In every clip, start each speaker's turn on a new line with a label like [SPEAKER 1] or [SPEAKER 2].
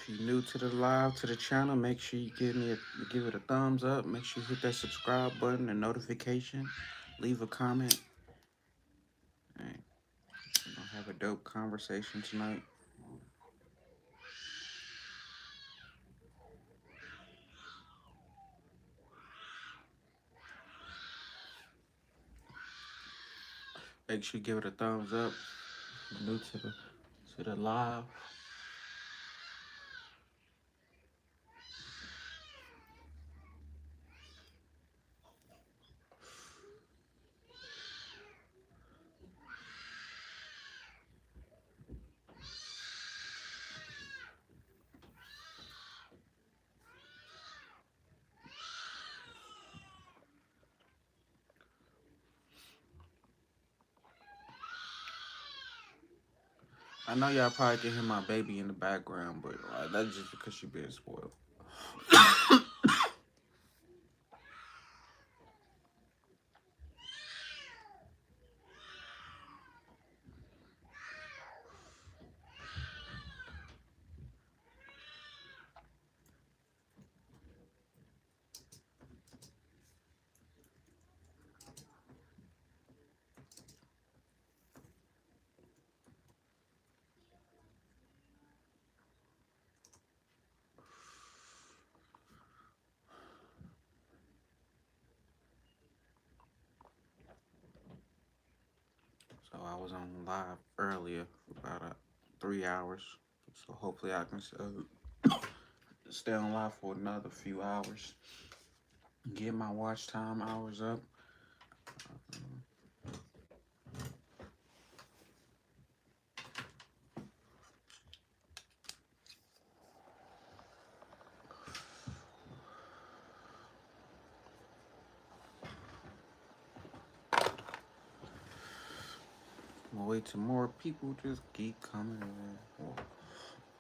[SPEAKER 1] If you're new to the live, to the channel, make sure you give it a thumbs up. Make sure you hit that subscribe button and notification. Leave a comment. And we're gonna have a dope conversation tonight. Make sure you give it a thumbs up. If you're new to the live. I know y'all probably can hear my baby in the background, but that's just because she being spoiled. So I was on live earlier for about 3 hours. So hopefully I can stay on live for another few hours. Get my watch time hours up. I'm gonna wait till more people just keep coming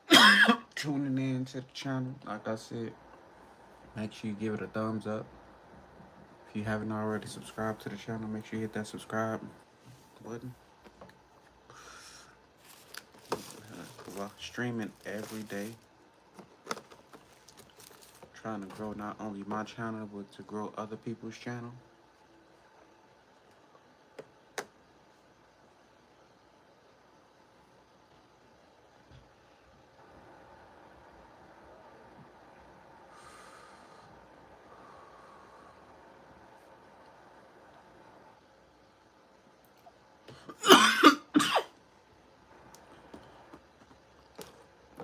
[SPEAKER 1] in. Tuning in to the channel. Like I said, make sure you give it a thumbs up. If you haven't already subscribed to the channel, make sure you hit that subscribe button. Well, streaming every day. Trying to grow not only my channel, but to grow other people's channel.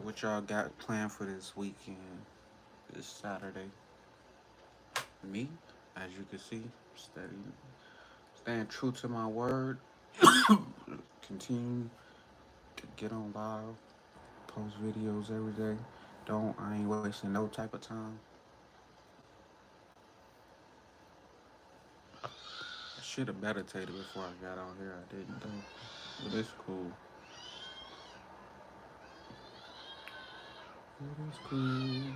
[SPEAKER 1] What y'all got planned for this weekend, this Saturday? Me, as you can see, staying true to my word. Continue to get on live, post videos every day. I ain't wasting no type of time. I should have meditated before I got on here. I didn't though, but it's cool. It is cool.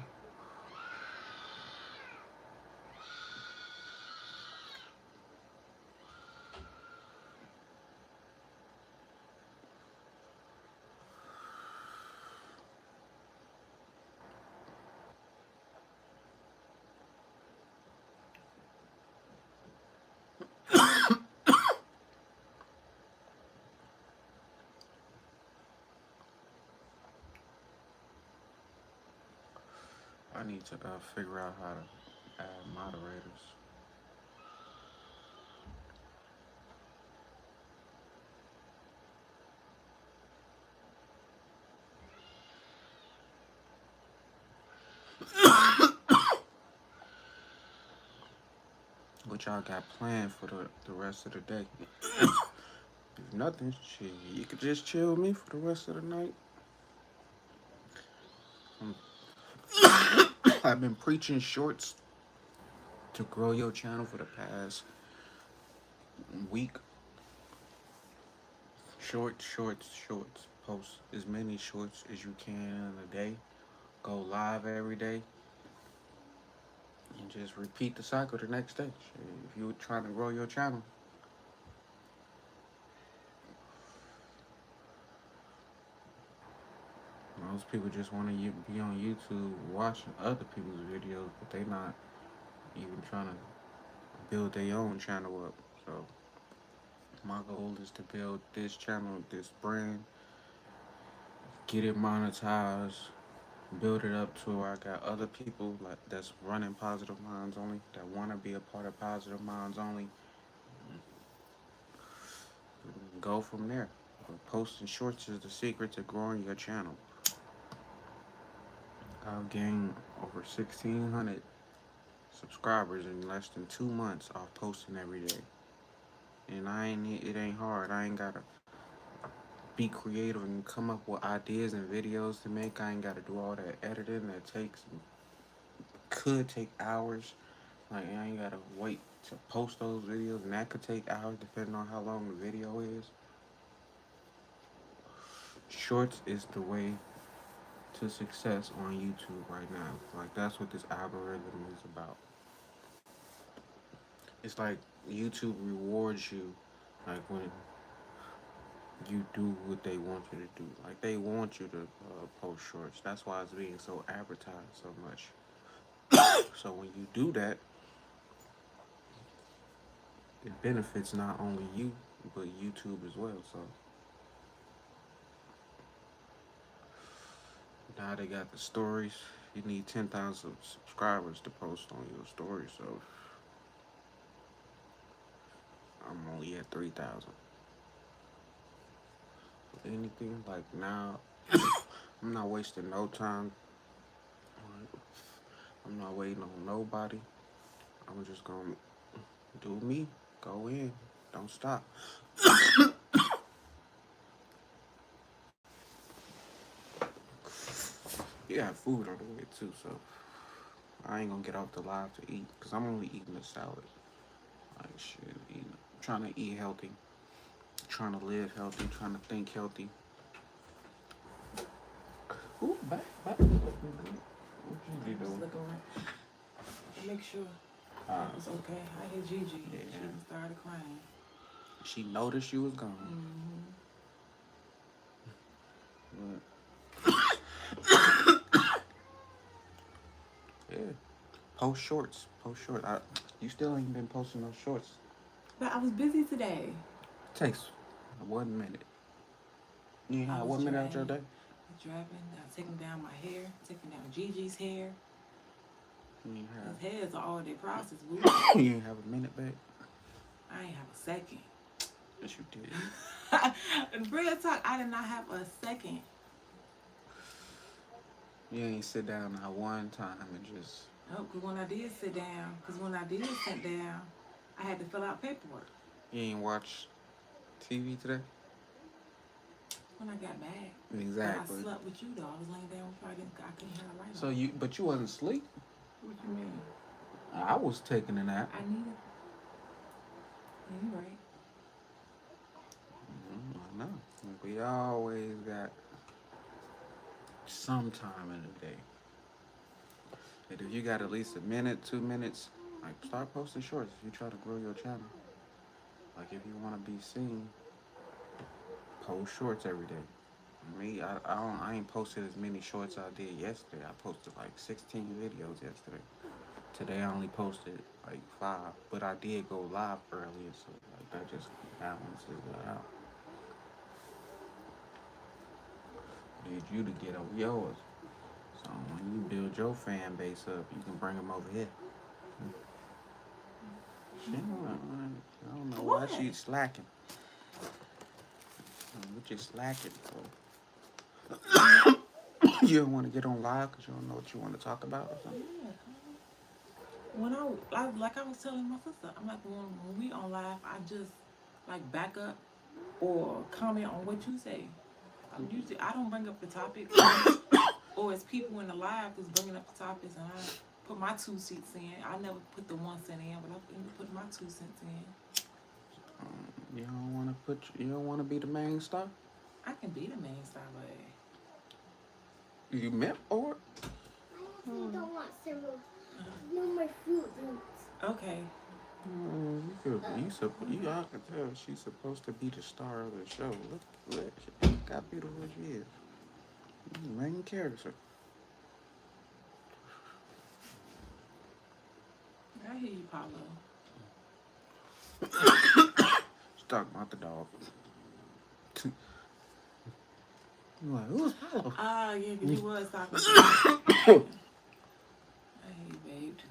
[SPEAKER 1] I need to figure out how to add moderators. What y'all got planned for the rest of the day? If nothing, shit, you could just chill with me for the rest of the night. I've been preaching shorts to grow your channel for the past week. Shorts. Post as many shorts as you can in a day. Go live every day. And just repeat the cycle the next day. If you're trying to grow your channel. Most people just want to be on YouTube watching other people's videos, but they not even trying to build their own channel up. So my goal is to build this channel, this brand, get it monetized, build it up to where I got other people like that's running Positive Minds Only that want to be a part of Positive Minds Only. Go from there. Posting shorts is the secret to growing your channel. I've gained over 1,600 subscribers in less than 2 months off posting every day. And it ain't hard. I ain't gotta be creative and come up with ideas and videos to make. I ain't gotta do all that editing that could take hours. Like I ain't gotta wait to post those videos, and that could take hours depending on how long the video is. Shorts is the way to success on YouTube right now. Like that's what this algorithm is about. It's like YouTube rewards you, like when you do what they want you to do. Like they want you to post shorts. That's why it's being so advertised so much. So when you do that, it benefits not only you but YouTube as well. So now they got the stories. You need 10,000 subscribers to post on your story. So I'm only at 3,000. Anything like now, I'm not wasting no time. I'm not waiting on nobody. I'm just gonna do me. Go in. Don't stop. You got food on the way too, so I ain't gonna get off the live to eat because I'm only eating a salad. Like shit, trying to eat healthy, trying to live healthy, trying to think healthy. Ooh, back. What you
[SPEAKER 2] Just
[SPEAKER 1] doing?
[SPEAKER 2] look around. Make sure it was okay. I hear Gigi.
[SPEAKER 1] Yeah.
[SPEAKER 2] She started crying.
[SPEAKER 1] She noticed you was gone. Yeah. Post shorts. You still ain't been posting no shorts.
[SPEAKER 2] But I was busy today.
[SPEAKER 1] It takes 1 minute. You ain't had 1 minute out your day?
[SPEAKER 2] Driving. I taking down my hair. Taking down Gigi's hair. His hair is an all-day process.
[SPEAKER 1] You ain't have a minute, babe?
[SPEAKER 2] I ain't have a second.
[SPEAKER 1] Yes, you did.
[SPEAKER 2] Real talk, I did not have a second.
[SPEAKER 1] You ain't sit down not one time and just...
[SPEAKER 2] No, because when I did sit down, I had to fill out paperwork.
[SPEAKER 1] You ain't watch TV today?
[SPEAKER 2] When I got back.
[SPEAKER 1] Exactly.
[SPEAKER 2] I slept with you, though. I was laying down before I couldn't hear the light.
[SPEAKER 1] So but you wasn't asleep?
[SPEAKER 2] What you mean?
[SPEAKER 1] I was taking a nap.
[SPEAKER 2] I need it. Yeah, you're right.
[SPEAKER 1] I know. We always got some time in the day. And if you got at least a minute, 2 minutes, like start posting shorts if you try to grow your channel. Like if you want to be seen, post shorts every day. Me, I ain't posted as many shorts I did yesterday. I posted like 16 videos yesterday. Today I only posted like 5, but I did go live earlier, so like that just balances it out. Need you to get over yours. So when you build your fan base up, you can bring them over here. I don't know why she's slacking. We're just slacking. So. You don't want to get on live because you don't know what you want to talk about or something?
[SPEAKER 2] Yeah. When I was telling my sister, I'm like, when we on live, I just like back up or comment on what you say. Usually, I don't bring up the topic, or it's people in the live who's bringing up the topics, and I put my 2 cents in. I never put the 1 cent in, but I put my 2 cents in.
[SPEAKER 1] You don't want to be the main star?
[SPEAKER 2] I can be the main star, but
[SPEAKER 1] you meant for it?
[SPEAKER 3] I don't want cereal. No more fruit roots.
[SPEAKER 2] Okay.
[SPEAKER 1] I can tell she's supposed to be the star of the show. Look how beautiful she is. Main character.
[SPEAKER 2] I hear you, Paulo.
[SPEAKER 1] She's talking about the dog. I'm like, who's Paulo?
[SPEAKER 2] Ah, yeah, because you was talking to me. Yeah. I hear you, babe, too.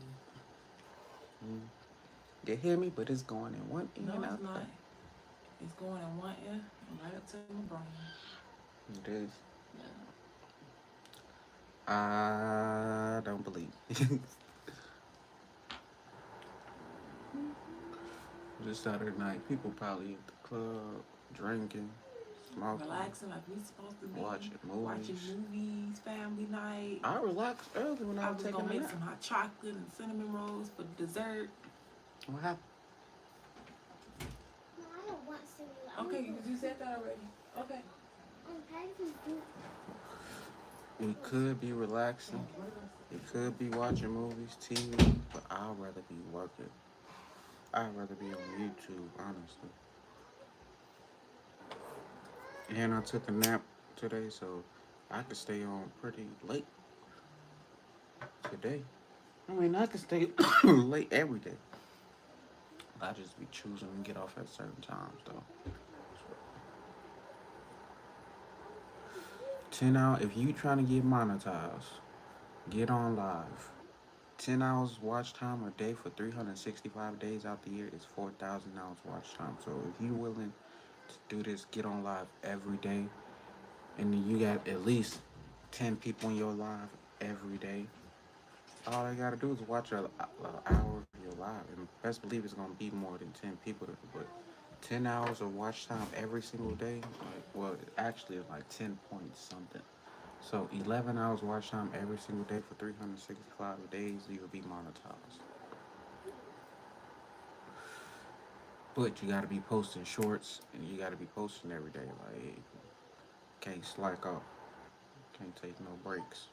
[SPEAKER 1] You hear me? But it's going in one ear
[SPEAKER 2] No,
[SPEAKER 1] and
[SPEAKER 2] it's
[SPEAKER 1] out
[SPEAKER 2] not.
[SPEAKER 1] there.
[SPEAKER 2] It's going in one ear and right up to my brain.
[SPEAKER 1] It is.
[SPEAKER 2] Yeah.
[SPEAKER 1] I don't believe. This Saturday night, people probably at the club, drinking, smoking,
[SPEAKER 2] Relaxing like we supposed to be.
[SPEAKER 1] watching
[SPEAKER 2] Watching
[SPEAKER 1] movies.
[SPEAKER 2] movies, family night.
[SPEAKER 1] I relaxed early when I
[SPEAKER 2] I
[SPEAKER 1] was
[SPEAKER 2] was
[SPEAKER 1] taking
[SPEAKER 2] gonna
[SPEAKER 1] a
[SPEAKER 2] make
[SPEAKER 1] nap.
[SPEAKER 2] some hot chocolate and cinnamon rolls for dessert.
[SPEAKER 1] What happened?
[SPEAKER 3] No, I don't want cereal.
[SPEAKER 2] Okay, you said that already. Okay.
[SPEAKER 3] I'm having food.
[SPEAKER 1] We could be relaxing. We could be watching movies, TV, but I'd rather be working. I'd rather be on YouTube, honestly. And I took a nap today, so I could stay on pretty late today. I mean, I could stay late every day. I just be choosing to get off at certain times, though. 10 hours. If you trying to get monetized, get on live. 10 hours watch time a day for 365 days out the year is 4,000 hours watch time. So if you willing to do this, get on live every day, and then you got at least 10 people in your live every day. All they gotta do is watch an hour of your live, and best believe it's gonna be more than 10 people. But 10 hours of watch time every single day, like well, actually it's like 10 points something. So 11 hours watch time every single day for 365 days, you'll be monetized. But you gotta be posting shorts, and you gotta be posting every day. Like can't slack off, can't take no breaks.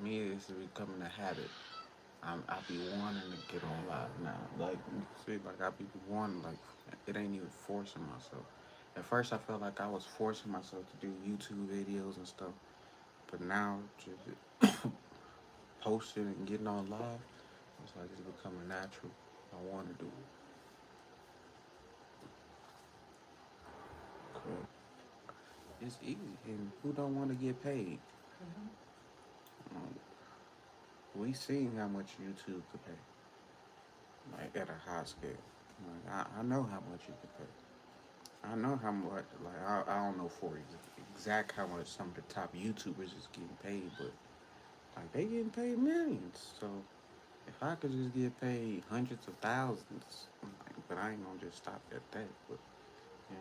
[SPEAKER 1] Me, it's becoming a habit. I be wanting to get on live now. Like, see, like I be wanting, like, it ain't even forcing myself. At first, I felt like I was forcing myself to do YouTube videos and stuff, but now just posting and getting on live, it's like it's becoming natural. I want to do it. So it's easy, and who don't want to get paid? Um, we seen how much YouTube could pay, like at a high scale. Like, I know how much you could pay. I know how much, like, I don't know for exact how much some of the top YouTubers is getting paid, but like they getting paid millions. So if I could just get paid hundreds of thousands, like, but I ain't gonna just stop at that. But yeah,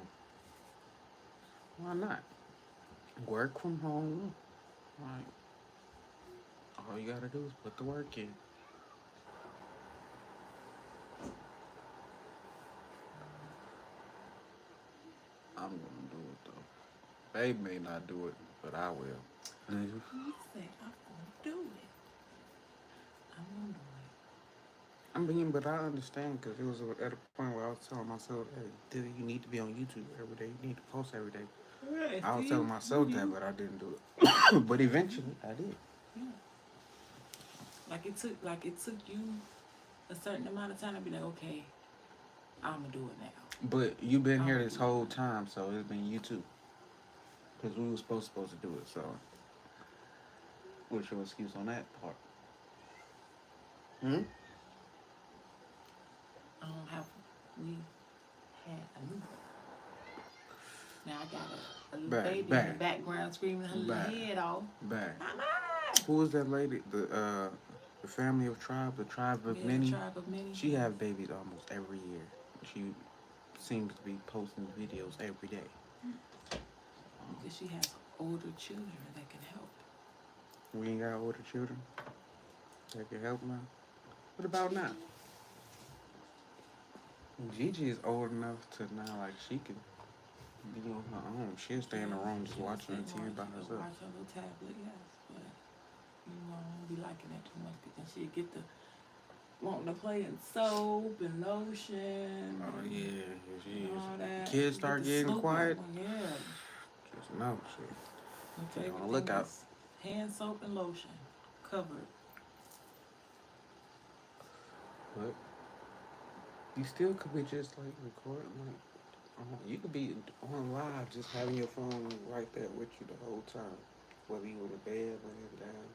[SPEAKER 1] why not? Work from home. Like all you gotta do is put the work in. I'm gonna do it though. They may not do it, but I will.
[SPEAKER 2] He said, I'm gonna do it. I'm gonna do
[SPEAKER 1] I mean, but I understand because it was at a point where I was telling myself, "Hey, dude, you need to be on YouTube every day. You need to post every day."
[SPEAKER 2] it. Right,
[SPEAKER 1] I was
[SPEAKER 2] see?
[SPEAKER 1] telling myself that, but I didn't do it. But eventually, I did.
[SPEAKER 2] Yeah. Like it took you a certain amount of time to be like, okay, I'm gonna do it now.
[SPEAKER 1] But you've been
[SPEAKER 2] I'm
[SPEAKER 1] here
[SPEAKER 2] gonna
[SPEAKER 1] this
[SPEAKER 2] do it
[SPEAKER 1] whole
[SPEAKER 2] now.
[SPEAKER 1] time, so it's been you too. Because we were supposed to do it. So, what's your excuse on that part? Hmm.
[SPEAKER 2] I don't have. We had a new. Now I got a little
[SPEAKER 1] Back,
[SPEAKER 2] baby in the
[SPEAKER 1] back,
[SPEAKER 2] background screaming her little
[SPEAKER 1] back,
[SPEAKER 2] head off.
[SPEAKER 1] back.
[SPEAKER 2] Mama!
[SPEAKER 1] Who was that lady? The family of tribe, the tribe of
[SPEAKER 2] Yeah, the
[SPEAKER 1] many.
[SPEAKER 2] tribe of many.
[SPEAKER 1] She have babies almost every year. She seems to be posting videos every day.
[SPEAKER 2] Because she has older children that can help.
[SPEAKER 1] We ain't got older children that can help now. What about now? Gigi is old enough to now, like, she can be on her own. She'll stay in the room just watching the TV by herself.
[SPEAKER 2] Watch her little tablet, yes. But you won't be liking that too much because then she'll get the wanting to play in soap and lotion.
[SPEAKER 1] Oh yeah,
[SPEAKER 2] And all that.
[SPEAKER 1] Kids
[SPEAKER 2] Get
[SPEAKER 1] start
[SPEAKER 2] the
[SPEAKER 1] getting
[SPEAKER 2] Snoop
[SPEAKER 1] quiet.
[SPEAKER 2] one, yeah.
[SPEAKER 1] Just know, shit.
[SPEAKER 2] My
[SPEAKER 1] Be
[SPEAKER 2] favorite
[SPEAKER 1] on the
[SPEAKER 2] thing
[SPEAKER 1] lookout.
[SPEAKER 2] is hand soap and lotion. Covered.
[SPEAKER 1] But you still could be just like recording, like you could be on live, just having your phone right there with you the whole time, whether you in the bed, laying down.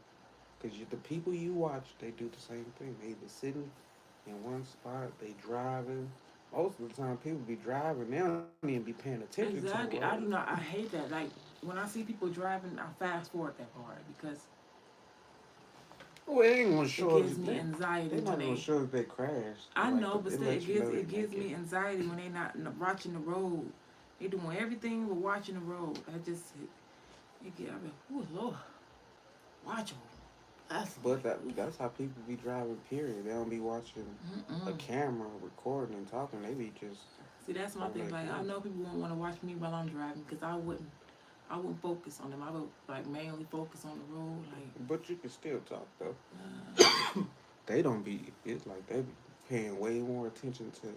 [SPEAKER 1] Cause the people you watch, they do the same thing. They either sitting in one spot, they driving. Most of the time, people be driving. They don't even be paying attention to the
[SPEAKER 2] Exactly.
[SPEAKER 1] road.
[SPEAKER 2] I do not. I hate that. Like when I see people driving, I fast forward that part because
[SPEAKER 1] Well, it ain't gonna
[SPEAKER 2] it
[SPEAKER 1] show
[SPEAKER 2] gives
[SPEAKER 1] us.
[SPEAKER 2] me anxiety
[SPEAKER 1] They're not
[SPEAKER 2] when
[SPEAKER 1] gonna
[SPEAKER 2] they.
[SPEAKER 1] show us they crashed.
[SPEAKER 2] I
[SPEAKER 1] Like,
[SPEAKER 2] know,
[SPEAKER 1] but
[SPEAKER 2] but
[SPEAKER 1] it
[SPEAKER 2] still,
[SPEAKER 1] lets you know they
[SPEAKER 2] it gives
[SPEAKER 1] make
[SPEAKER 2] me
[SPEAKER 1] it.
[SPEAKER 2] anxiety when they not watching the road. They doing everything but watching the road. I just it get. I be, oh Lord, watch them.
[SPEAKER 1] But that's how people be driving. Period. They don't be watching a camera, recording and talking. They be just.
[SPEAKER 2] See, that's my thing. Like I know people won't want to watch me while I'm driving because I wouldn't focus on them. I would like mainly focus on the road. Like,
[SPEAKER 1] But you can still talk though. They don't be. It's like they be paying way more attention to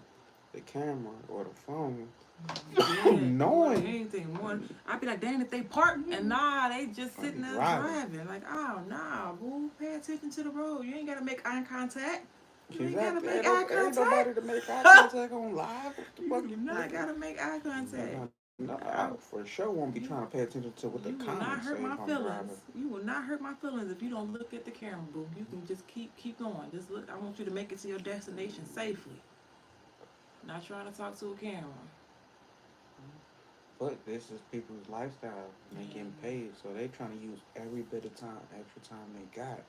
[SPEAKER 1] the camera or the phone.
[SPEAKER 2] yeah, more than
[SPEAKER 1] Knowing.
[SPEAKER 2] anything, more. I'd be like, dang, if they park and nah, they just
[SPEAKER 1] I be
[SPEAKER 2] sitting there
[SPEAKER 1] driving.
[SPEAKER 2] driving. Like, oh nah, boo, pay attention to the road. You ain't gotta make eye contact. You ain't
[SPEAKER 1] Exactly.
[SPEAKER 2] gotta make eye
[SPEAKER 1] Ain't nobody
[SPEAKER 2] contact.
[SPEAKER 1] to make eye contact on live. What the fuck
[SPEAKER 2] You
[SPEAKER 1] you
[SPEAKER 2] not
[SPEAKER 1] thinking?
[SPEAKER 2] gotta make eye contact.
[SPEAKER 1] No, I for sure won't be trying to pay attention to what the
[SPEAKER 2] You will not
[SPEAKER 1] comments say
[SPEAKER 2] hurt my
[SPEAKER 1] if I'm
[SPEAKER 2] feelings.
[SPEAKER 1] driving.
[SPEAKER 2] You will not hurt my feelings if you don't look at the camera, boo. You can just keep going. Just look. I want you to make it to your destination safely. Not trying to talk to a camera.
[SPEAKER 1] But this is people's lifestyle and they getting paid, so they trying to use every bit of time, extra time they got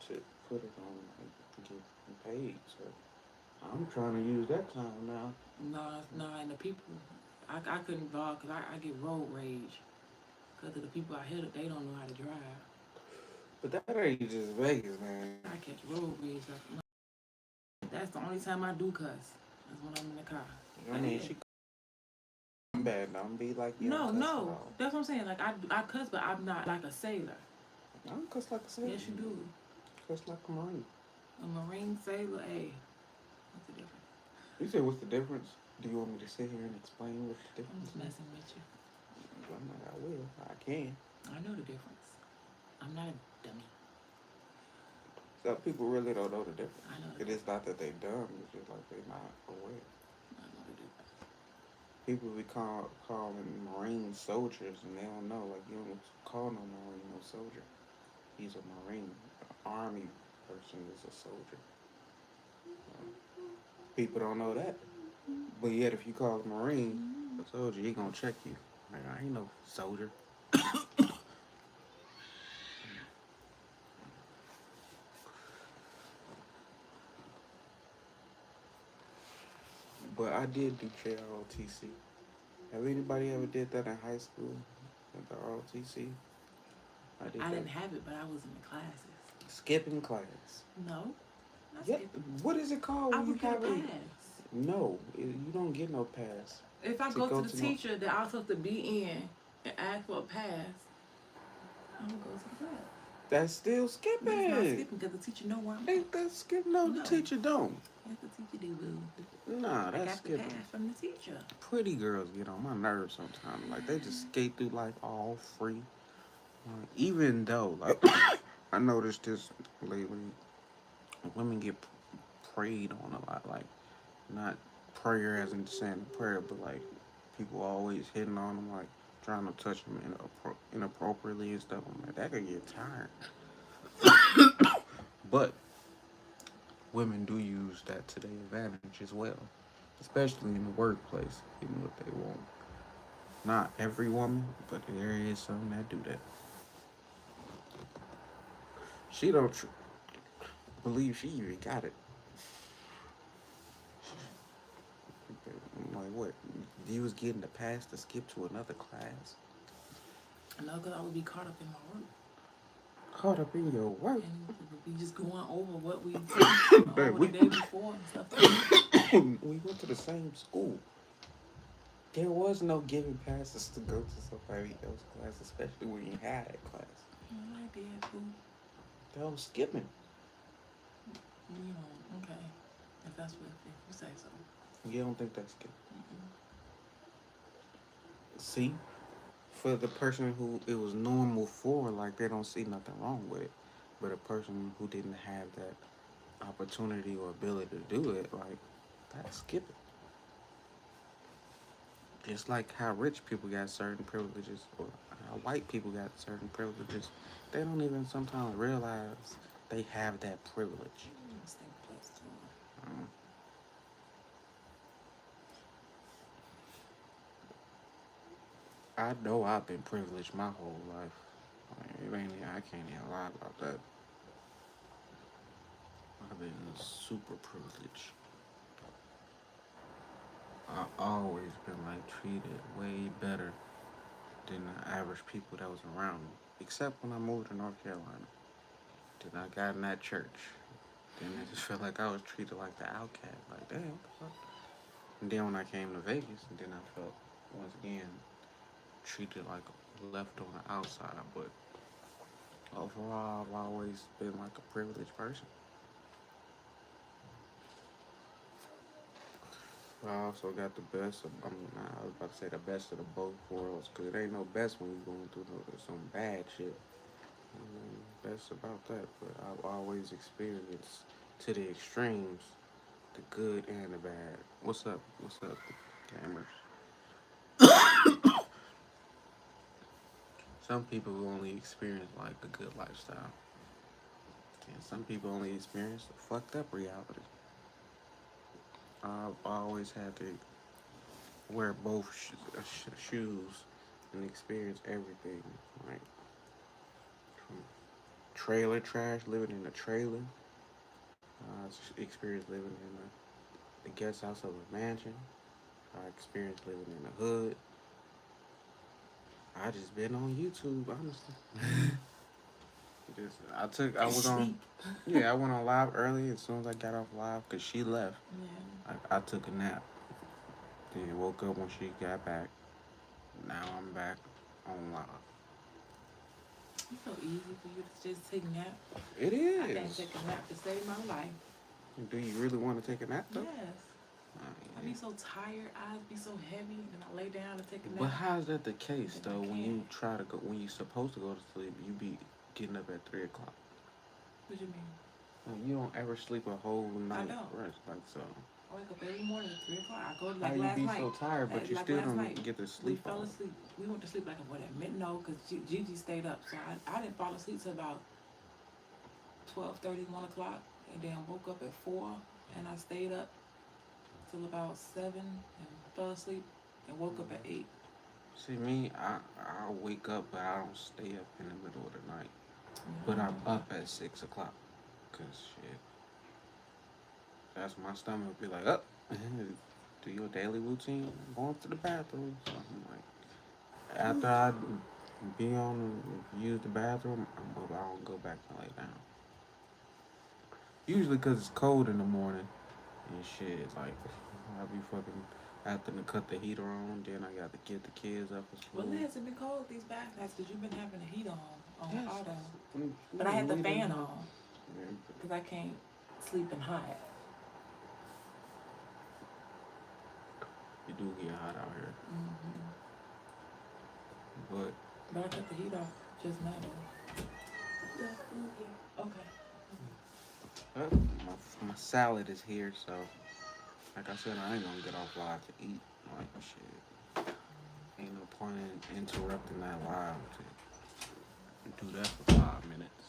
[SPEAKER 1] to put it on and get paid. So I'm trying to use that time now.
[SPEAKER 2] No, and the people, I couldn't vlog because I get road rage. Because of the people I hit, they don't know how to drive.
[SPEAKER 1] But that ain't just Vegas, man.
[SPEAKER 2] I catch road rage. Like, that's the only time I do cuss. That's when I'm in the car.
[SPEAKER 1] I mean, she bad. Don't be like you.
[SPEAKER 2] No. That's what I'm saying. Like, I cuss, but I'm not like a sailor.
[SPEAKER 1] I don't cuss like a sailor.
[SPEAKER 2] Yes, you do.
[SPEAKER 1] Cuss like a Marine.
[SPEAKER 2] A Marine sailor, hey. What's the difference?
[SPEAKER 1] You said what's the difference? Do you want me to sit here and explain what the
[SPEAKER 2] I'm
[SPEAKER 1] difference
[SPEAKER 2] just
[SPEAKER 1] is?
[SPEAKER 2] messing with you.
[SPEAKER 1] I'm like, I will. I can.
[SPEAKER 2] I know the difference. I'm not a dummy.
[SPEAKER 1] Some people really don't know the difference.
[SPEAKER 2] I know
[SPEAKER 1] It
[SPEAKER 2] the
[SPEAKER 1] is not that they dumb. It's just like they're not aware.
[SPEAKER 2] I know the difference.
[SPEAKER 1] People be calling Marine soldiers and they don't know. Like, you don't call no Marine no soldier. He's a Marine. An Army person is a soldier. People don't know that. But yet, if you call a Marine a soldier, he gonna check you. Like, I ain't no soldier. But I did do JROTC. Have anybody ever did that in high school? At the ROTC?
[SPEAKER 2] I didn't have it, but I was in the classes.
[SPEAKER 1] Skipping class.
[SPEAKER 2] No. Not
[SPEAKER 1] Yeah.
[SPEAKER 2] skipping.
[SPEAKER 1] What is it called
[SPEAKER 2] I
[SPEAKER 1] when you
[SPEAKER 2] would get a
[SPEAKER 1] have it?
[SPEAKER 2] pass.
[SPEAKER 1] No, you don't get no pass.
[SPEAKER 2] If I
[SPEAKER 1] To
[SPEAKER 2] go
[SPEAKER 1] go
[SPEAKER 2] to
[SPEAKER 1] to
[SPEAKER 2] the
[SPEAKER 1] no-
[SPEAKER 2] teacher that I'm supposed to be in and ask for a pass, I'm gonna go to the class.
[SPEAKER 1] That's still
[SPEAKER 2] But it's not
[SPEAKER 1] skipping.
[SPEAKER 2] skipping because the teacher know where I'm at.
[SPEAKER 1] Ain't that skip? No, the
[SPEAKER 2] No.
[SPEAKER 1] teacher don't.
[SPEAKER 2] Yes, the teacher do, boo.
[SPEAKER 1] Nah,
[SPEAKER 2] I
[SPEAKER 1] that's
[SPEAKER 2] got the
[SPEAKER 1] skipping.
[SPEAKER 2] pass from the teacher.
[SPEAKER 1] Pretty girls get on my nerves sometimes. Like, they just skate through life all free. Even though, like, I noticed this lately, women get preyed on a lot. Like, not prayer as in saying prayer, but like people always hitting on them, like trying to touch them inappropriately and stuff. I'm like, that could get tired. But women do use that to their advantage as well, especially in the workplace, even what they want. Not every woman, but there is some that do that. She don't believe she even got it. I'm like, what? You was getting the pass to skip to another class?
[SPEAKER 2] No, because I would be caught up in my work.
[SPEAKER 1] Caught up in your work?
[SPEAKER 2] And we would be just going over what we did over the day before and stuff like that.
[SPEAKER 1] We went to the same school. There was no giving passes to go to somebody else's class, especially when you had that class.
[SPEAKER 2] I did, boo.
[SPEAKER 1] That was skipping.
[SPEAKER 2] You know, okay. If that's what if you say so.
[SPEAKER 1] You don't think that's skipping?
[SPEAKER 2] Mm-mm.
[SPEAKER 1] See, for the person who it was normal for, like they don't see nothing wrong with it. But a person who didn't have that opportunity or ability to do it, like that's skipping. Just like how rich people got certain privileges, or how white people got certain privileges, they don't even sometimes realize they have that privilege.
[SPEAKER 2] Let's think plus two.
[SPEAKER 1] Um, I know I've been privileged my whole life. Like, it ain't, I can't even lie about that. I've been super privileged. I always been like treated way better than the average people that was around me. Except when I moved to North Carolina. Then I got in that church. Then I just felt like I was treated like the outcast. Like, damn, what the fuck? And then when I came to Vegas, and then I felt once again treated like left on the outside. But overall, I've always been like a privileged person. I also got the best of, I was about to say the best of the both worlds, because it ain't no best when you're going through some bad shit. Best about that, but I've always experienced to the extremes, the good and the bad. What's up? What's up, gamers? Some people only experience like the good lifestyle, and some people only experience the fucked up reality. I've always had to wear both shoes and experience everything, like from trailer trash, living in a trailer. Experienced living in the guest house of a mansion. I experienced living in the hood. I just been on YouTube, honestly. I was on,
[SPEAKER 2] Sleep.
[SPEAKER 1] yeah, I went on live early as soon as I got off live because she left.
[SPEAKER 2] Yeah.
[SPEAKER 1] I took a nap. Then woke up when she got back. Now I'm back on live.
[SPEAKER 2] It's so easy for you to just take a nap.
[SPEAKER 1] It
[SPEAKER 2] I can't
[SPEAKER 1] is.
[SPEAKER 2] take a nap to save my life.
[SPEAKER 1] Do you really want to take a nap though?
[SPEAKER 2] Yes. I
[SPEAKER 1] Yeah.
[SPEAKER 2] be so tired, eyes be so heavy, and I lay down to take a
[SPEAKER 1] But
[SPEAKER 2] nap.
[SPEAKER 1] how is that the case
[SPEAKER 2] I
[SPEAKER 1] though? When you
[SPEAKER 2] can't.
[SPEAKER 1] try to go, when you supposed to go to sleep, you be getting up at 3 o'clock.
[SPEAKER 2] What you mean?
[SPEAKER 1] Like, you don't ever sleep a whole
[SPEAKER 2] I
[SPEAKER 1] night
[SPEAKER 2] don't.
[SPEAKER 1] rest like so.
[SPEAKER 2] I wake up every morning at 3 o'clock. I go
[SPEAKER 1] How
[SPEAKER 2] like
[SPEAKER 1] you
[SPEAKER 2] last
[SPEAKER 1] be
[SPEAKER 2] night.
[SPEAKER 1] so tired, but you
[SPEAKER 2] Like
[SPEAKER 1] still
[SPEAKER 2] last night,
[SPEAKER 1] don't get to
[SPEAKER 2] we
[SPEAKER 1] sleep
[SPEAKER 2] fell
[SPEAKER 1] all?
[SPEAKER 2] asleep. We went to sleep like what at midnight because Gigi stayed up. So I didn't fall asleep till about 12:30, 1 o'clock, and then woke up at 4, and I stayed up till about 7 and fell asleep and woke up at 8.
[SPEAKER 1] See me, I wake up, but I don't stay up in the middle of the night. But I'm
[SPEAKER 2] Mm.
[SPEAKER 1] up at 6 o'clock, cause shit, that's my stomach be like up. Do your daily routine, going to the bathroom. So I'm like, after I be on use the bathroom, I don't go back and lay down. Usually, cause it's cold in the morning and shit. Like I be fucking having to cut the heater on. Then I got to get the kids up for
[SPEAKER 2] Well,
[SPEAKER 1] school.
[SPEAKER 2] it hasn't been cold these back nights because you've been having the heat on
[SPEAKER 1] Yes.
[SPEAKER 2] auto.
[SPEAKER 1] Mm,
[SPEAKER 2] But I had the
[SPEAKER 1] leaving.
[SPEAKER 2] fan on
[SPEAKER 1] Yeah,
[SPEAKER 2] because I can't sleep in hot.
[SPEAKER 1] it do get hot out here,
[SPEAKER 2] Hmm.
[SPEAKER 1] but
[SPEAKER 2] But I cut the heat off just now though. Yeah, okay.
[SPEAKER 1] my salad is here. So, like I said, I ain't gonna get off live to eat. Like shit, ain't no point in interrupting that live to do that for 5 minutes.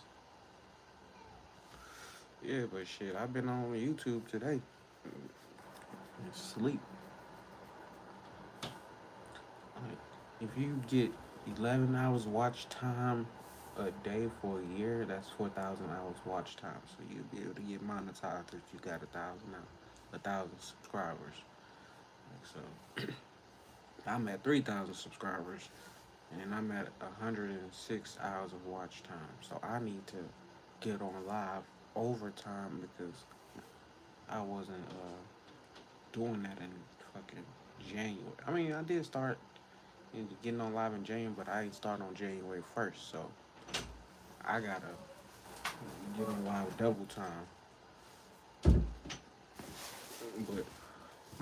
[SPEAKER 1] Yeah, but shit, I've been on YouTube today. Sleep. Like, if you get 11 hours watch time a day for a year, that's 4,000 hours watch time. So you'll be able to get monetized if you got 1,000 subscribers. Like, so I'm at 3,000 subscribers, and I'm at 106 hours of watch time. So I need to get on live overtime because I wasn't doing that in fucking January. I mean, I did start getting on live in January, but I ain't start on January 1st, so I gotta get on live double time. But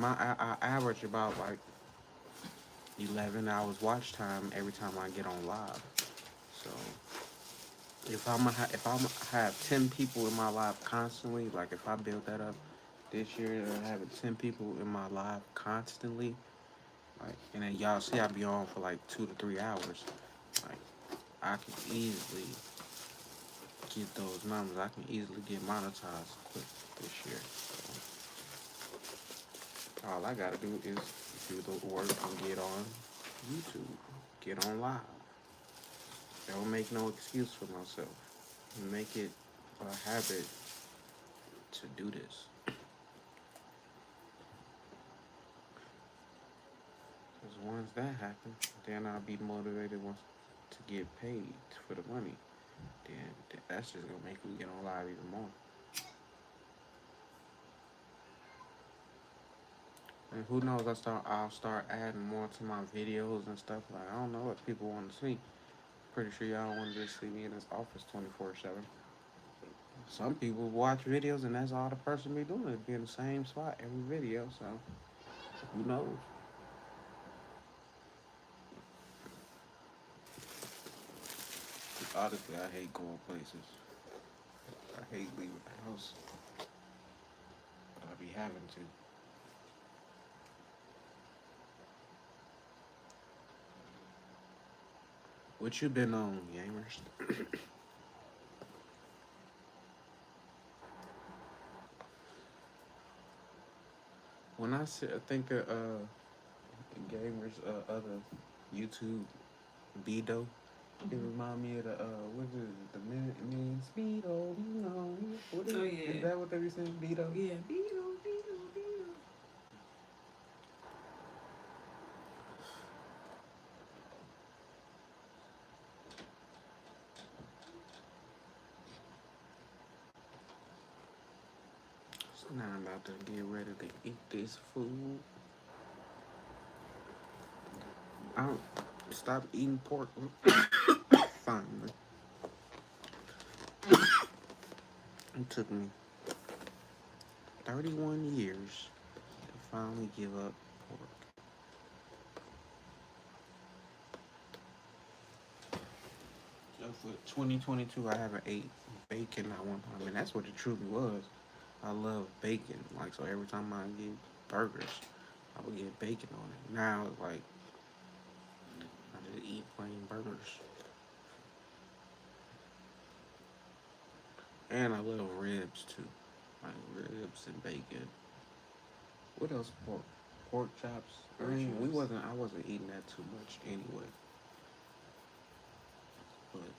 [SPEAKER 1] I average about like 11 hours watch time every time I get on live. So if I'm have 10 people in my live constantly, like if I build that up this year, having 10 people in my live constantly, like, and then y'all see I be on for like 2 to 3 hours, like I can easily get those numbers. I can easily get monetized quick this year. So all I gotta do is do the work and get on YouTube, get on live. Don't make no excuse for myself. Make it a habit to do this. Because once that happens, then I'll be motivated once to get paid for the money. Then that's just gonna make me get on live even more. And who knows? I'll start adding more to my videos and stuff. Like I don't know what people want to see. Pretty sure y'all want to just see me in this office 24/7. Some people watch videos and that's all the person be doing is be in the same spot every video. So who knows? Honestly, I hate going places. I hate leaving the house, but I be having to. What you been on, gamers? When I think of gamers, other YouTube Bido, it remind me of the what is it? The man Speedo, you know. What is,
[SPEAKER 2] Oh yeah.
[SPEAKER 1] is that what they be saying? Bido.
[SPEAKER 2] Yeah. Beetle, beetle, beetle.
[SPEAKER 1] So now I'm about to get ready to eat this food. I don't stop eating pork. Finally, it took me 31 years to finally give up pork. So for 2022, I haven't ate bacon at one time, and that's what it truly was. I love bacon, like so. Every time I get burgers, I would get bacon on it. Now it's like I just eat plain burgers, and I love ribs too, like ribs and bacon. What else? Pork chops. I
[SPEAKER 2] Pork
[SPEAKER 1] mean,
[SPEAKER 2] chops.
[SPEAKER 1] I wasn't eating that too much anyway. But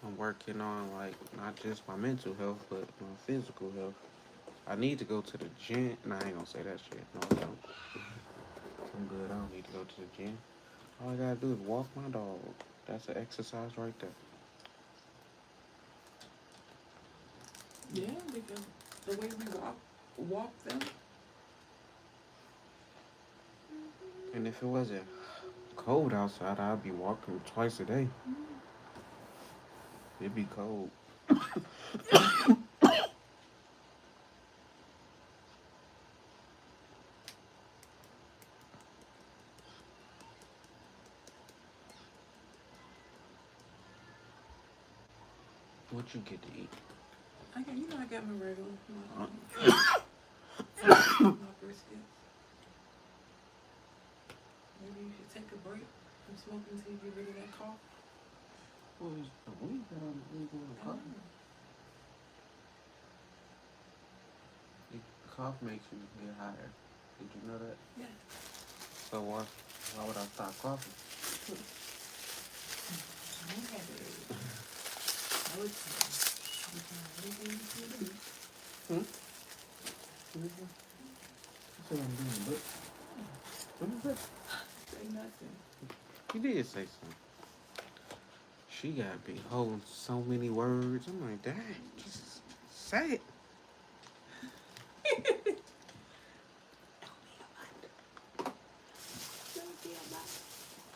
[SPEAKER 1] I'm working on like not just my mental health, but my physical health. I need to go to the gym. Nah, I ain't gonna say that shit. No, I don't. I'm good. I don't need to go to the gym. All I gotta do is walk my dog. That's an exercise right there.
[SPEAKER 2] Yeah, because the way we walk them.
[SPEAKER 1] And if it wasn't cold outside, I'd be walking twice a day. It'd be cold. What you get to eat?
[SPEAKER 2] I got my regular,
[SPEAKER 1] Uh,
[SPEAKER 2] my brisket. Maybe you should take a break from smoking until you get rid of that cough.
[SPEAKER 1] What is the weed that I'm eating?
[SPEAKER 2] I don't know.
[SPEAKER 1] Cough makes you get higher. Did you know that?
[SPEAKER 2] Yeah.
[SPEAKER 1] So why would I stop coughing?
[SPEAKER 2] I don't have it. I would say. Anything you can do.
[SPEAKER 1] That's what I'm doing, but what is that?
[SPEAKER 2] Say nothing.
[SPEAKER 1] You did say something. She got be holding so many words. I'm like, dang, just say it.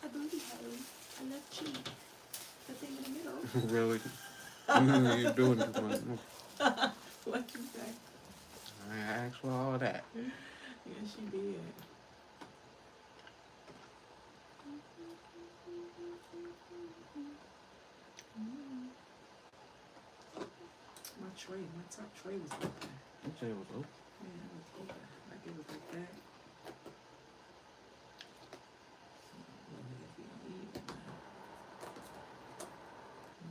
[SPEAKER 2] I believe I left cheese. The thing in the middle.
[SPEAKER 1] Really? You're doing too much.
[SPEAKER 2] What you say?
[SPEAKER 1] I asked for all that.
[SPEAKER 2] Yeah, she did. My top tray was open.
[SPEAKER 1] You said it was open.
[SPEAKER 2] Yeah, it was open. Like it was like that. Look if you don't eat it, man.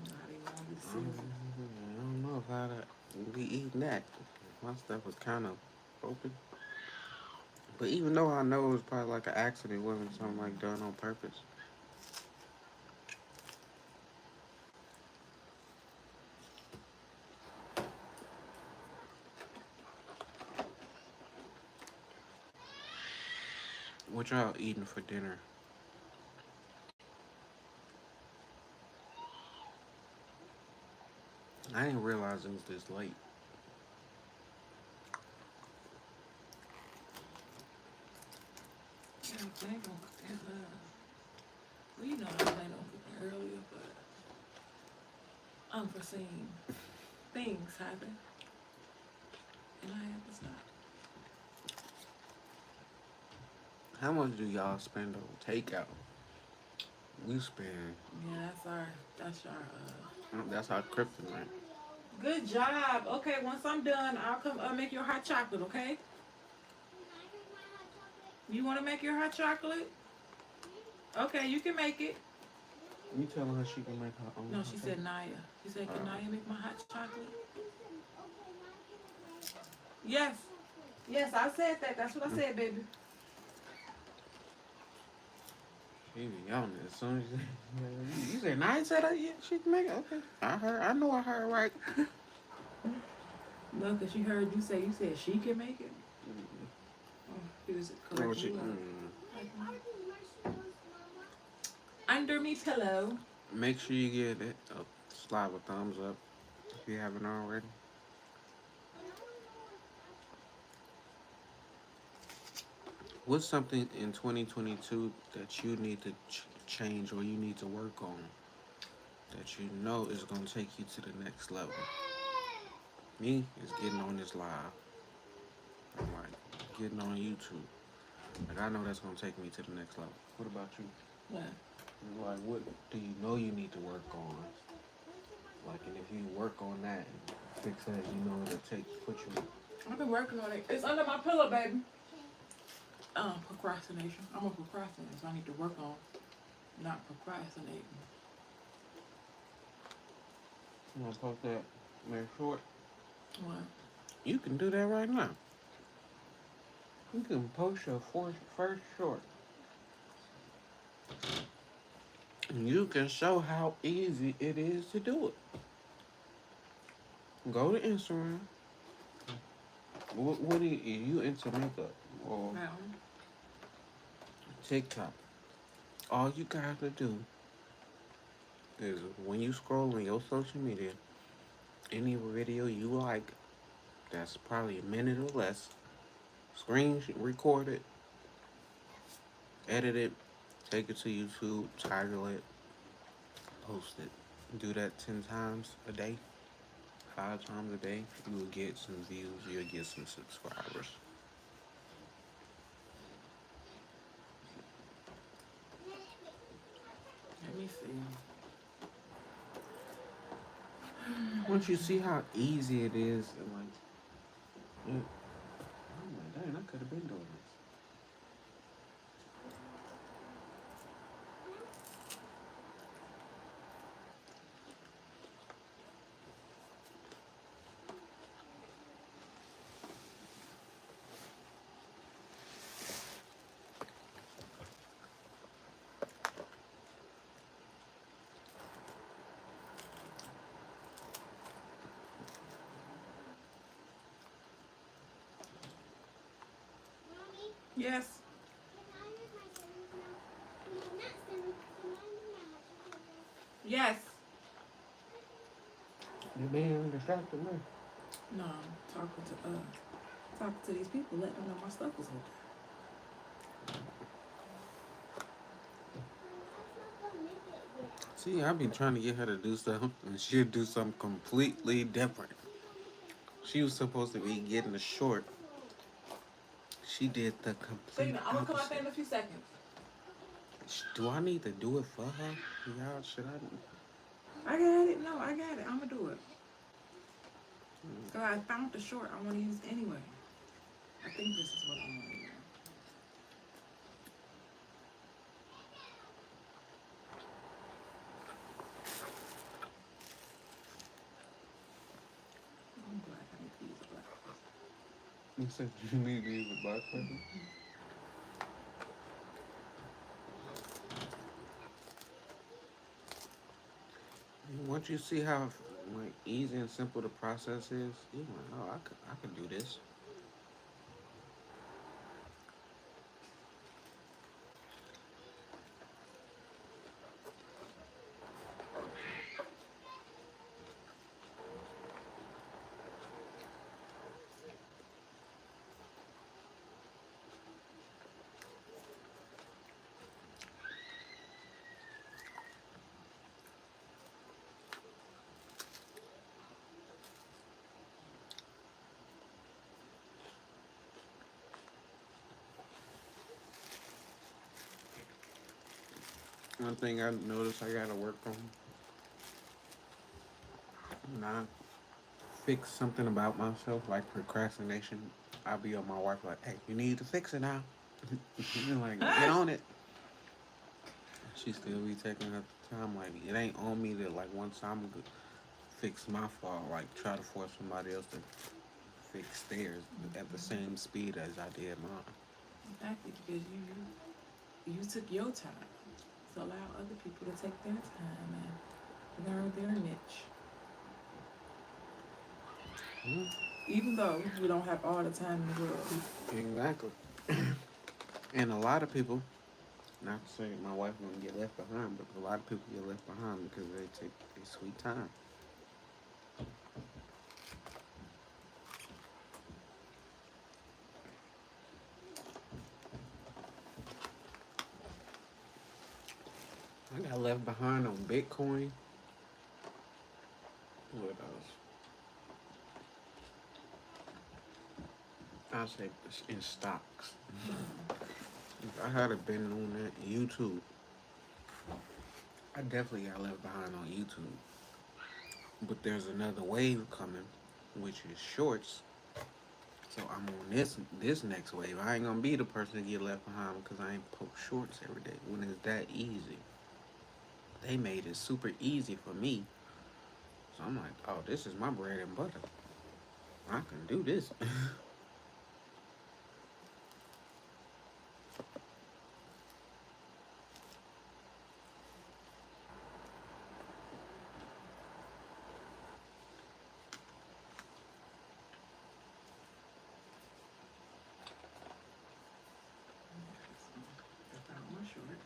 [SPEAKER 2] Not even on the season.
[SPEAKER 1] I don't know if I'd be eating that. My stuff was kind of open. But even though I know it was probably like an accident, it wasn't something like done on purpose. What y'all eating for dinner? I didn't realize it was this late.
[SPEAKER 2] Yeah, they gonna cook that well, you know, I plan on cooking earlier, but unforeseen things happen, and I have to stop.
[SPEAKER 1] How much do y'all spend on takeout? We spend.
[SPEAKER 2] Yeah, that's our.
[SPEAKER 1] That's our kryptonite.
[SPEAKER 2] Good job. Okay, once I'm done, I'll come make your hot chocolate. Okay. You want to make your hot chocolate? Okay, you can make it.
[SPEAKER 1] You telling her she can make her own?
[SPEAKER 2] No, she said Naya. She said, can Naya make my hot chocolate? Yes. Yes, I said that. That's what I said, baby.
[SPEAKER 1] She be on it as soon as you said Naya said that. Yeah, she can make it. Okay, I heard. I know I heard right.
[SPEAKER 2] No, because she heard you say. You said she can make it. Oh, is it correct? Under me pillow.
[SPEAKER 1] Make sure you give it a slide a thumbs up if you haven't already. What's something in 2022 that you need to change or you need to work on that you know is going to take you to the next level? Me is getting on this live. I'm like getting on YouTube. Like I know that's going to take me to the next level. What about you?
[SPEAKER 2] What?
[SPEAKER 1] Like what do you know you need to work on? Like, and if you work on that and fix that, you know it'll put you.
[SPEAKER 2] I've been working on it. It's under my pillow, baby. Procrastination. I'm a procrastinator, so I need to work on not procrastinating.
[SPEAKER 1] You want to post that very short?
[SPEAKER 2] What?
[SPEAKER 1] You can do that right now. You can post your first short. And you can show how easy it is to do it. Go to Instagram. What are you into makeup or TikTok? All you got to do is when you scroll on your social media, any video you like, that's probably a minute or less, screen record it, edit it, take it to YouTube, title it, post it. Do that 10 times a day, 5 times a day. You will get some views, you'll get some subscribers.
[SPEAKER 2] Let me see.
[SPEAKER 1] Once you see how easy it is, and like, oh my dang, I could have been doing this.
[SPEAKER 2] Yes. Yes.
[SPEAKER 1] You're being distracted, man.
[SPEAKER 2] No, I'm talking to these people, letting them know my stuff was open.
[SPEAKER 1] See, I've been trying to get her to do something, and she'll do something completely different. She was supposed to be getting a short. She did the complete
[SPEAKER 2] Signa, I'm gonna come out there
[SPEAKER 1] opposite.
[SPEAKER 2] in a few seconds.
[SPEAKER 1] Do I need to do it for her? Y'all, should I?
[SPEAKER 2] I got it. No, I got it. I'm gonna do it. Cause I found the short I want to use anyway. I think this is what I want to use. I'm black. I need to use a black person.
[SPEAKER 1] You said you need to use a black person? Once you see how like easy and simple the process is, you're like, oh, I could do this. One thing I noticed I gotta work on when I fix something about myself, like procrastination. I'll be on my wife like, hey, you need to fix it now. You're like, get on it. She still be taking her time. Like, it ain't on me to like once I'm good, fix my fault. Like, try to force somebody else to fix theirs at the same speed as I did mine.
[SPEAKER 2] Exactly, because you took your time. So allow other people to take their time and learn their niche.
[SPEAKER 1] Hmm.
[SPEAKER 2] Even though we don't have all the time in the world.
[SPEAKER 1] Exactly. And a lot of people, not to say my wife gonna get left behind, but a lot of people get left behind because they take their sweet time. I got left behind on Bitcoin. What else? I'll say in stocks. If I had have been on that YouTube, I definitely got left behind on YouTube. But there's another wave coming, which is shorts. So I'm on this next wave. I ain't gonna be the person to get left behind because I ain't post shorts every day when it's that easy. They made it super easy for me. So I'm like, oh, this is my bread and butter. I can do this.
[SPEAKER 2] I found my short.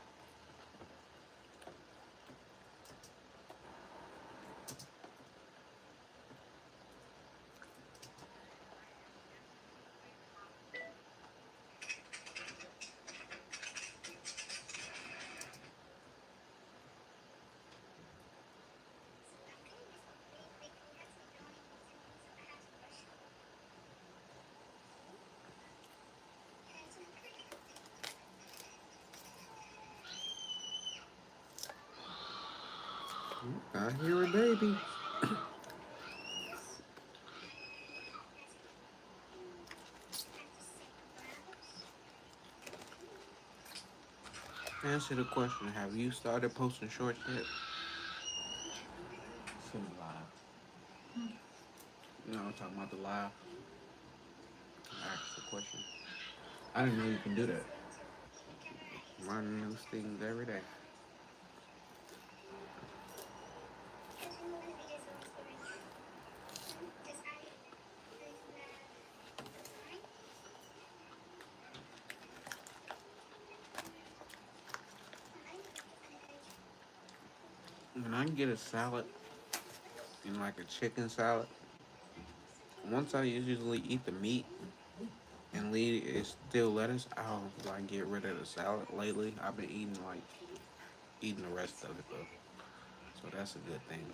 [SPEAKER 1] I hear a baby. Answer the question. Have you started posting shorts yet?
[SPEAKER 2] Send it live.
[SPEAKER 1] No, I'm talking about the live. I asked the question. I didn't know you can do that. Learning new things every day. When I get a salad and like a chicken salad, once I usually eat the meat and leave it still lettuce, I'll like get rid of the salad. Lately, I've been eating the rest of it though, so that's a good thing.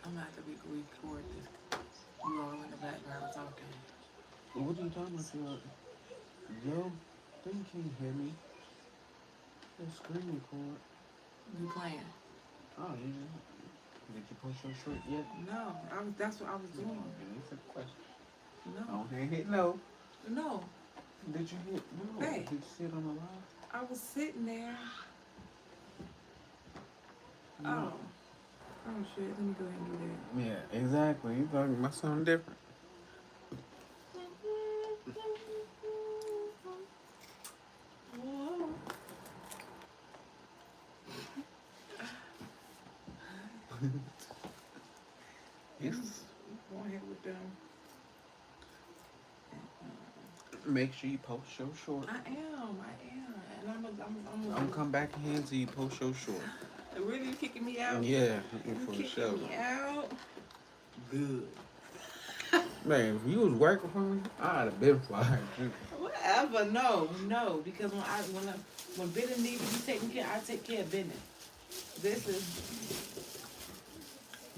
[SPEAKER 2] I'm gonna have to record this. You all in the background talking.
[SPEAKER 1] What are you talking about? Yo, thing can't hear me. The screen record.
[SPEAKER 2] You playing?
[SPEAKER 1] Oh, yeah. Did you post your short yet?
[SPEAKER 2] No, that's what I was doing.
[SPEAKER 1] Answer the question.
[SPEAKER 2] No,
[SPEAKER 1] Okay, hit no.
[SPEAKER 2] no.
[SPEAKER 1] Did you hit no?
[SPEAKER 2] Hey.
[SPEAKER 1] Did you sit on the live?
[SPEAKER 2] I was sitting there.
[SPEAKER 1] No.
[SPEAKER 2] Oh shit. Let me go ahead and do that.
[SPEAKER 1] Yeah, exactly. You talking about something different.
[SPEAKER 2] Whoa.
[SPEAKER 1] Yes.
[SPEAKER 2] Go ahead with them.
[SPEAKER 1] Make sure you post your short.
[SPEAKER 2] I am, and I'm
[SPEAKER 1] I'm come back here until you post your short.
[SPEAKER 2] Really, you kicking me out?
[SPEAKER 1] Yeah,
[SPEAKER 2] You
[SPEAKER 1] for
[SPEAKER 2] kicking
[SPEAKER 1] sure.
[SPEAKER 2] me out? Good.
[SPEAKER 1] Man, if you was working for me, I'd have been fired.
[SPEAKER 2] Whatever. No, because when business needs to be taken care, I take care of business. This is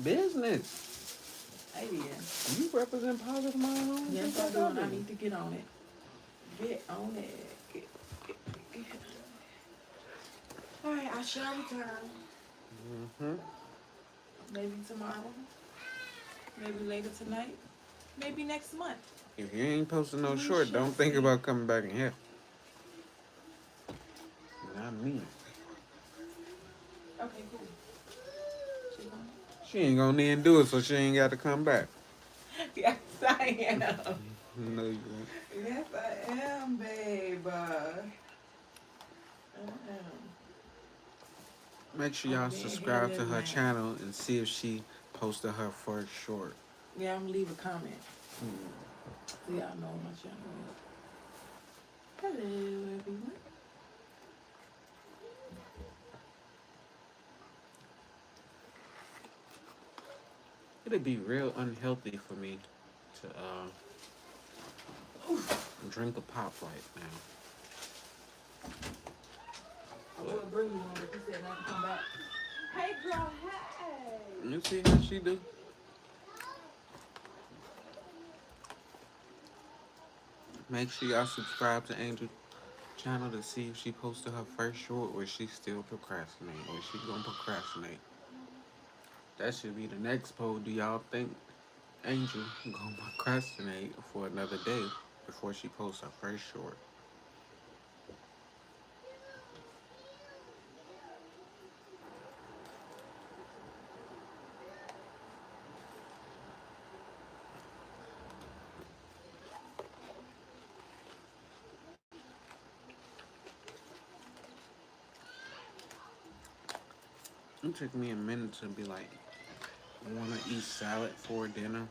[SPEAKER 1] Business.
[SPEAKER 2] hey yeah.
[SPEAKER 1] You represent Positive Mind Home.
[SPEAKER 2] Yes, I do, and I need to get on it. Get on it. Get. All right, I shall return. Maybe tomorrow. Maybe later tonight. Maybe next month.
[SPEAKER 1] If you ain't posting no
[SPEAKER 2] We
[SPEAKER 1] short,
[SPEAKER 2] shall
[SPEAKER 1] don't think
[SPEAKER 2] see.
[SPEAKER 1] about coming back in here. Not me.
[SPEAKER 2] Okay, cool. She gone?
[SPEAKER 1] She ain't gonna need to do it, so she ain't got to come back.
[SPEAKER 2] Yes, I am.
[SPEAKER 1] No, you won't.
[SPEAKER 2] Yes, I am, babe. I am.
[SPEAKER 1] Make sure y'all subscribe to her channel and see if she posted her first short.
[SPEAKER 2] Yeah, I'm gonna leave a comment. So y'all know what my channel is. Hello, everyone.
[SPEAKER 1] It'd be real unhealthy for me to drink a pop right now.
[SPEAKER 2] I would bring you one, but you said not to come back. Hey, girl, hey.
[SPEAKER 1] You see how she do? Make sure y'all subscribe to Angel channel to see if she posted her first short or she still procrastinating or she gonna procrastinate. That should be the next poll. Do y'all think Angel gonna procrastinate for another day before she posts her first short? It took me a minute to be like, wanna eat salad for dinner.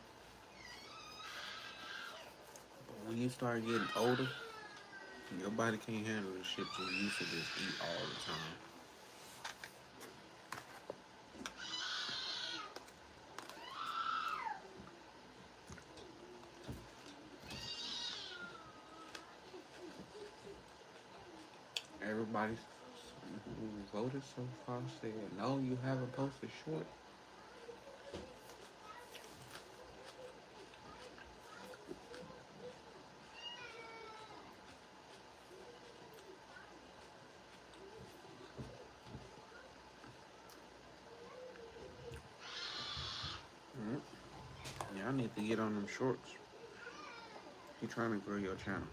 [SPEAKER 1] But when you start getting older, your body can't handle the shit you used to just eat all the time. Everybody who voted so far said, no, you haven't posted short. Y'all need to get on them shorts. You trying to grow your channel.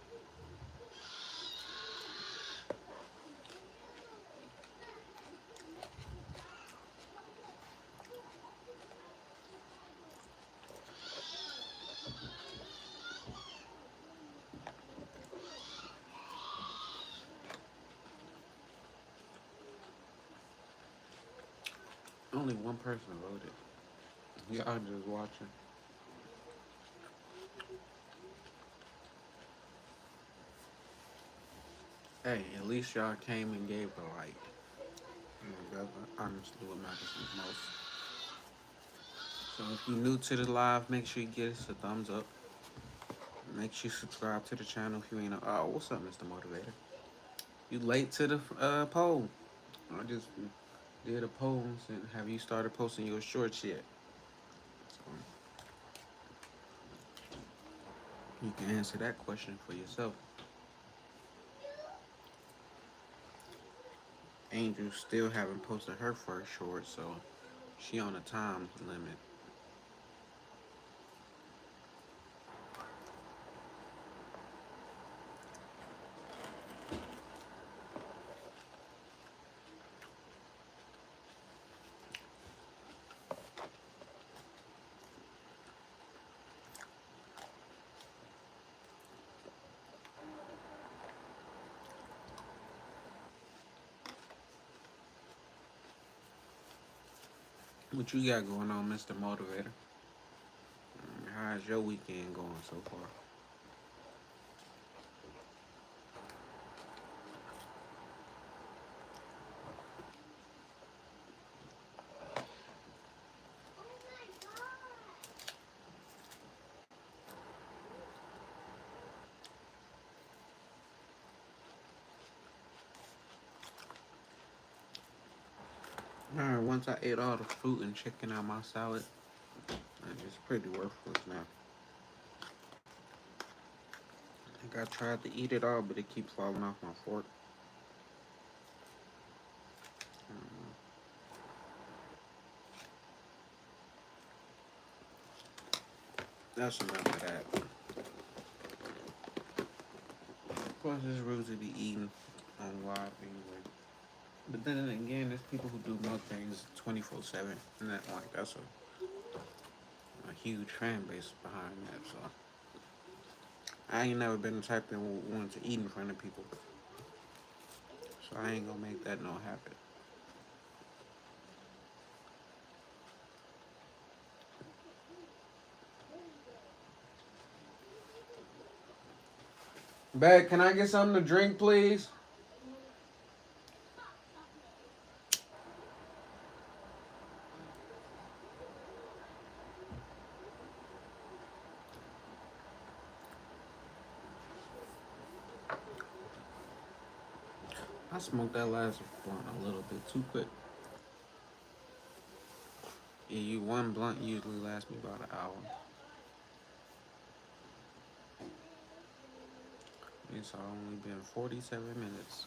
[SPEAKER 1] Only one person voted. Y'all just watching. Hey, at least y'all came and gave a like. That's honestly what matters the most. So if you're new to the live, make sure you give us a thumbs up. Make sure you subscribe to the channel if you ain't. Oh, what's up, Mr. Motivator? You late to the poll? I just did a poll and have you started posting your shorts yet? You can answer that question for yourself. Angel still haven't posted her first short, so she on a time limit. What you got going on, Mr. Motivator? How's your weekend going so far? Alright, once I ate all the fruit and chicken out my salad, it's pretty worthless now. I think I tried to eat it all, but it keeps falling off my fork. That's enough of that. Plus, it's rude to be eating on live anyway. But then again, there's people who do mukbangs 24/7, and that's a huge fan base behind that. So I ain't never been the type that wanted to eat in front of people, so I ain't gonna make that no habit. Babe, can I get something to drink, please? I smoked that last blunt a little bit too quick. Yeah, one blunt usually lasts me about an hour. It's only been 47 minutes.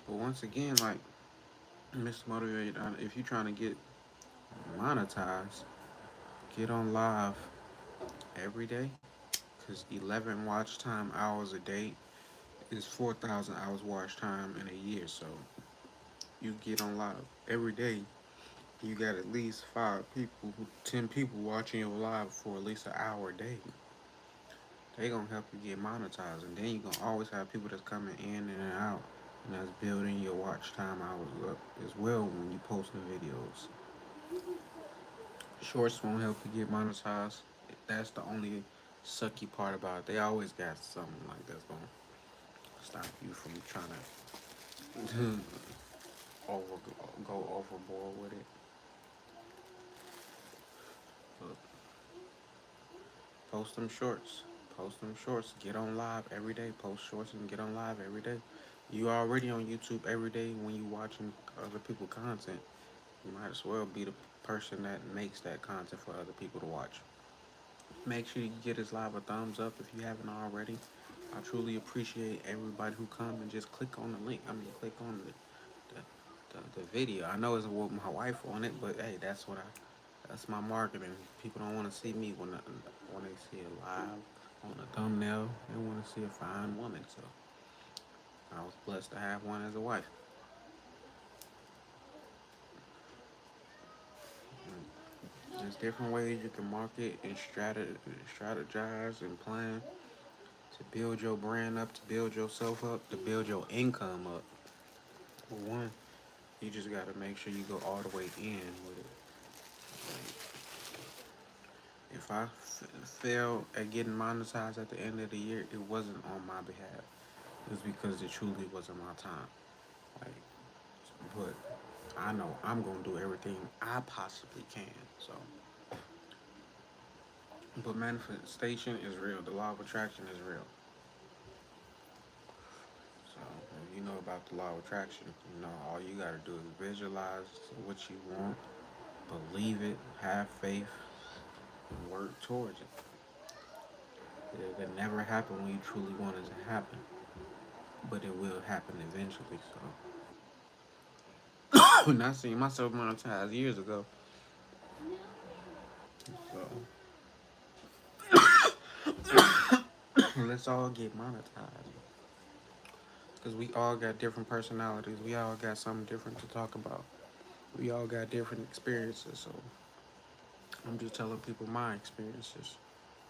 [SPEAKER 1] But once again, like Mr. Motivated, if you're trying to get monetized, get on live every day. Because 11 watch time hours a day is 4,000 hours watch time in a year. So you get on live every day. You got at least 10 people watching your live for at least an hour a day. They gonna help you get monetized, and then you gonna always have people that's coming in and out, and that's building your watch time hours up as well when you posting videos. Shorts won't help you get monetized. That's the only sucky part about it. They always got something like that's gonna stop you from trying to over go overboard with it. But post them shorts. Post them shorts. Get on live every day. Post shorts and get on live every day. You already on YouTube every day when you watching other people content. You might as well be the person that makes that content for other people to watch. Make sure you get this live a thumbs up if you haven't already. I truly appreciate everybody who come and just click on the link. Click on the video. I know it's with my wife on it, but hey, that's my marketing. People don't want to see me when they see it live on a thumbnail. They want to see a fine woman. So I was blessed to have one as a wife. There's different ways you can market and strategize and plan to build your brand up, to build yourself up, to build your income up. For one, you just got to make sure you go all the way in with it. If I fail at getting monetized at the end of the year, it wasn't on my behalf. It was because it truly wasn't my time. Like, but I know I'm gonna do everything I possibly can. So, but manifestation is real. The law of attraction is real. So, if you know about the law of attraction, you know all you gotta do is visualize what you want, believe it, have faith, and work towards it. It never happen when you truly want it to happen, but it will happen eventually. So, when I seen myself monetized years ago, so let's all get monetized because we all got different personalities. We all got something different to talk about. We all got different experiences. So I'm just telling people my experiences.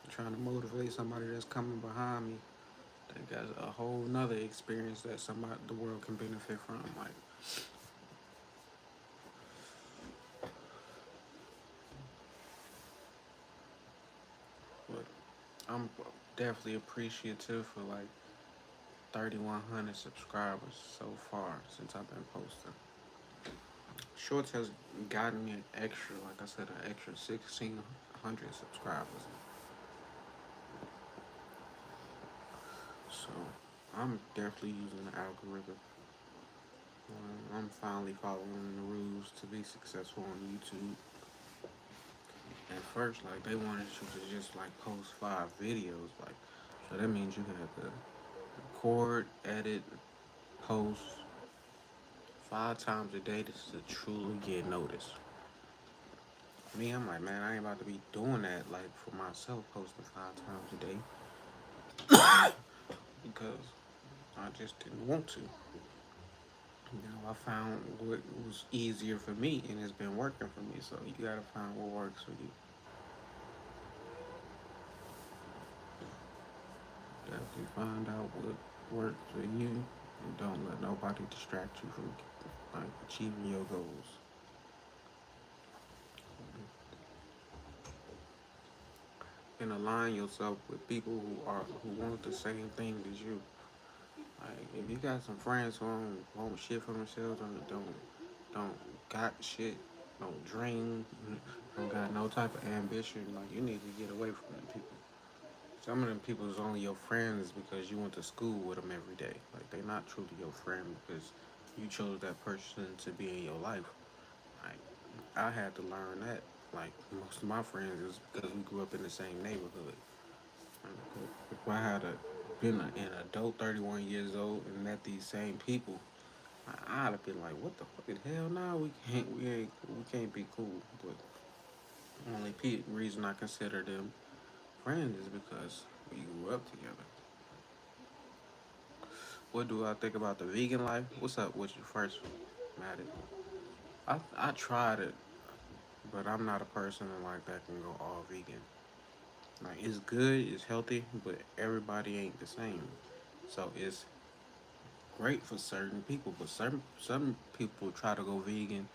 [SPEAKER 1] I'm trying to motivate somebody that's coming behind me that got a whole nother experience that somebody the world can benefit from. Like, but I'm definitely appreciative for like 3,100 subscribers so far since I've been posting. Shorts has gotten me an extra, like I said, an extra 1,600 subscribers. So I'm definitely using the algorithm. I'm finally following the rules to be successful on YouTube. At first, like they wanted you to just like post 5 videos, like so that means you have to record, edit, post 5 times a day to truly get noticed. Me, I'm like, man, I ain't about to be doing that like for myself, posting 5 times a day because I just didn't want to. I found what was easier for me and it's been working for me. So you gotta find what works for you. Definitely find out what works for you and don't let nobody distract you from like achieving your goals. And align yourself with people who want the same thing as you. Like if you got some friends who don't want shit for themselves and don't got shit, don't dream, don't got no type of ambition, like you need to get away from them people. Some of them people is only your friends because you went to school with them every day. Like they're not truly your friend because you chose that person to be in your life. Like I had to learn that. Like most of my friends is because we grew up in the same neighborhood. If I had been an adult, 31 years old, and met these same people, I'd have been like, "What the fuck? Hell no, we can't be cool." But only reason I consider them friends is because we grew up together. What do I think about the vegan life? What's up with you first, Maddie? I tried it, but I'm not a person like that can go all vegan. Like it's good, it's healthy, but everybody ain't the same. So it's great for certain people, but some people try to go vegan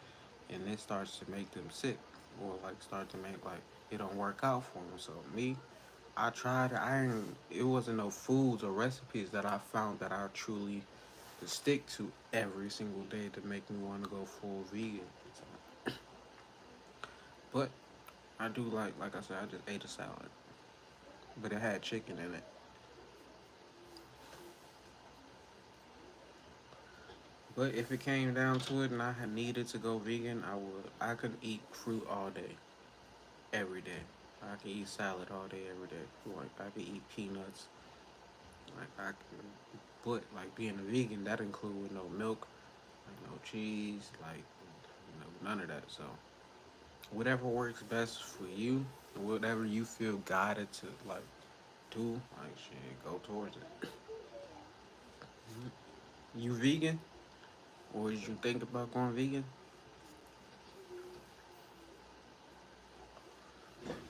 [SPEAKER 1] and it starts to make them sick or like start to make like it don't work out for them. So me, I tried it. I ain't. It wasn't no foods or recipes that I found that I truly to stick to every single day to make me want to go full vegan. So, but I do like I said, I just ate a salad, but it had chicken in it. But if it came down to it and I had needed to go vegan, I would. I could eat fruit all day, every day. I could eat salad all day, every day. Like I could eat peanuts. Like I can, but like being a vegan, that include no milk, like no cheese, like none of that. So whatever works best for you, whatever you feel guided to like do, like shit, go towards it. You vegan, or did you think about going vegan?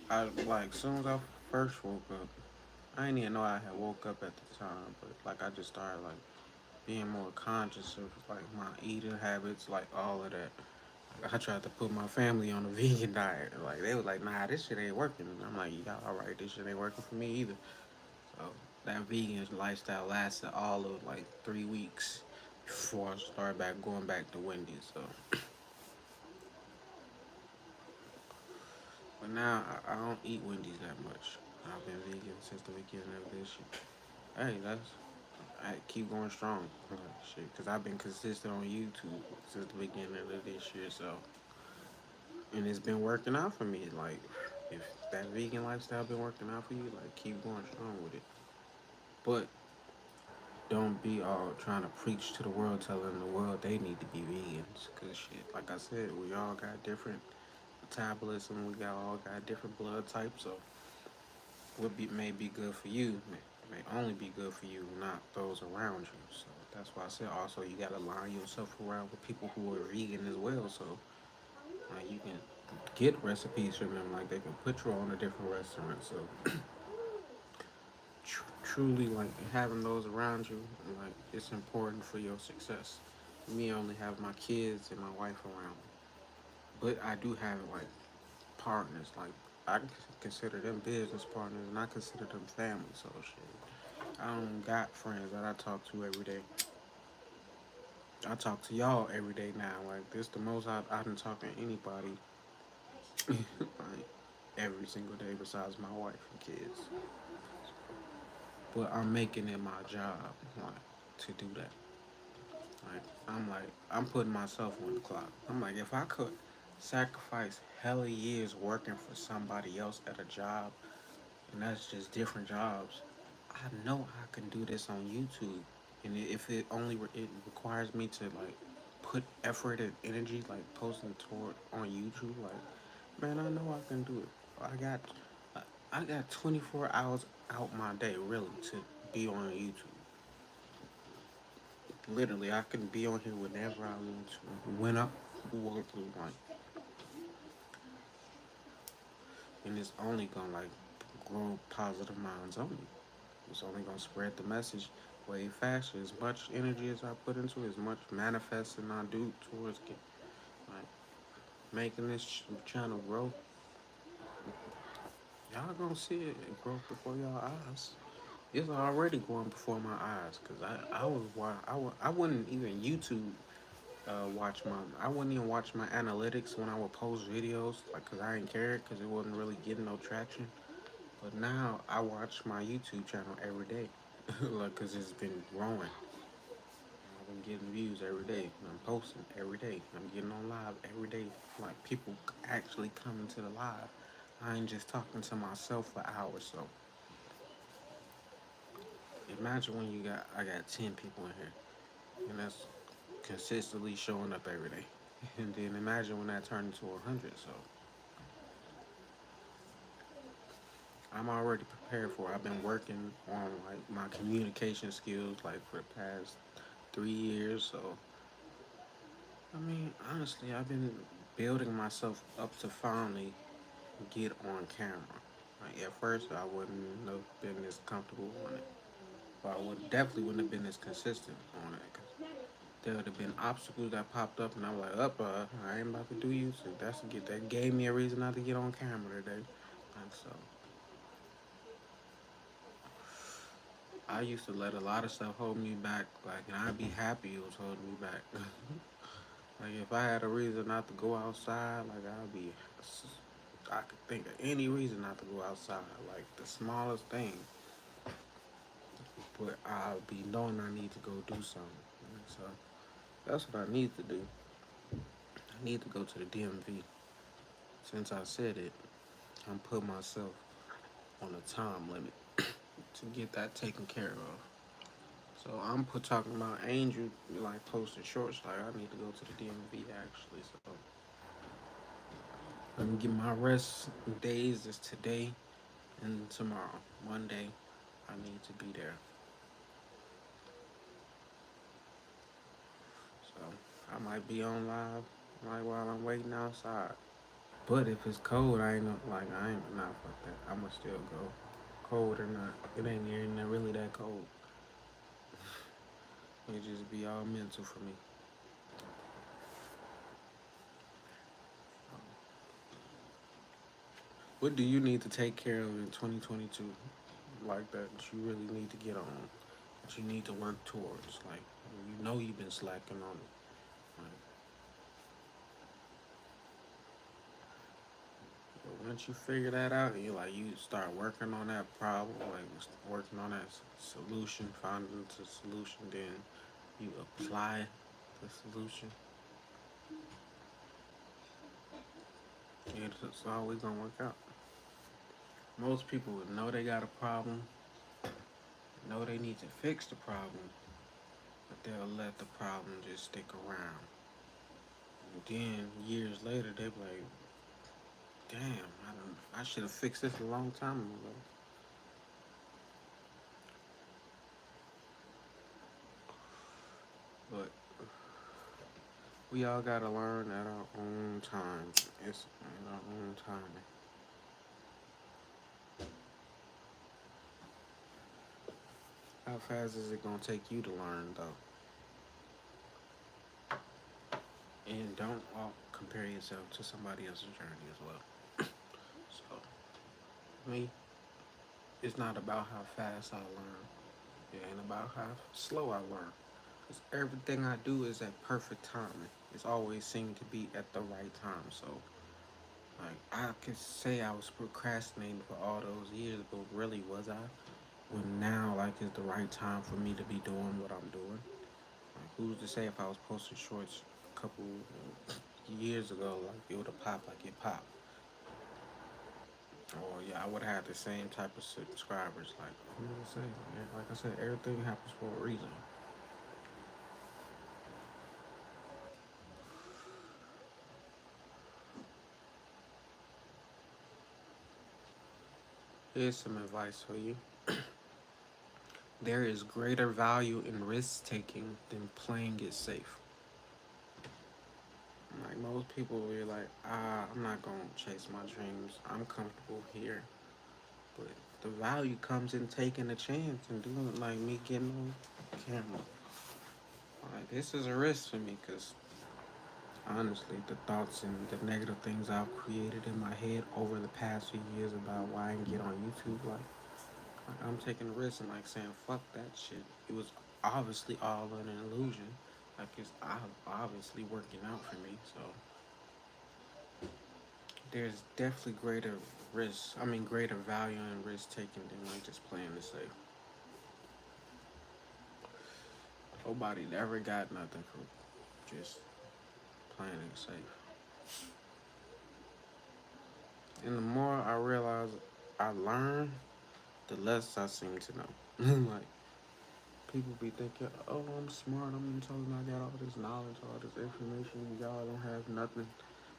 [SPEAKER 1] I like soon as I first woke up, I didn't even know I had woke up at the time, but like I just started like being more conscious of like my eating habits, like all of that. I tried to put my family on a vegan diet. Like they was like, nah, this shit ain't working. And I'm like, yeah, all right, this shit ain't working for me either. So that vegan lifestyle lasted all of like 3 weeks before I started back going back to Wendy's. So, but now I don't eat Wendy's that much. I've been vegan since the beginning of this year. Hey, that's I keep going strong. Shit, because I've been consistent on YouTube since the beginning of this year. So and it's been working out for me. Like, if that vegan lifestyle been working out for you, like, keep going strong with it. But don't be all trying to preach to the world, telling the world they need to be vegans. Cause shit, like I said, we all got different metabolism. We got all got different blood types. So what may be good for you may only be good for you, not those around you. So that's why I said also you gotta line yourself around with people who are vegan as well. So you can get recipes from them. Like they can put you on a different restaurant. So truly, like having those around you, like it's important for your success. Me only have my kids and my wife around me, but I do have like partners. Like I consider them business partners, and I consider them family. So shit, I don't got friends that I talk to every day. I talk to y'all every day now. Like this, the most I done talk to anybody like every single day besides my wife and kids. But I'm making it my job, like, to do that. I'm putting myself on the clock. I'm like, if I could sacrifice hella years working for somebody else at a job, and that's just different jobs, I know I can do this on YouTube. And if it only it requires me to like put effort and energy like posting toward on YouTube, like man, I know I can do it. I got I got 24 hours out my day really to be on YouTube. Literally, I can be on here whenever I want to, when I want to, like, and it's only gonna like grow positive minds on me. It's only gonna spread the message way faster. As much energy as I put into it, as much manifesting I do towards like making this channel grow, y'all gonna see it grow before y'all eyes. It's already growing before my eyes, cause I wouldn't even YouTube watch my I wouldn't even watch my analytics when I would post videos like because I didn't care because it wasn't really getting no traction. But now I watch my YouTube channel every day, like because it's been growing. I've been getting views every day. I'm posting every day. I'm getting on live every day. Like people actually coming to the live. I ain't just talking to myself for hours. So imagine when I got 10 people in here, and that's consistently showing up every day. And then imagine when that turned into 100. So I'm already prepared for it. I've been working on like my communication skills like for the past 3 years. So I mean, honestly, I've been building myself up to finally get on camera. Like at first, I wouldn't have been this comfortable on it. But I would definitely wouldn't have been as consistent on it. 'Cause there would have been obstacles that popped up, and I'm like, I ain't about to do YouTube. That gave me a reason not to get on camera today. And so I used to let a lot of stuff hold me back, like, and I'd be happy it was holding me back. Like, if I had a reason not to go outside, like, I could think of any reason not to go outside, like the smallest thing. But I'll be knowing I need to go do something. And so that's what I need to do. I need to go to the DMV. Since I said it, I'm putting myself on a time limit to get that taken care of. So talking about Angel like posting shorts. Like I need to go to the DMV actually. So let me get my rest days is today and tomorrow. One day I need to be there. So I might be on live like while I'm waiting outside. But if it's cold, I ain't not fuck that. I'ma still go. Cold or not, it ain't really that cold. It just be all mental for me. What do you need to take care of in 2022? Like that you really need to get on, that you need to work towards. Like you know you've been slacking on it. Like, but once you figure that out, you start working on that problem, like working on that solution, finding the solution, then you apply the solution. It's always gonna work out. Most people would know they got a problem, know they need to fix the problem, but they'll let the problem just stick around. And then years later, they be like, "Damn, I should have fixed this a long time ago." But we all gotta learn at our own time. It's at our own time. How fast is it gonna take you to learn though? And don't compare yourself to somebody else's journey as well. So me, it's not about how fast I learn. It ain't about how slow I learn. Cause everything I do is at perfect timing. It's always seemed to be at the right time. So like I could say I was procrastinating for all those years, but really was I? When now like is the right time for me to be doing what I'm doing? Like who's to say if I was posting shorts a couple years ago, like it would have popped like it popped? Or yeah, I would have had the same type of subscribers. Like who's to say? Yeah, like I said, everything happens for a reason. Here's some advice for you. There is greater value in risk taking than playing it safe. Like most people will be like, I'm not gonna chase my dreams. I'm comfortable here. But the value comes in taking a chance and doing it like me getting on camera. Like this is a risk for me because honestly, the thoughts and the negative things I've created in my head over the past few years about why I can get on YouTube, like I'm taking a risk and like saying fuck that shit. It was obviously all an illusion. Like it's obviously working out for me. So there's definitely greater risk. I mean, greater value in risk taking than like just playing it safe. Nobody ever got nothing for just playing it safe. And the more I realize I learn, the less I seem to know. Like people be thinking, oh, I'm smart. I'm intelligent. I got all this knowledge, all this information. Y'all don't have nothing.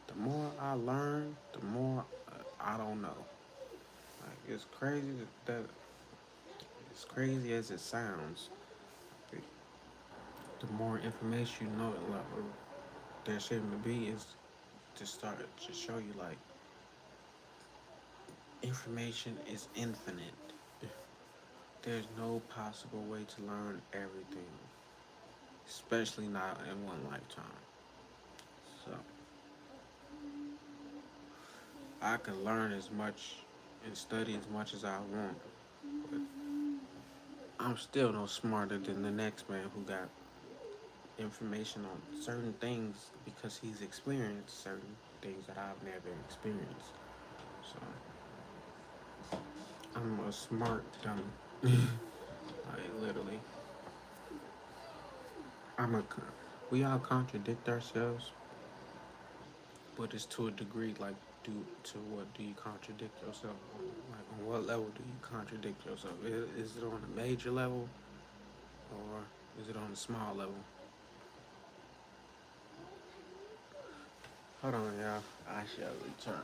[SPEAKER 1] The more I learn, the more I don't know. Like it's crazy that as crazy as it sounds, the more information you know, like, there shouldn't be is to start to show you like information is infinite. There's no possible way to learn everything, especially not in one lifetime. So I can learn as much and study as much as I want, but I'm still no smarter than the next man who got information on certain things because he's experienced certain things that I've never experienced. So I'm a smart dummy. Like literally, I'm a. We all contradict ourselves, but it's to a degree. Like, to what do you contradict yourself? Like, on what level do you contradict yourself? Is it on a major level, or is it on a small level? Hold on, y'all. I shall return.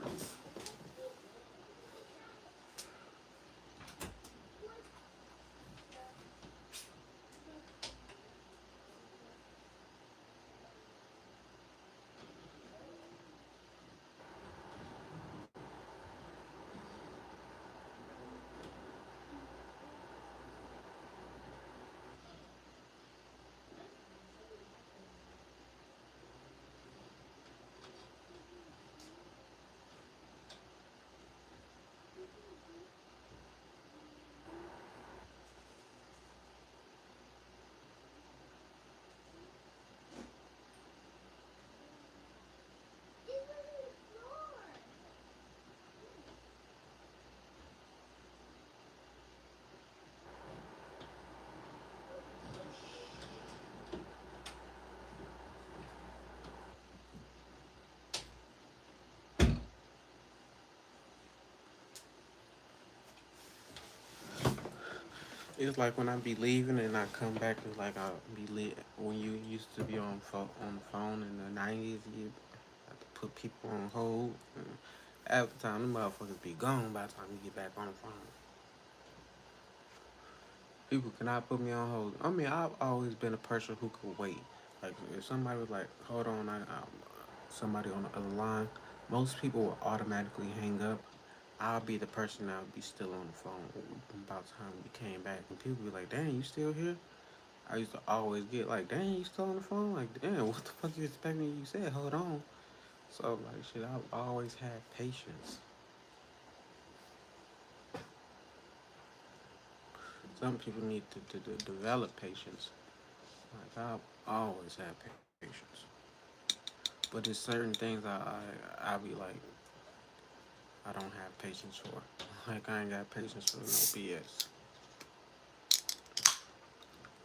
[SPEAKER 1] It's like when I be leaving and I come back, it's like I'll be lit. When you used to be on the phone in the 90s, you have to put people on hold. And half the time, the motherfuckers be gone by the time you get back on the phone. People cannot put me on hold. I mean, I've always been a person who could wait. Like, if somebody was like, hold on, somebody on the other line, most people will automatically hang up. I'll be the person that would be still on the phone about the time we came back. And people be like, dang, you still here? I used to always get like, dang, you still on the phone? Like, damn, what the fuck you expect me? You said, hold on. So, like, shit, I've always had patience. Some people need to develop patience. Like, I've always had patience. But there's certain things I be like, I don't have patience for. Like, I ain't got patience for no BS.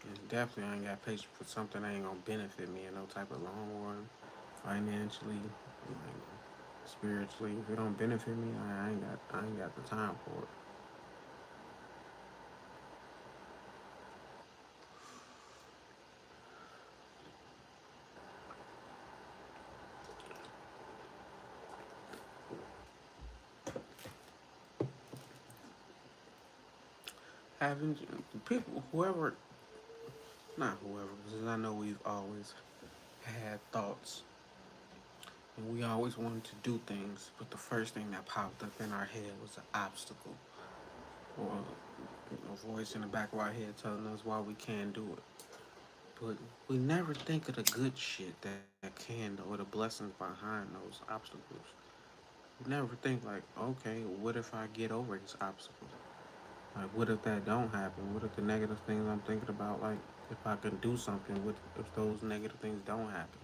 [SPEAKER 1] And definitely I ain't got patience for something that ain't gonna benefit me in no type of long run, financially, like, spiritually. If it don't benefit me, I ain't got the time for it. Having people, whoever, not whoever, because I know we've always had thoughts and we always wanted to do things, but the first thing that popped up in our head was an obstacle or a voice in the back of our head telling us why we can't do it. But we never think of the good shit that can, or the blessings behind those obstacles. We never think like, okay, what if I get over this obstacle? Like, what if that don't happen? What if the negative things I'm thinking about, like, if I can do something, what if those negative things don't happen?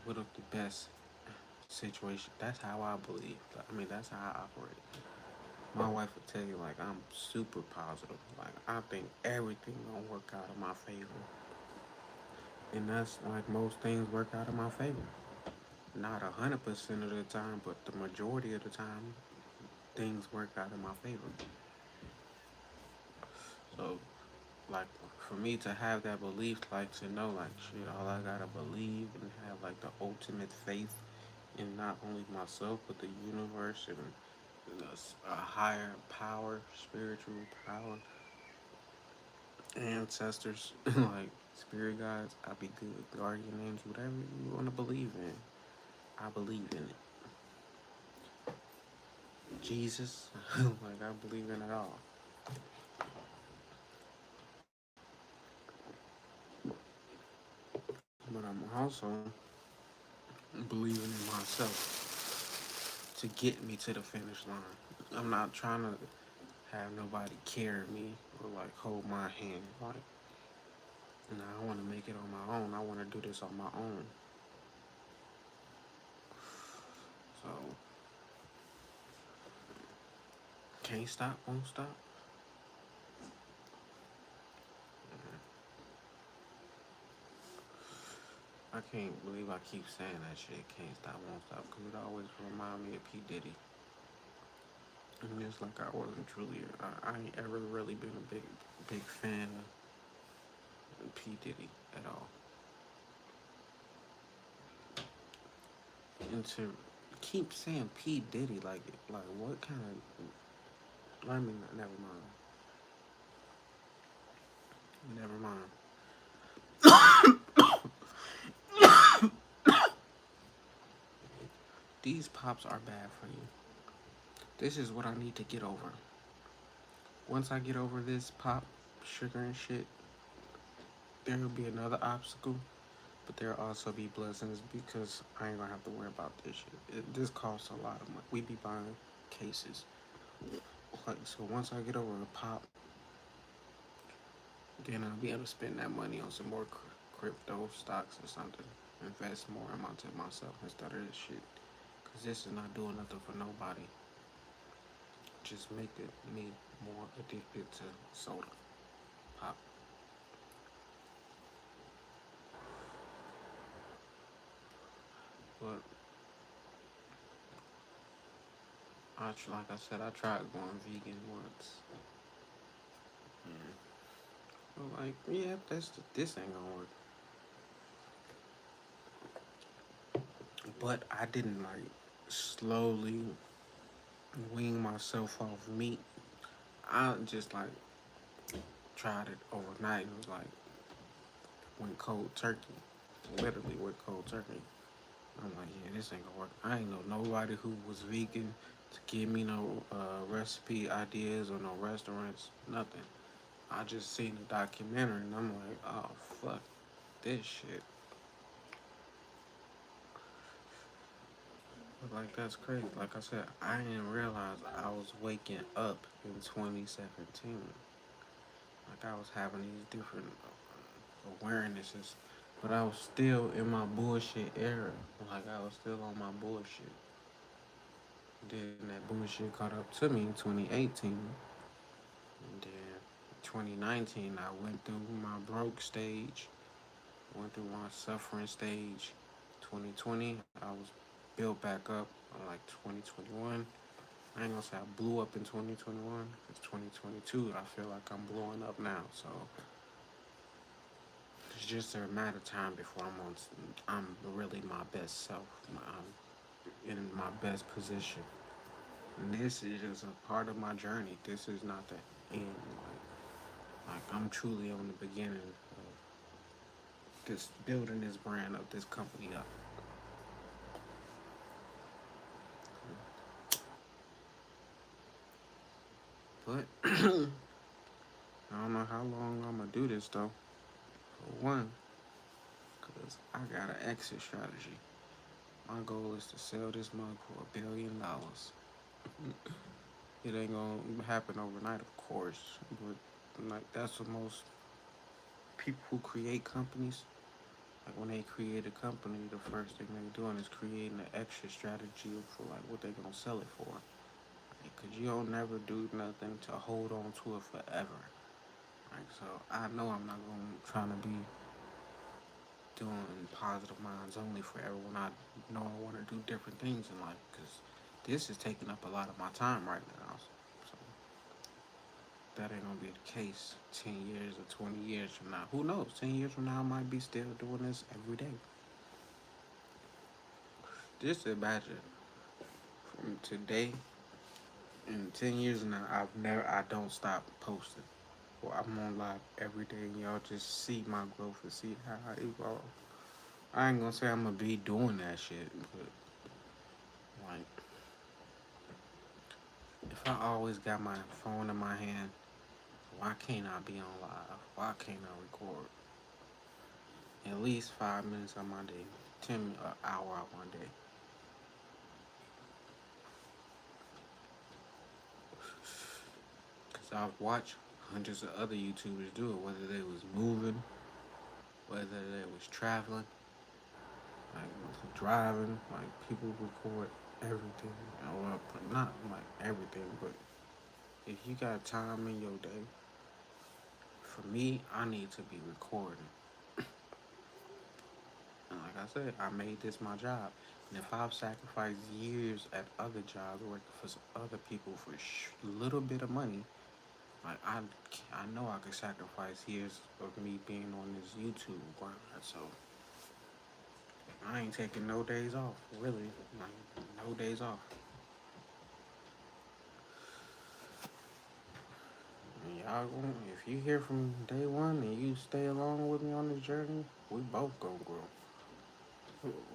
[SPEAKER 1] What if the best situation? That's how I believe. I mean, that's how I operate. My wife would tell you, like, I'm super positive. Like, I think everything gonna work out in my favor. And that's like most things work out in my favor. Not 100% of the time, but the majority of the time, things work out in my favor. So, like, for me to have that belief, like, to know, like, shit, all I gotta believe and have, like, the ultimate faith in not only myself, but the universe and a higher power, spiritual power, ancestors, like, spirit guides, I be good, guardian angels, whatever you want to believe in. I believe in it. Jesus, like, I believe in it all. But I'm also believing in myself to get me to the finish line. I'm not trying to have nobody carry me or like hold my hand. Like, no, I want to make it on my own. I want to do this on my own. So, can't stop, won't stop. I can't believe I keep saying that shit. Can't stop, won't stop. Because it always remind me of P. Diddy. And it's like I wasn't truly, I ain't ever really been a big fan of P. Diddy at all. And to keep saying P. Diddy, like what kind of, I mean, never mind. Never mind. These pops are bad for you. This is what I need to get over. Once I get over this pop, sugar and shit, there will be another obstacle, but there'll also be blessings because I ain't gonna have to worry about this shit. This costs a lot of money. We be buying cases. Like, so once I get over the pop, then I'll be able to spend that money on some more crypto stocks or something. Invest more into myself instead of this shit. Cause this is not doing nothing for nobody. Just make it me more addicted to soda pop. But like I said, I tried going vegan once. Yeah. like, yeah, this ain't gonna work. But I didn't like slowly wean myself off meat. I just like tried it overnight and was like went cold turkey. Literally went cold turkey. I'm like, yeah, this ain't gonna work. I ain't know nobody who was vegan to give me no recipe ideas or no restaurants, nothing. I just seen the documentary and I'm like, oh fuck this shit. But like that's crazy. Like I said, I didn't realize I was waking up in 2017. Like I was having these different awarenesses, but I was still in my bullshit era. Like I was still on my bullshit. Then that bullshit caught up to me in 2018. And then 2019, I went through my broke stage, went through my suffering stage. 2020, I was built back up like 2021. I ain't gonna say I blew up in 2021. It's 2022. I feel like I'm blowing up now. So it's just a matter of time before I'm really my best self. I'm in my best position. And this is just a part of my journey. This is not the end. Like I'm truly on the beginning of this building this brand of this company up. But I don't know how long I'm gonna do this though. For one, cause I got an exit strategy. My goal is to sell this mug for $1 billion. It ain't gonna happen overnight, of course, but like that's what most people who create companies. Like when they create a company, the first thing they're doing is creating an exit strategy for like what they're gonna sell it for. Cause you don't never do nothing to hold on to it forever. Like so, I know I'm not gonna try to be doing positive minds only forever when I know I want to do different things in life. Cause this is taking up a lot of my time right now. So that ain't gonna be the case 10 years or 20 years from now. Who knows? 10 years from now, I might be still doing this every day. Just imagine from today in 10 years now, I don't stop posting. Well, I'm on live every day, and y'all just see my growth and see how I evolve. I ain't gonna say I'm gonna be doing that shit, but like, if I always got my phone in my hand, why can't I be on live? Why can't I record at least 5 minutes on my day, 10 hour on one day? Cause I've watched hundreds of other YouTubers do it, whether they was moving, whether they was traveling, like driving, like people record everything. Well, not like everything, but if you got time in your day, for me, I need to be recording. And like I said, I made this my job. And if I've sacrificed years at other jobs working for other people for a little bit of money, like I know I could sacrifice years of me being on this YouTube grind. So I ain't taking no days off, really. Like, no days off. And y'all gonna, if you hear from day one and you stay along with me on this journey, we both gonna grow.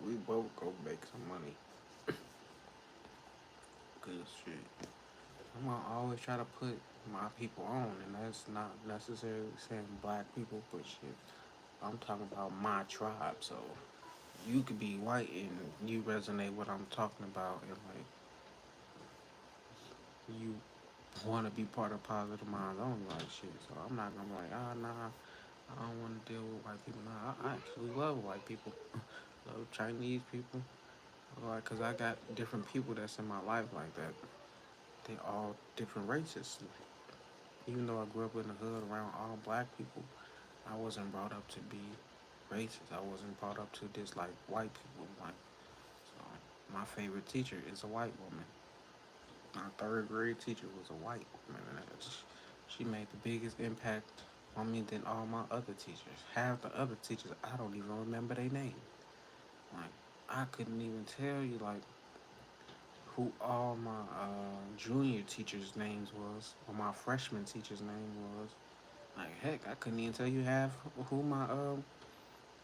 [SPEAKER 1] We both gonna make some money. Cause shit, I'm gonna always try to put my people on, and that's not necessarily saying black people, but shit, I'm talking about my tribe. So you could be white and you resonate what I'm talking about, and like you want to be part of Positive Minds only, like shit. So I'm not gonna be like, ah, nah, I don't want to deal with white people. Nah, I actually love white people, love Chinese people, like, cause I got different people that's in my life like that. They all different races. Even though I grew up in the hood around all black people, I wasn't brought up to be racist. I wasn't brought up to dislike white people. Like, so my favorite teacher is a white woman. My third grade teacher was a white woman. And she made the biggest impact I mean, than all my other teachers. Half the other teachers, I don't even remember their name. Like, I couldn't even tell you, like, who all my junior teachers' names was, or my freshman teacher's name was. Like, heck, I couldn't even tell you half who my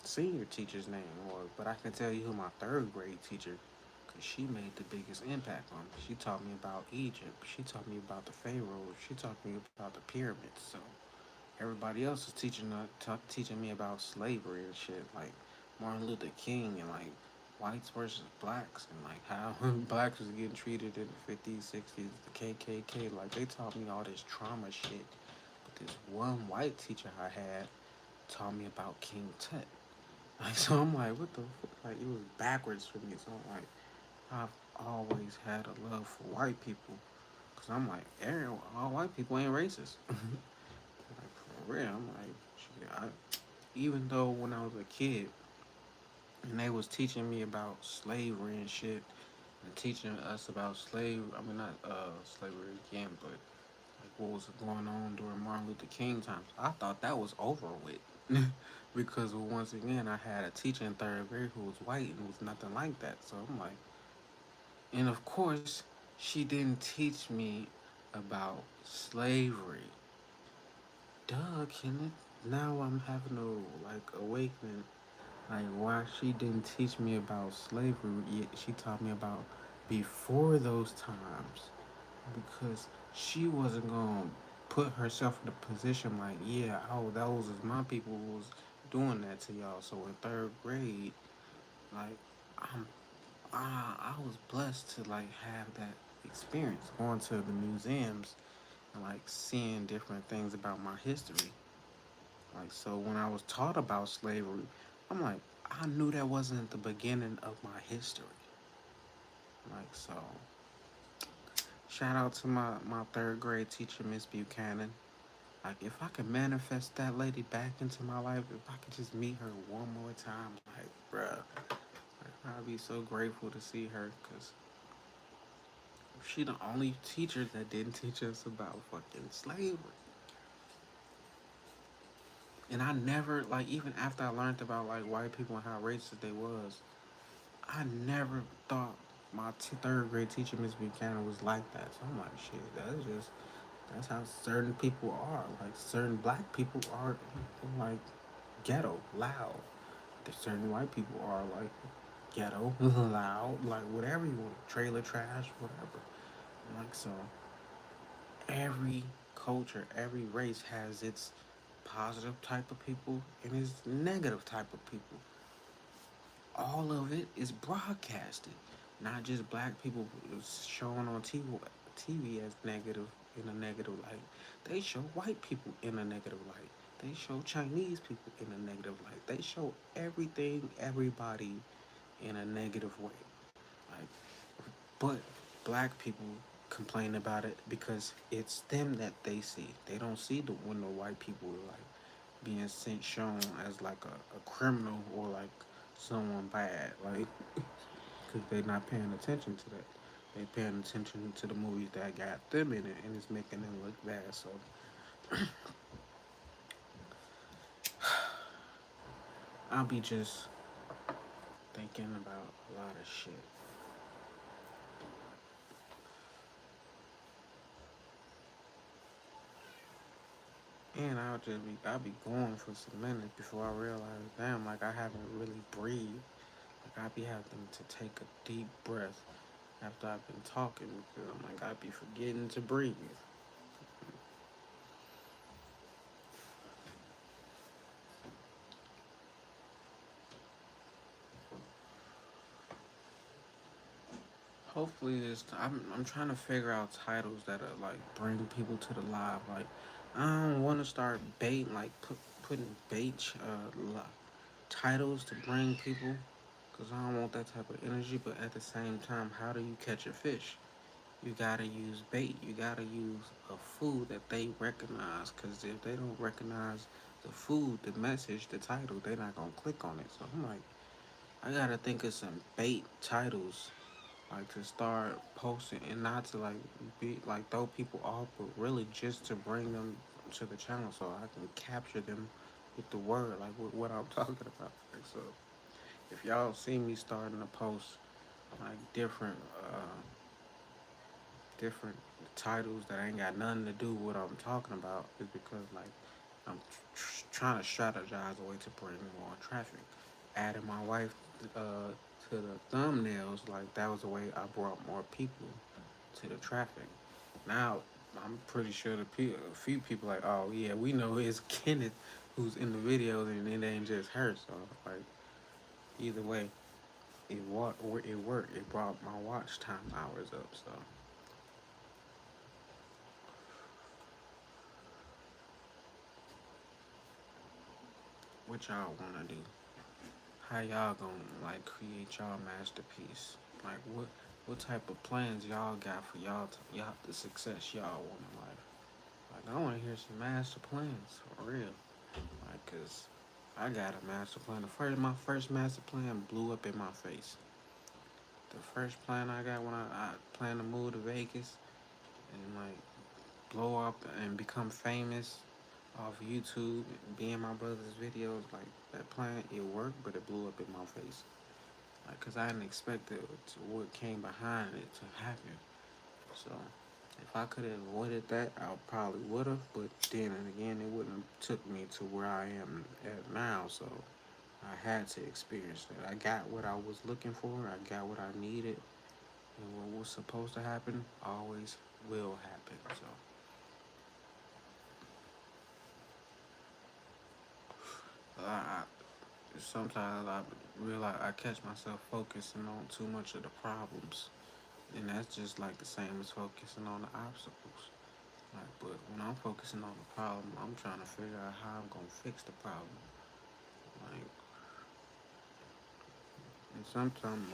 [SPEAKER 1] senior teacher's name was, but I can tell you who my third grade teacher, because she made the biggest impact on me. She taught me about Egypt. She taught me about the pharaohs. She taught me about the pyramids. So everybody else is teaching me about slavery and shit, like Martin Luther King and like whites versus blacks and like how blacks was getting treated in the 50s, 60s, the KKK. Like they taught me all this trauma shit. But this one white teacher I had taught me about King Tut. Like so, I'm like, what the fuck? Like it was backwards for me. So I'm like, I've always had a love for white people, cause I'm like, all white people ain't racist. Like for real, I'm like, shit, even though when I was a kid and they was teaching me about slavery and shit, and teaching us about I mean not slavery again, but like what was going on during Martin Luther King times. I thought that was over with. Because once again I had a teacher in third grade who was white and was nothing like that. So I'm like, and of course she didn't teach me about slavery. Duh, Kenneth. Now I'm having a like awakening. Like why she didn't teach me about slavery, yet she taught me about before those times. Because she wasn't gonna put herself in a position like, yeah, oh, those is my people who was doing that to y'all. So in third grade, like I'm I was blessed to like have that experience going to the museums and like seeing different things about my history. Like so when I was taught about slavery, I'm like, I knew that wasn't the beginning of my history. Like so shout out to my third grade teacher, Miss Buchanan. Like if I could manifest that lady back into my life, if I could just meet her one more time, like bruh, like, I'd be so grateful to see her because she the only teacher that didn't teach us about fucking slavery. And I never like even after I learned about like white people and how racist they was, I never thought my third grade teacher, Miss Buchanan, was like that. So I'm like, shit, that's how certain people are. Like certain black people are like ghetto, loud. There's certain white people are like ghetto, loud, like whatever you want, trailer trash, whatever. Like so, every culture, every race has its positive type of people and its negative type of people. All of it is broadcasted. Not just black people shown on TV as negative in a negative light. They show white people in a negative light. They show Chinese people in a negative light. They show everything, everybody in a negative way. Like, but black people complain about it because it's them that they see. They don't see the when the white people are like being sent shown as like a criminal or like someone bad, like because they're not paying attention to that. They paying attention to the movies that got them in it, and it's making them look bad. So I'll be just thinking about a lot of shit, and I'll be going for some minutes before I realize, damn, like I haven't really breathed. Like I be having to take a deep breath after I've been talking because I'm like I be forgetting to breathe. Hopefully this I'm trying to figure out titles that are like bring people to the live. Like I don't want to start bait like putting bait titles to bring people because I don't want that type of energy. But at the same time, how do you catch a fish? You gotta use bait. You gotta use a food that they recognize. Because if they don't recognize the food, the message, the title, they're not gonna click on it. So I'm like, I gotta think of some bait titles like to start posting and not to like be like throw people off, but really just to bring them to the channel so I can capture them with the word, like what I'm talking about. Like, so if y'all see me starting to post like different titles that ain't got nothing to do with what I'm talking about, is because like I'm trying to strategize a way to bring more traffic. Adding my wife uh, to the thumbnails, like that was a way I brought more people to the traffic. Now I'm pretty sure a few people like, oh yeah, we know it's Kenneth who's in the videos, and it ain't just her. So like either way, it worked. It brought my watch time hours up. So what y'all wanna do? How y'all gonna like create y'all masterpiece? Like what type of plans y'all got for y'all the success y'all want in life? Like I wanna hear some master plans for real. Like cause I got a master plan. My first master plan blew up in my face. The first plan I got when I plan to move to Vegas and like blow up and become famous off YouTube, be in my brother's videos, like that plan, it worked, but it blew up in my face. Like, cause I didn't expect what came behind it to happen. So, if I could have avoided that, I probably would have. But then and again, it wouldn't have took me to where I am at now. So, I had to experience that. I got what I was looking for. I got what I needed, and what was supposed to happen always will happen. So, I sometimes I realize I catch myself focusing on too much of the problems, and that's just like the same as focusing on the obstacles. Like, but when I'm focusing on the problem, I'm trying to figure out how I'm gonna fix the problem. Like, and sometimes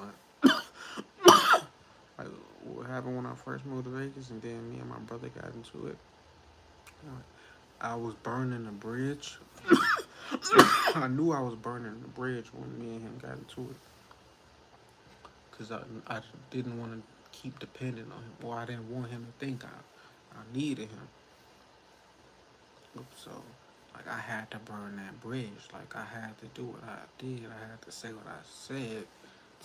[SPEAKER 1] like what happened when I first moved to Vegas, and then me and my brother got into it. Like, I was burning the bridge. I knew I was burning the bridge when me and him got into it, cause I didn't want to keep depending on him, or I didn't want him to think I needed him. So, like, I had to burn that bridge. Like, I had to do what I did. I had to say what I said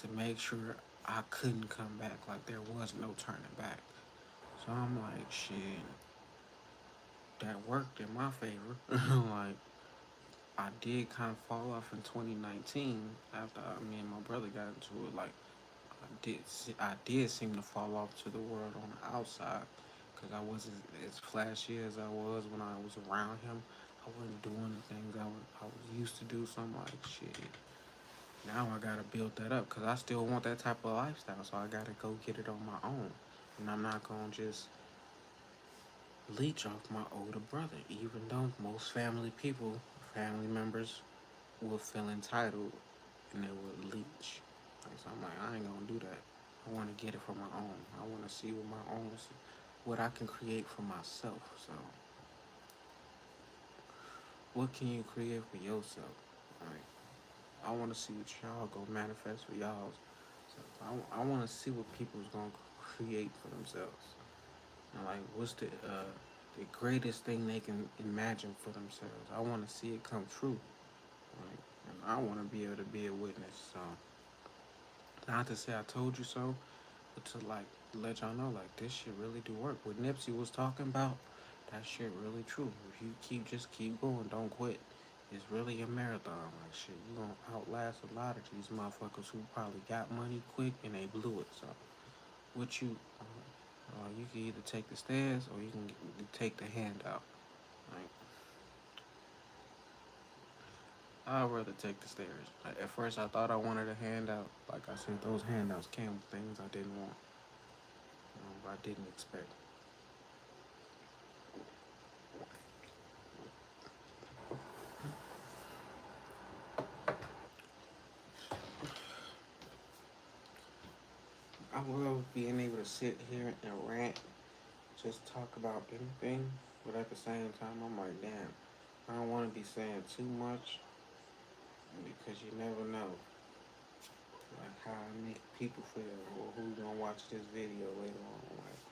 [SPEAKER 1] to make sure I couldn't come back. Like, there was no turning back. So I'm like, shit, that worked in my favor. Like, I did kind of fall off in 2019 after me and my brother got into it. Like, I did seem to fall off to the world on the outside, because I wasn't as flashy as I was when I was around him. I wasn't doing the things I was used to do. So I'm like, shit. Now I gotta build that up, because I still want that type of lifestyle. So I gotta go get it on my own, and I'm not gonna just leech off my older brother. Even though most family members, will feel entitled and they would leech. Like, so I'm like, I ain't gonna do that. I want to get it for my own. I want to see what I can create for myself. So, what can you create for yourself? Like, I want to see what y'all go manifest for y'all. So I want to see what people's gonna create for themselves. And like, what's the greatest thing they can imagine for themselves? I want to see it come true. Like, and I want to be able to be a witness. So, not to say I told you so, but to like let y'all know like this shit really do work. What Nipsey was talking about, that shit really true. If you keep going, don't quit. It's really a marathon. Like shit, you gonna outlast a lot of these motherfuckers who probably got money quick and they blew it. So what you can either take the stairs or you can take the handout. Like I'd rather take the stairs. Like, at first I thought I wanted a handout. Like I said, those handouts came with things I didn't want. I didn't expect. I love being able to sit here and rant, just talk about anything, but at the same time, I'm like, damn, I don't want to be saying too much because you never know, like how I make people feel or who's gonna watch this video later on. Like,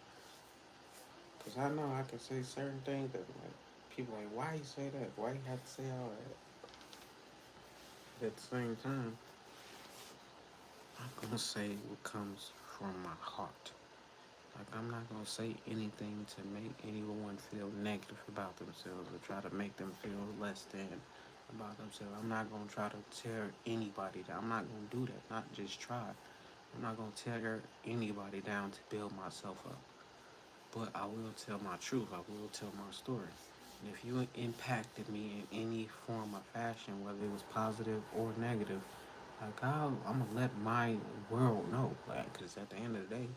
[SPEAKER 1] cause I know I can say certain things that like people like, why you say that? Why you have to say all that? At the same time, I'm gonna say what comes from my heart. Like, I'm not gonna say anything to make anyone feel negative about themselves or try to make them feel less than about themselves. I'm not gonna try to tear anybody down. I'm not gonna do that. Not just try. I'm not gonna tear anybody down to build myself up. But I will tell my truth. I will tell my story. And if you impacted me in any form or fashion, whether it was positive or negative, like I'm gonna let my world know. Like, cause at the end of the day,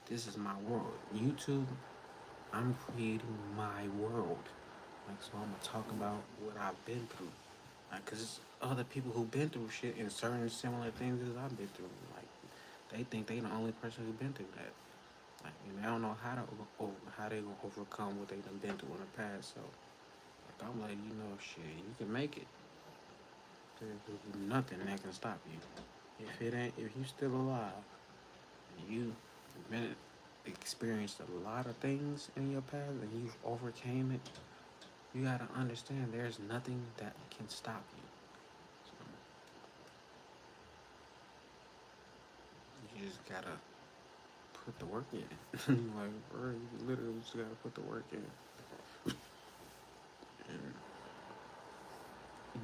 [SPEAKER 1] this is my world. YouTube, I'm creating my world. Like, so I'm gonna talk about what I've been through. Like, cause it's other people who've been through shit and certain similar things as I've been through. Like, they think they the only person who's been through that. Like, and they don't know how to how they gonna overcome what they done been through in the past. So, like, I'm letting you know, shit, you can make it. There's nothing that can stop you. If you still alive, and you've been experienced a lot of things in your past and you've overcame it, you gotta understand there's nothing that can stop you. So you just gotta put the work in. Like, bro, you literally just gotta put the work in and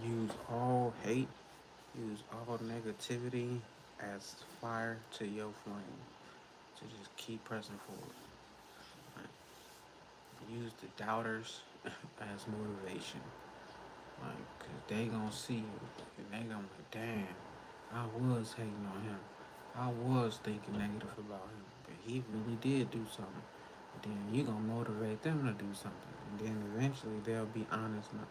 [SPEAKER 1] use all hate, use all negativity as fire to your flame to just keep pressing forward. Like, use the doubters as motivation. Like, cause they gonna see you and they gonna be like, damn, I was hating on him. I was thinking negative about him, but he really did do something. Then you gonna motivate them to do something, and then eventually they'll be honest, not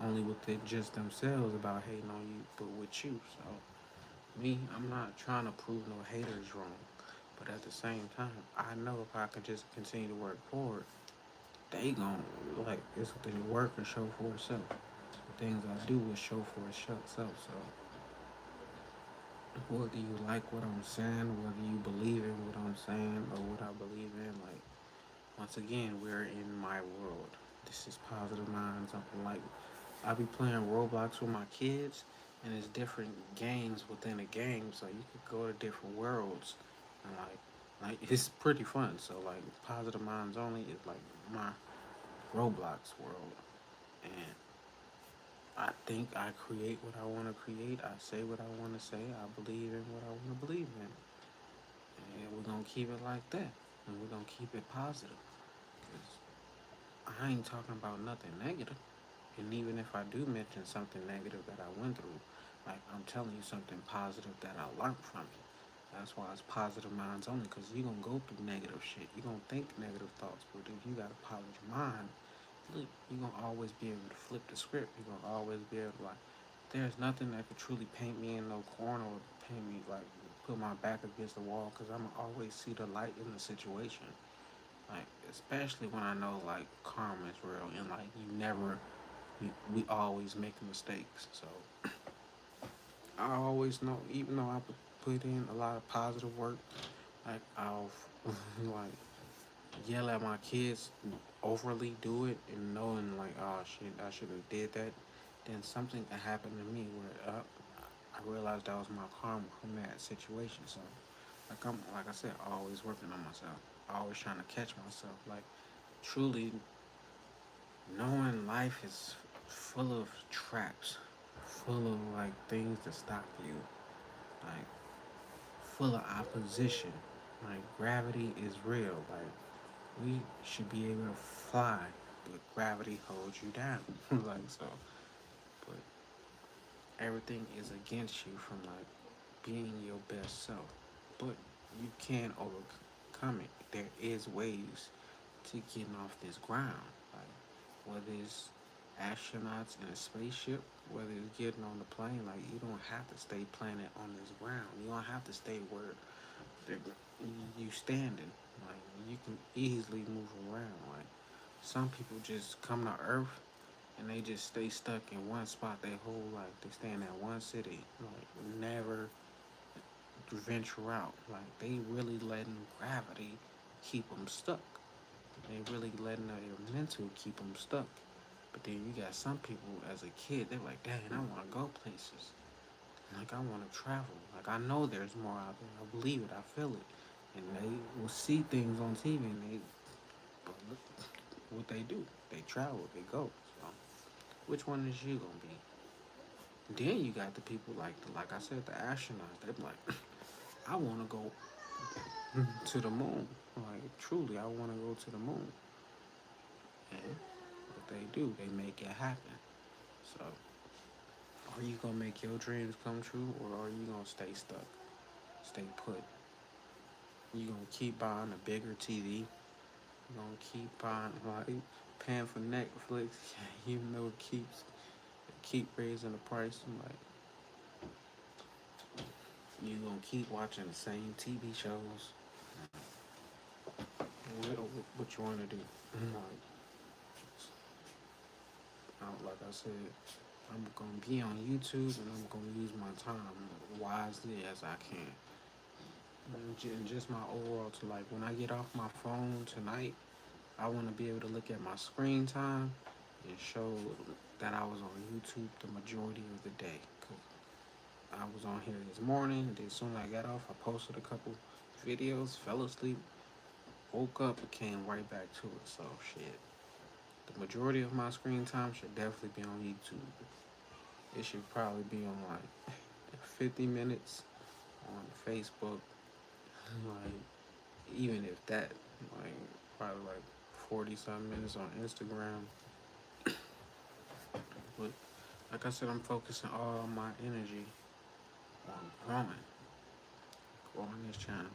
[SPEAKER 1] only with it just themselves about hating on you, but with you. So me, I'm not trying to prove no haters wrong, but at the same time, I know if I can just continue to work forward, they gon' like it's the work will show for itself. The things I do will show for itself. So whether you like what I'm saying, whether you believe in what I'm saying or what I believe in, like once again, we're in my world. This is Positive Minds. I'm like I be playing Roblox with my kids, and it's different games within a game, so you could go to different worlds, and like it's pretty fun. So like Positive Minds Only is like my Roblox world, and I think I create what I want to create. I say what I want to say. I believe in what I want to believe in, and we're gonna keep it like that, and we're gonna keep it positive. 'Cause I ain't talking about nothing negative. And even if I do mention something negative that I went through, like I'm telling you something positive that I learned from it. That's why it's positive minds only, because you're going to go through negative shit. You're going to think negative thoughts, but if you got a positive mind, you're going to always be able to flip the script. You're going to always be able to, like, there's nothing that could truly paint me in no corner or paint me, like, put my back against the wall, because I'm going to always see the light in the situation. Like, especially when I know, like, karma is real and, like, we always make mistakes. So I always know, even though I put in a lot of positive work, like I'll like yell at my kids, overly do it, and knowing like, oh shit, I should have did that. Then something happened to me where I realized that was my karma from that situation. So like I said, always working on myself, always trying to catch myself. Like truly knowing life is full of traps, full of like things to stop you, like full of opposition. Like gravity is real. Like we should be able to fly, but gravity holds you down. Like so, but everything is against you from like being your best self. But you can overcome it. There is ways to getting off this ground. Like whether it's astronauts in a spaceship, whether it's getting on the plane, like you don't have to stay planted on this ground. You don't have to stay where you standing. Like you can easily move around. Like some people just come to Earth and they just stay stuck in one spot their whole life. They stay in that one city, like never venture out. Like they really letting gravity keep them stuck. They really letting their mental keep them stuck. But then you got some people as a kid, they're like, dang, I want to go places. Like, I want to travel. Like, I know there's more out there. I believe it. I feel it. And they will see things on TV and they, but look what they do. They travel, they go. So, which one is you going to be? Then you got the people like I said, the astronauts. They're like, I want to go to the moon. Like, truly, I want to go to the moon. And what they do, they make it happen. So, are you gonna make your dreams come true, or are you gonna stay stuck, stay put? You gonna keep buying a bigger TV? You gonna keep buying like paying for Netflix, even though it keep raising the price? I'm like, you gonna keep watching the same TV shows? What you wanna do? Like, like I said, I'm gonna be on YouTube and I'm gonna use my time wisely as I can. And just my overall to like when I get off my phone tonight, I want to be able to look at my screen time and show that I was on YouTube the majority of the day. 'Cause I was on here this morning. Then as soon as I got off, I posted a couple videos, fell asleep, woke up, and came right back to it. So shit, the majority of my screen time should definitely be on YouTube. It should probably be on like 50 minutes on Facebook, like even if that, like probably like 40 something minutes on Instagram. But like I said, I'm focusing all my energy on growing this channel.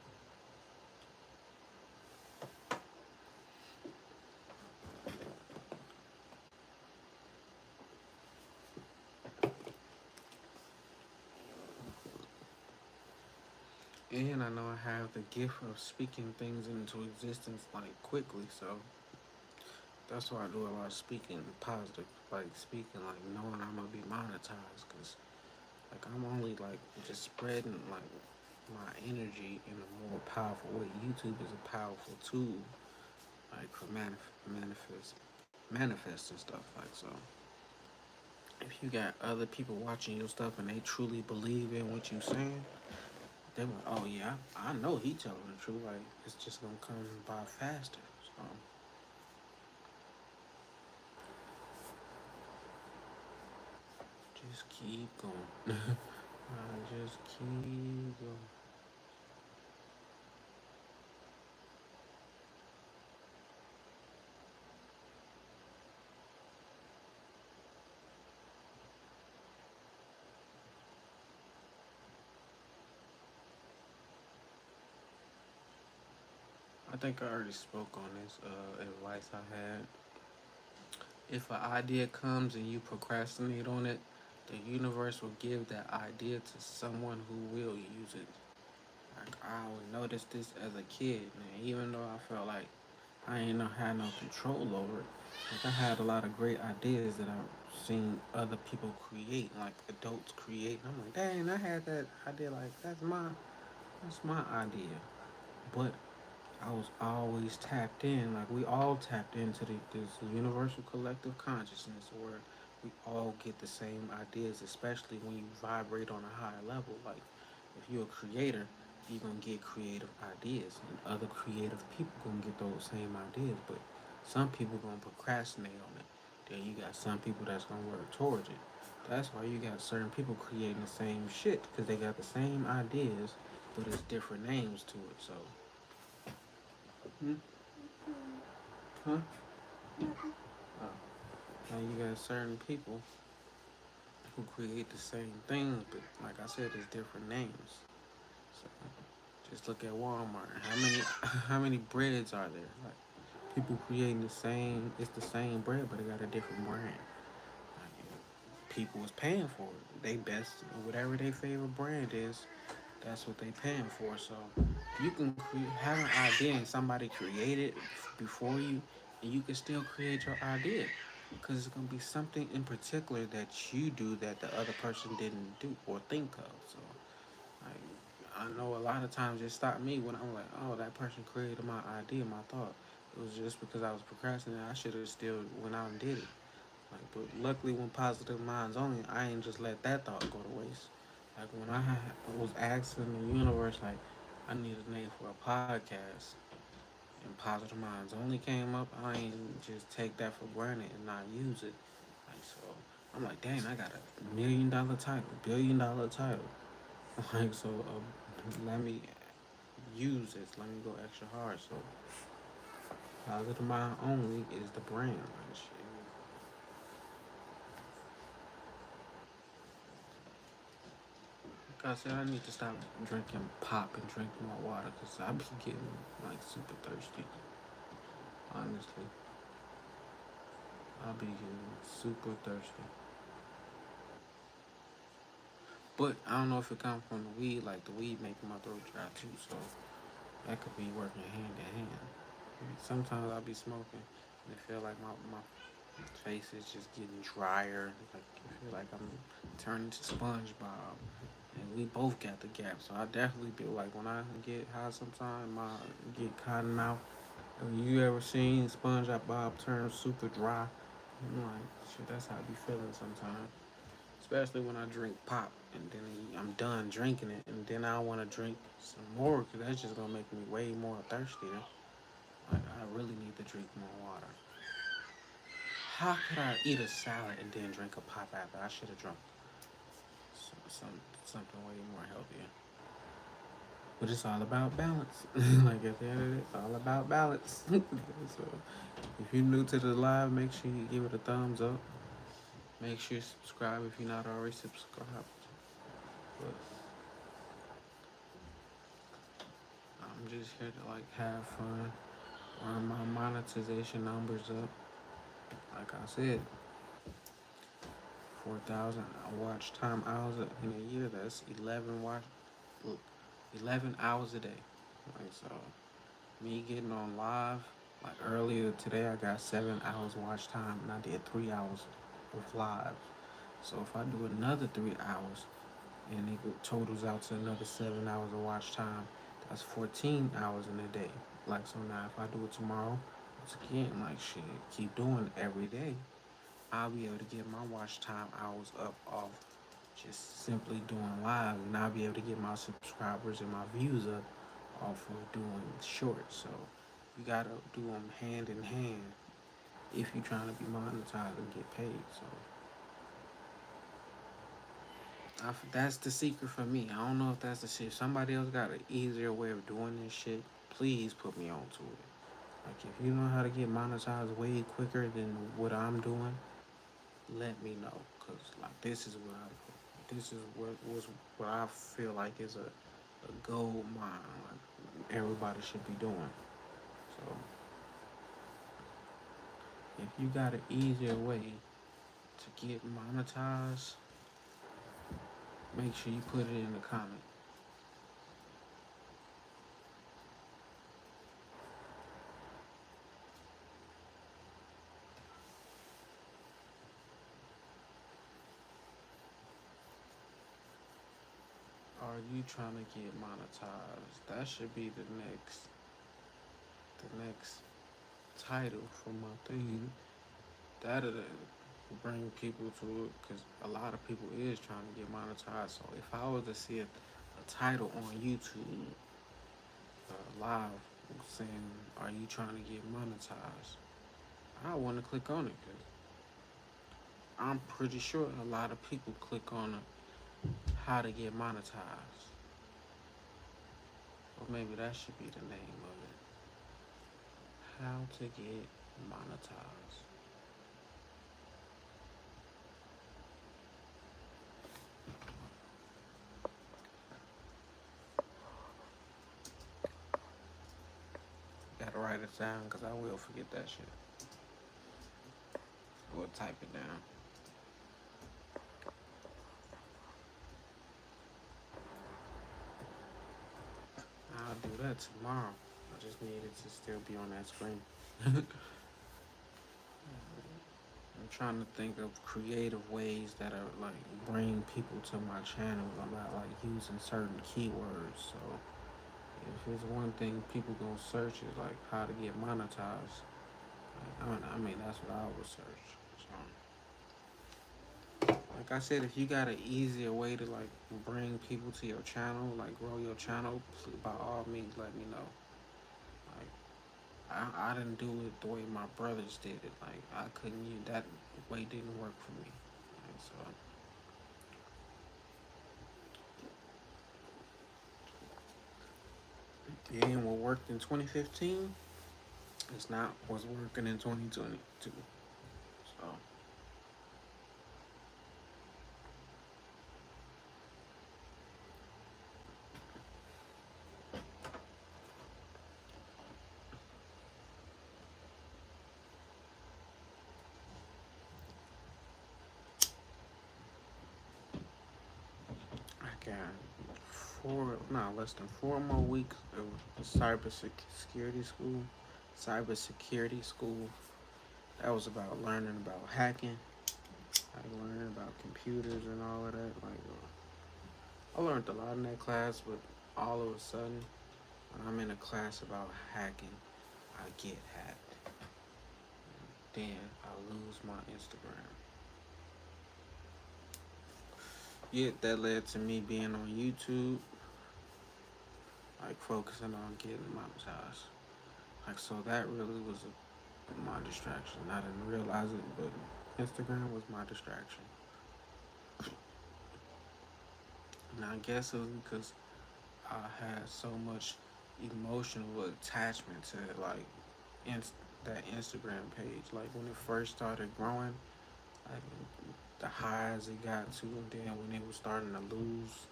[SPEAKER 1] And I know I have the gift of speaking things into existence like quickly, so that's why I do a lot of speaking positive, like speaking like knowing I'm gonna be monetized, cause like I'm only like just spreading like my energy in a more powerful way. YouTube is a powerful tool, like for manifesting stuff. Like so, if you got other people watching your stuff and they truly believe in what you're saying, they were, oh yeah, I know he telling the truth. Like it's just gonna come by faster. So just keep going. Just keep going. I think I already spoke on this advice I had. If an idea comes and you procrastinate on it, the universe will give that idea to someone who will use it. Like I always noticed this as a kid, man. Even though I felt like I ain't no had no control over it. Like I had a lot of great ideas that I've seen other people create, like adults create. And I'm like, dang, I had that idea. Like that's my idea. But I was always tapped in, like we all tapped into this universal collective consciousness where we all get the same ideas, especially when you vibrate on a higher level. Like if you're a creator, you're gonna get creative ideas, and other creative people gonna get those same ideas. But some people gonna procrastinate on it. Then you got some people that's gonna work towards it. That's why you got certain people creating the same shit because they got the same ideas, but it's different names to it. So. Hmm? Huh? Oh. Now you got certain people who create the same thing, but like I said, it's different names. So just look at Walmart. How many how many breads are there? Like people creating the same. It's the same bread, but it got a different brand. Like, people is paying for it. They best whatever their favorite brand is. That's what they paying for. So you can have an idea and somebody create it before you, and you can still create your idea because it's gonna be something in particular that you do that the other person didn't do or think of. So like, I know a lot of times it stopped me when I'm like, oh, that person created my idea, my thought. It was just because I was procrastinating. I should have still went out and did it. Like, but luckily, when Positive Minds Only, I ain't just let that thought go to waste. Like when was asking the universe, like, I need a name for a podcast, and Positive Minds Only came up, I ain't just take that for granted and not use it. Like so, I'm like, dang, I got $1 million title, $1 billion title. Like so, let me use this. Let me go extra hard. So, Positive Mind Only is the brand. Like shit. Like I said, I need to stop drinking pop and drink more water because I be getting like super thirsty. Honestly, I'll be getting super thirsty. But I don't know if it comes from the weed. Like the weed making my throat dry too, so that could be working hand in hand. Sometimes I'll be smoking and it feel like my face is just getting drier. Like I feel like I'm turning to SpongeBob. And we both got the gap, so I definitely feel like when I get high, sometimes my get cotton mouth. Have you ever seen SpongeBob turn super dry? I'm like, shit, that's how I be feeling sometimes. Especially when I drink pop and then I'm done drinking it, and then I want to drink some more because that's just gonna make me way more thirsty. Like I really need to drink more water. How could I eat a salad and then drink a pop after? I should have drunk something way more healthier. But it's all about balance. Like at the end of it, it's all about balance. So if you're new to the live, make sure you give it a thumbs up. Make sure you subscribe if you're not already subscribed. But I'm just here to like have fun, run my monetization numbers up. Like I said, 4,000 watch time hours in a year. That's 11 hours a day. Like so, me getting on live. Like earlier today, I got 7 hours watch time, and I did 3 hours of live. So if I do another 3 hours, and it totals out to another 7 hours of watch time, that's 14 hours in a day. Like so now, if I do it tomorrow, it's again like shit. Keep doing it every day. I'll be able to get my watch time hours up off just simply doing live, and I'll be able to get my subscribers and my views up off of doing shorts. So you gotta do them hand in hand if you're trying to be monetized and get paid. So that's the secret for me. I don't know if that's the shit. If somebody else got an easier way of doing this shit, please put me onto it. Like if you know how to get monetized way quicker than what I'm doing, let me know. Cause like this is what I feel like is a gold mine. Like everybody should be doing. So if you got an easier way to get monetized, make sure you put it in the comment. Are you trying to get monetized? That should be the next title for my thing. That'll bring people to it because a lot of people is trying to get monetized. So if I was to see a title on YouTube live saying, "Are you trying to get monetized?" I want to click on it because I'm pretty sure a lot of people click on how to get monetized. Or maybe that should be the name of it. How to get monetized. Gotta write it down because I will forget that shit. Or type it down. I'll do that tomorrow. I just need it to still be on that screen. I'm trying to think of creative ways that are like bring people to my channel. I'm not like using certain keywords. So if it's one thing people gonna search is like how to get monetized. Like, I mean that's what I would search. So. like I said, if you got an easier way to like bring people to your channel, like grow your channel, by all means, let me know. Like I didn't do it the way my brothers did it. Like I couldn't use that way didn't work for me. And so and what worked in 2015 is not what's working in 2022. So I got less than 4 more weeks of cybersecurity school. Cybersecurity school. That was about learning about hacking, like learning about computers and all of that. Like I learned a lot in that class, but all of a sudden, when I'm in a class about hacking, I get hacked. Then I lose my Instagram. Yet that led to me being on YouTube, like focusing on getting monetized. Like so, that really was my distraction. I didn't realize it, but Instagram was my distraction. And I guess it was because I had so much emotional attachment to like that Instagram page. Like when it first started growing, like the highs it got to, and then when it was starting to lose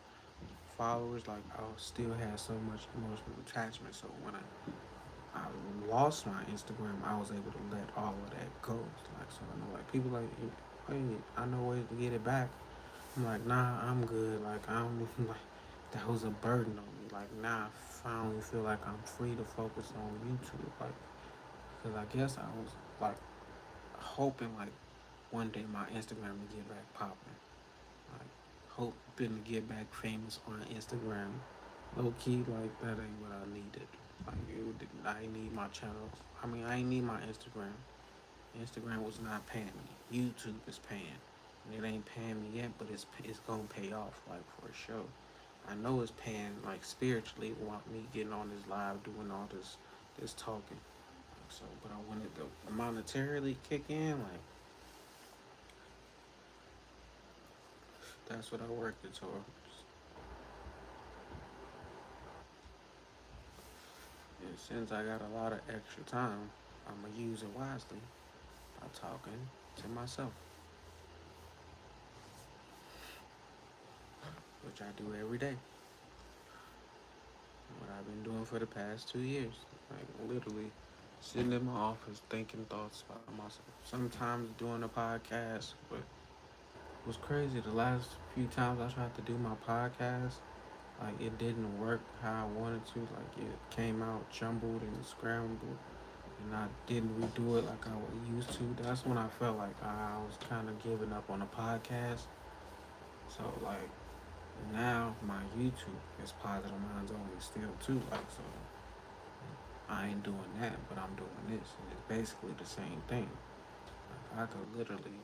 [SPEAKER 1] followers, like I still had so much emotional attachment. So when I lost my Instagram, I was able to let all of that go. Like so, I know like people like, hey, I know ways to get it back. I'm like, nah, I'm good. Like I don't even like that was a burden on me. Like now I finally feel like I'm free to focus on YouTube. Like, cause I guess I was like hoping like one day my Instagram would get back popping. Like hoping to get back famous on Instagram. Low key, like that ain't what I needed. Like I need my channels. I mean, I ain't need my Instagram. Instagram was not paying me. YouTube is paying. And it ain't paying me yet, but it's gonna pay off like for sure. I know it's paying like spiritually. Want me getting on this live, doing all this talking. So, but I wanted to monetarily kick in. Like that's what I worked towards. And since I got a lot of extra time, I'ma use it wisely by talking to myself, which I do every day. What I've been doing for the past 2 years. Like literally sitting in my office thinking thoughts about myself. Sometimes doing a podcast, but it was crazy. The last few times I tried to do my podcast, like it didn't work how I wanted to. Like it came out jumbled and scrambled, and I didn't redo it like I used to. That's when I felt like I was kind of giving up on the podcast. So like now my YouTube is Positive Minds Only still too. Like so, I ain't doing that, but I'm doing this, and it's basically the same thing. Like I could literally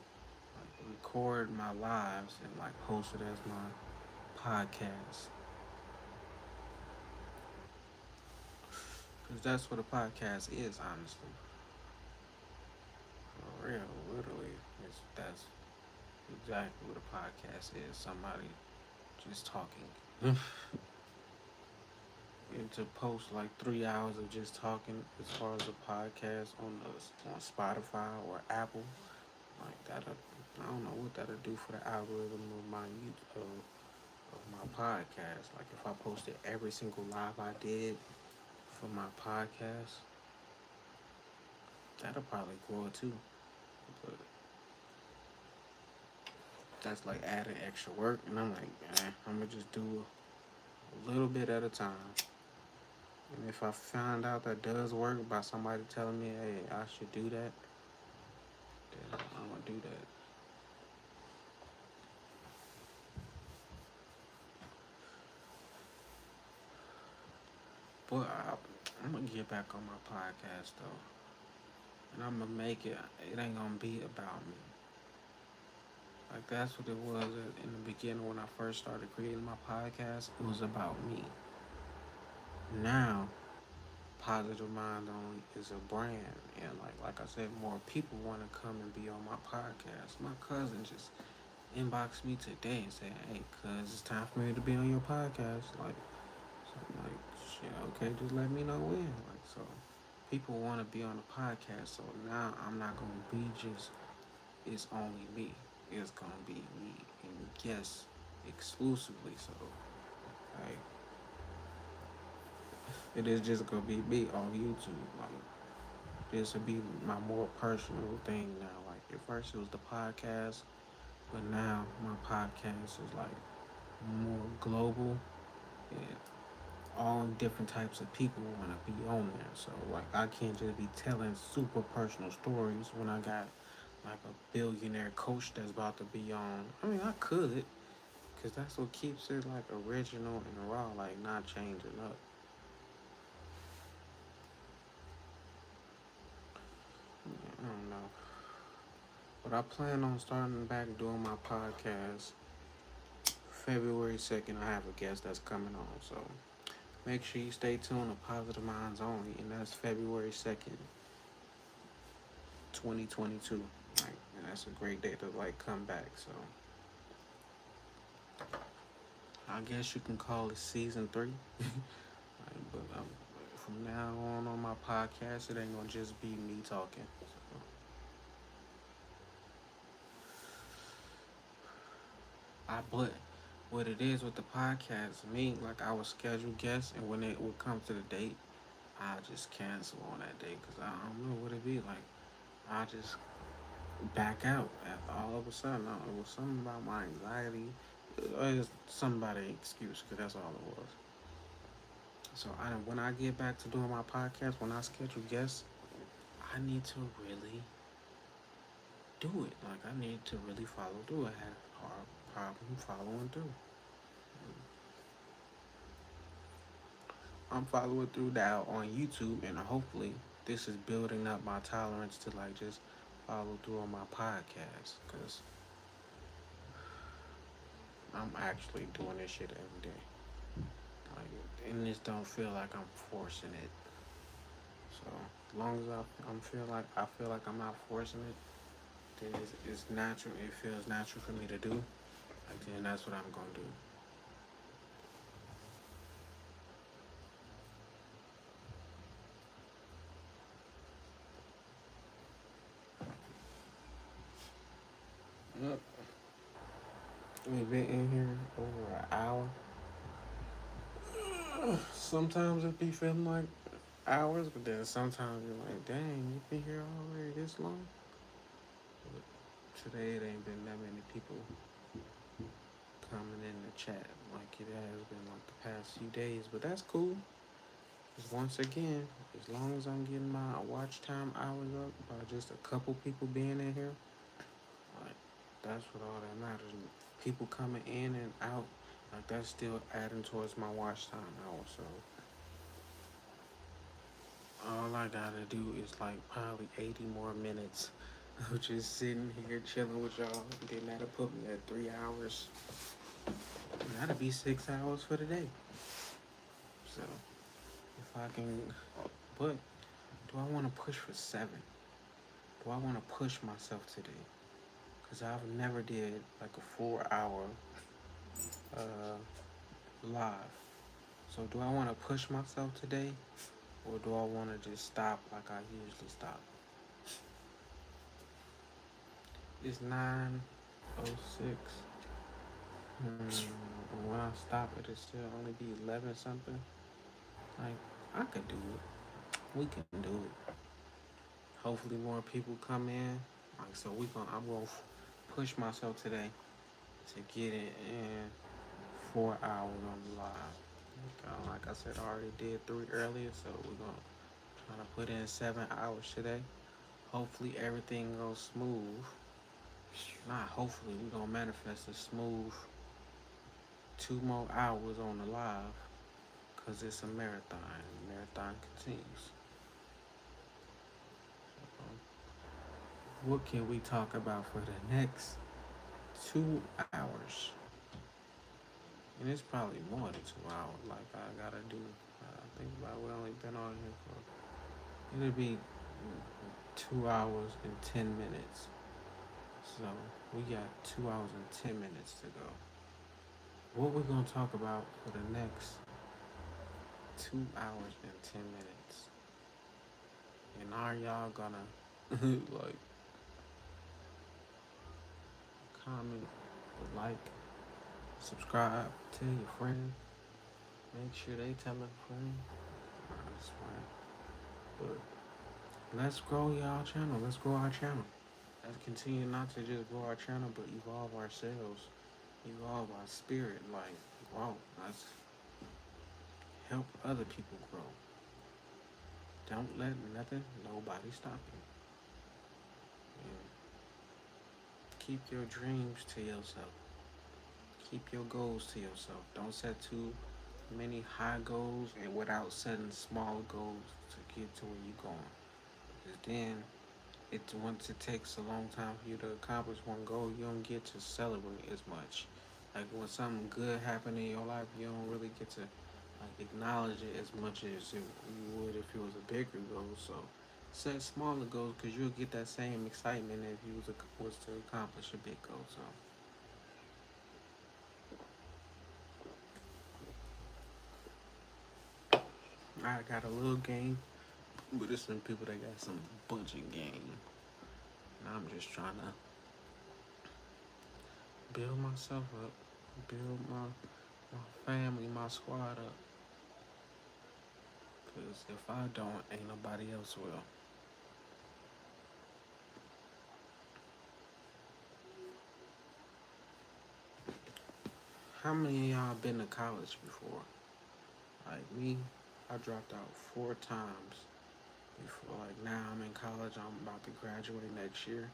[SPEAKER 1] like record my lives and like post it as my podcast, because that's what a podcast is, honestly. For real, literally, that's exactly what a podcast is. Somebody just talking. And to post like 3 hours of just talking as far as a podcast on Spotify or Apple, like that, I don't know what that'll do for the algorithm of of my podcast. Like if I posted every single live I did for my podcast, that'll probably grow it too. But that's like adding extra work, and I'm like, I'm gonna just do a little bit at a time. And if I find out that does work by somebody telling me, hey, I should do that, then I'm gonna do that. But I'm gonna get back on my podcast though, and I'm gonna make it. It ain't gonna be about me. Like like that's what it was in the beginning when I first started creating my podcast. It was about me. Now, Positive Mind Only is a brand, and like I said, more people want to come and be on my podcast. My cousin just inboxed me today and said, "Hey, cuz it's time for me to be on your podcast." So I'm like, shit, okay, just let me know when. Like, so people want to be on the podcast. So now I'm not gonna be just it's only me. It's gonna be me and guests exclusively. So like it is just gonna be me on YouTube. Like this will be my more personal thing now. Like at first it was the podcast, but now my podcast is like more global and all different types of people want to be on there. So like I can't just be telling super personal stories when I got like a billionaire coach that's about to be on. I mean I could, cause that's what keeps it like original and raw, like not changing up. Yeah, I don't know, but I plan on starting back doing my podcast February 2nd. I have a guest that's coming on, so make sure you stay tuned to Positive Minds Only, and that's February 2nd, 2022. Like, and that's a great day to like come back. So I guess you can call it season 3. But from now on my podcast, it ain't gonna just be me talking. So, but what it is with the podcast, me like I would schedule guests, and when it would come to the date, I just cancel on that day because I don't know what it be like. I just back out all of a sudden. It was something about my anxiety. It was something about an excuse because that's all it was. So when I get back to doing my podcast, when I schedule guests, I need to really do it. Like I need to really follow through. I had a hard problem following through. I'm following through now on YouTube, and hopefully this is building up my tolerance to like just follow through on my podcast because I'm actually doing this shit every day. Like, and this don't feel like I'm forcing it. So as long as I feel like I'm not forcing it, then it's natural. It feels natural for me to do. Like then that's what I'm gonna do. Yep. We've been in here over an hour. Sometimes it be feeling like hours, but then sometimes you're like, dang, you been here already this long? But today it ain't been that many people coming in the chat like it has been like the past few days, but that's cool. Because once again, as long as I'm getting my watch time hours up by just a couple people being in here, like that's what all that matters. And people coming in and out, like that's still adding towards my watch time hours. So all I gotta do is like probably 80 more minutes of just sitting here chilling with y'all. Then that'll put me at 3 hours. And that'll be 6 hours for the day. So if I can, but do I want to push for 7? Do I want to push myself today? Cause I've never did like a 4 hour live. So do I want to push myself today, or do I want to just stop like I usually stop? It's 9:06. When I stop, it'll still only be 11 something. Like I could do it. We can do it. Hopefully more people come in. Like so, I'm gonna push myself today to get it in 4 hours on the live. Like I said, I already did 3 earlier, so we're gonna try to put in 7 hours today. Hopefully everything goes smooth. Not hopefully, we're gonna manifest a smooth 2 more hours on the live, cause it's a marathon. Marathon continues. What can we talk about for the next 2 hours. And it's probably more than 2 hours. Like I gotta do. Think about it, we only been on here for. It'll be 2 hours and 10 minutes. So we got 2 hours and 10 minutes to go. What we're gonna talk about for the next 2 hours and 10 minutes? And are y'all gonna like comment, like, subscribe, tell your friend, make sure they tell a friend? That's fine. But let's grow y'all channel. Let's grow our channel. Let's continue not to just grow our channel, but evolve ourselves, evolve our spirit. Like, wow, let's help other people grow. Don't let nothing, nobody stop you. And keep your dreams to yourself. Keep your goals to yourself. Don't set too many high goals and without setting small goals to get to where you're going. Because then once it takes a long time for you to accomplish one goal, you don't get to celebrate as much. Like when something good happened in your life, you don't really get to like acknowledge it as much as you would if it was a bigger goal. So set smaller goals because you'll get that same excitement if you was to accomplish a big goal. So I got a little game, but there's some people that got some bunch of game. And I'm just trying to build myself up, build my family, my squad up. Because if I don't, ain't nobody else will. How many of y'all been to college before? Like me, I dropped out 4 times before. Like now I'm in college, I'm about to graduate next year.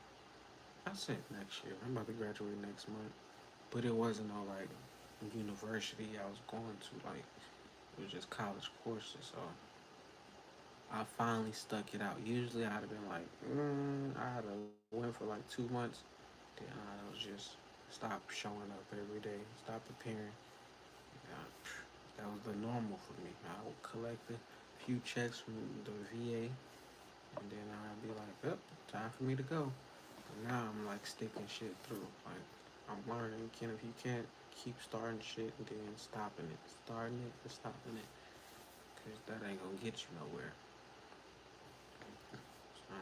[SPEAKER 1] I said next year, I'm about to graduate next month. But it wasn't no like university I was going to, like it was just college courses. So I finally stuck it out. Usually I'd have been like, I'd have went for like 2 months, then I was just stop showing up every day, stop preparing. Yeah, that was the normal for me. I would collect a few checks from the VA, and then I'd be like, "Yep, time for me to go." And now I'm like sticking shit through. Like I'm learning. If you can't keep starting shit and then stopping it, starting it and stopping it, cause that ain't gonna get you nowhere. So,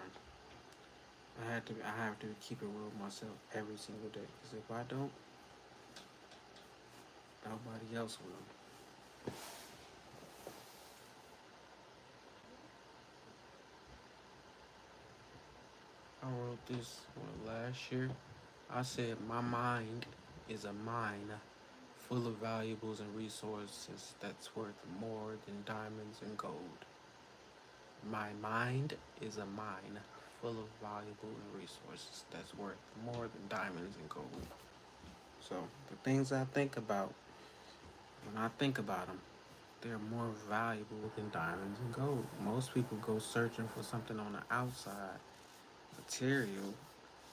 [SPEAKER 1] I have to keep it real with myself every single day. Cause if I don't, nobody else will. I wrote this last year. I said my mind is a mine full of valuables and resources that's worth more than diamonds and gold. My mind is a mine full of valuable and resources that's worth more than diamonds and gold. So the things I think about, when I think about them, they're more valuable than diamonds and gold. Most people go searching for something on the outside, material,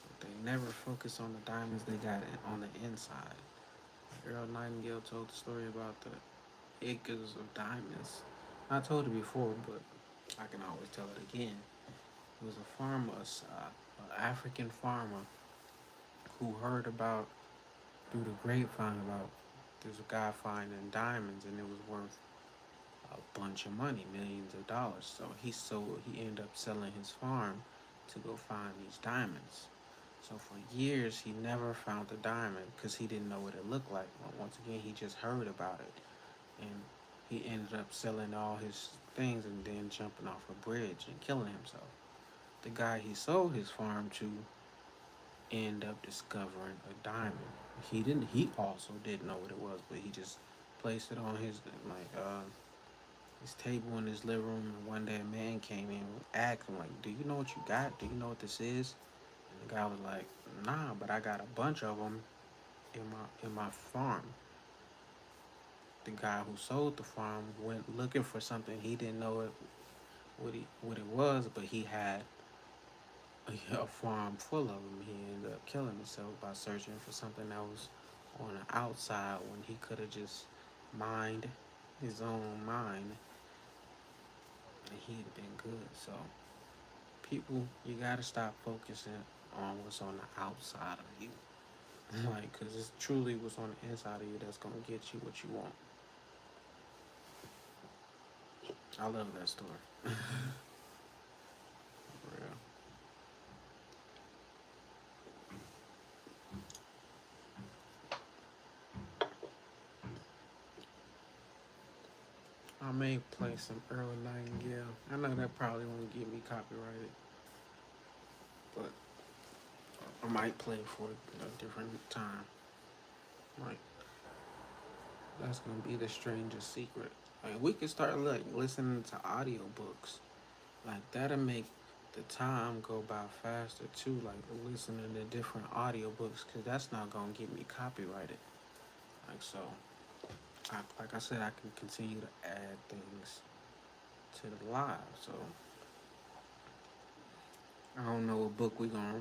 [SPEAKER 1] but they never focus on the diamonds they got on the inside. Earl Nightingale told the story about the acres of diamonds. I told it before, but I can always tell it again. It was a farmer, an African farmer, who heard about through the grapevine about this guy finding diamonds, and it was worth a bunch of money, millions of dollars. So he ended up selling his farm to go find these diamonds. So for years he never found the diamond because he didn't know what it looked like. Once again, he just heard about it, and he ended up selling all his things and then jumping off a bridge and killing himself. The guy he sold his farm to ended up discovering a diamond. He also didn't know what it was, but he just placed it on his table in his living room. And one day a man came in and asked him like, "Do you know what you got? Do you know what this is?" And the guy was like, "Nah, but I got a bunch of them in my farm." The guy who sold the farm went looking for something. He didn't know what it was, but he had a farm full of them. He ended up killing himself by searching for something that was on the outside when he could have just mined his own mine and he'd have been good. So, people, you gotta stop focusing on what's on the outside of you. Like, because it's truly what's on the inside of you that's gonna get you what you want. I love that story. For real. I may play some Earl Nightingale. I know that probably won't get me copyrighted, but I might play for a different time. Like, that's gonna be the strangest secret. Like, we could start like listening to audiobooks. Like, that'll make the time go by faster too. Like, listening to different audiobooks, because that's not gonna get me copyrighted. Like, so, like I said, I can continue to add things to the live. So, I don't know what book we gonna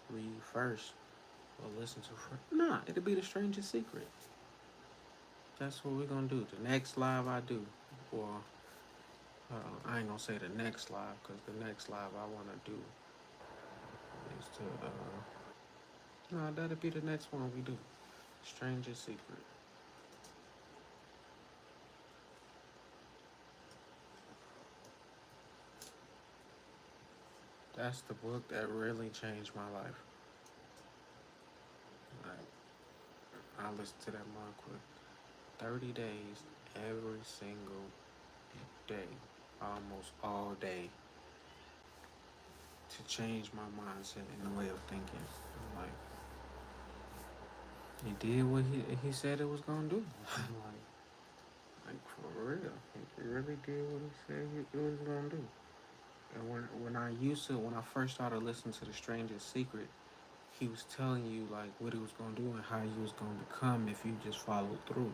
[SPEAKER 1] read first or listen to first. Nah, it'll be the strangest secret. That's what we're gonna do. The next live I do, or I ain't gonna say the next live, because the next live I wanna do is to no, that'll be the next one we do. Strangest secret. That's the book that really changed my life. Like, I listened to that monk with 30 days every single day, almost all day, to change my mindset and the way of thinking. Like, he did what he said it was gonna do. like for real, he really did what he said he was gonna do. And when I first started listening to The Strangest Secret, he was telling you like what he was gonna do and how you was gonna become if you just followed through.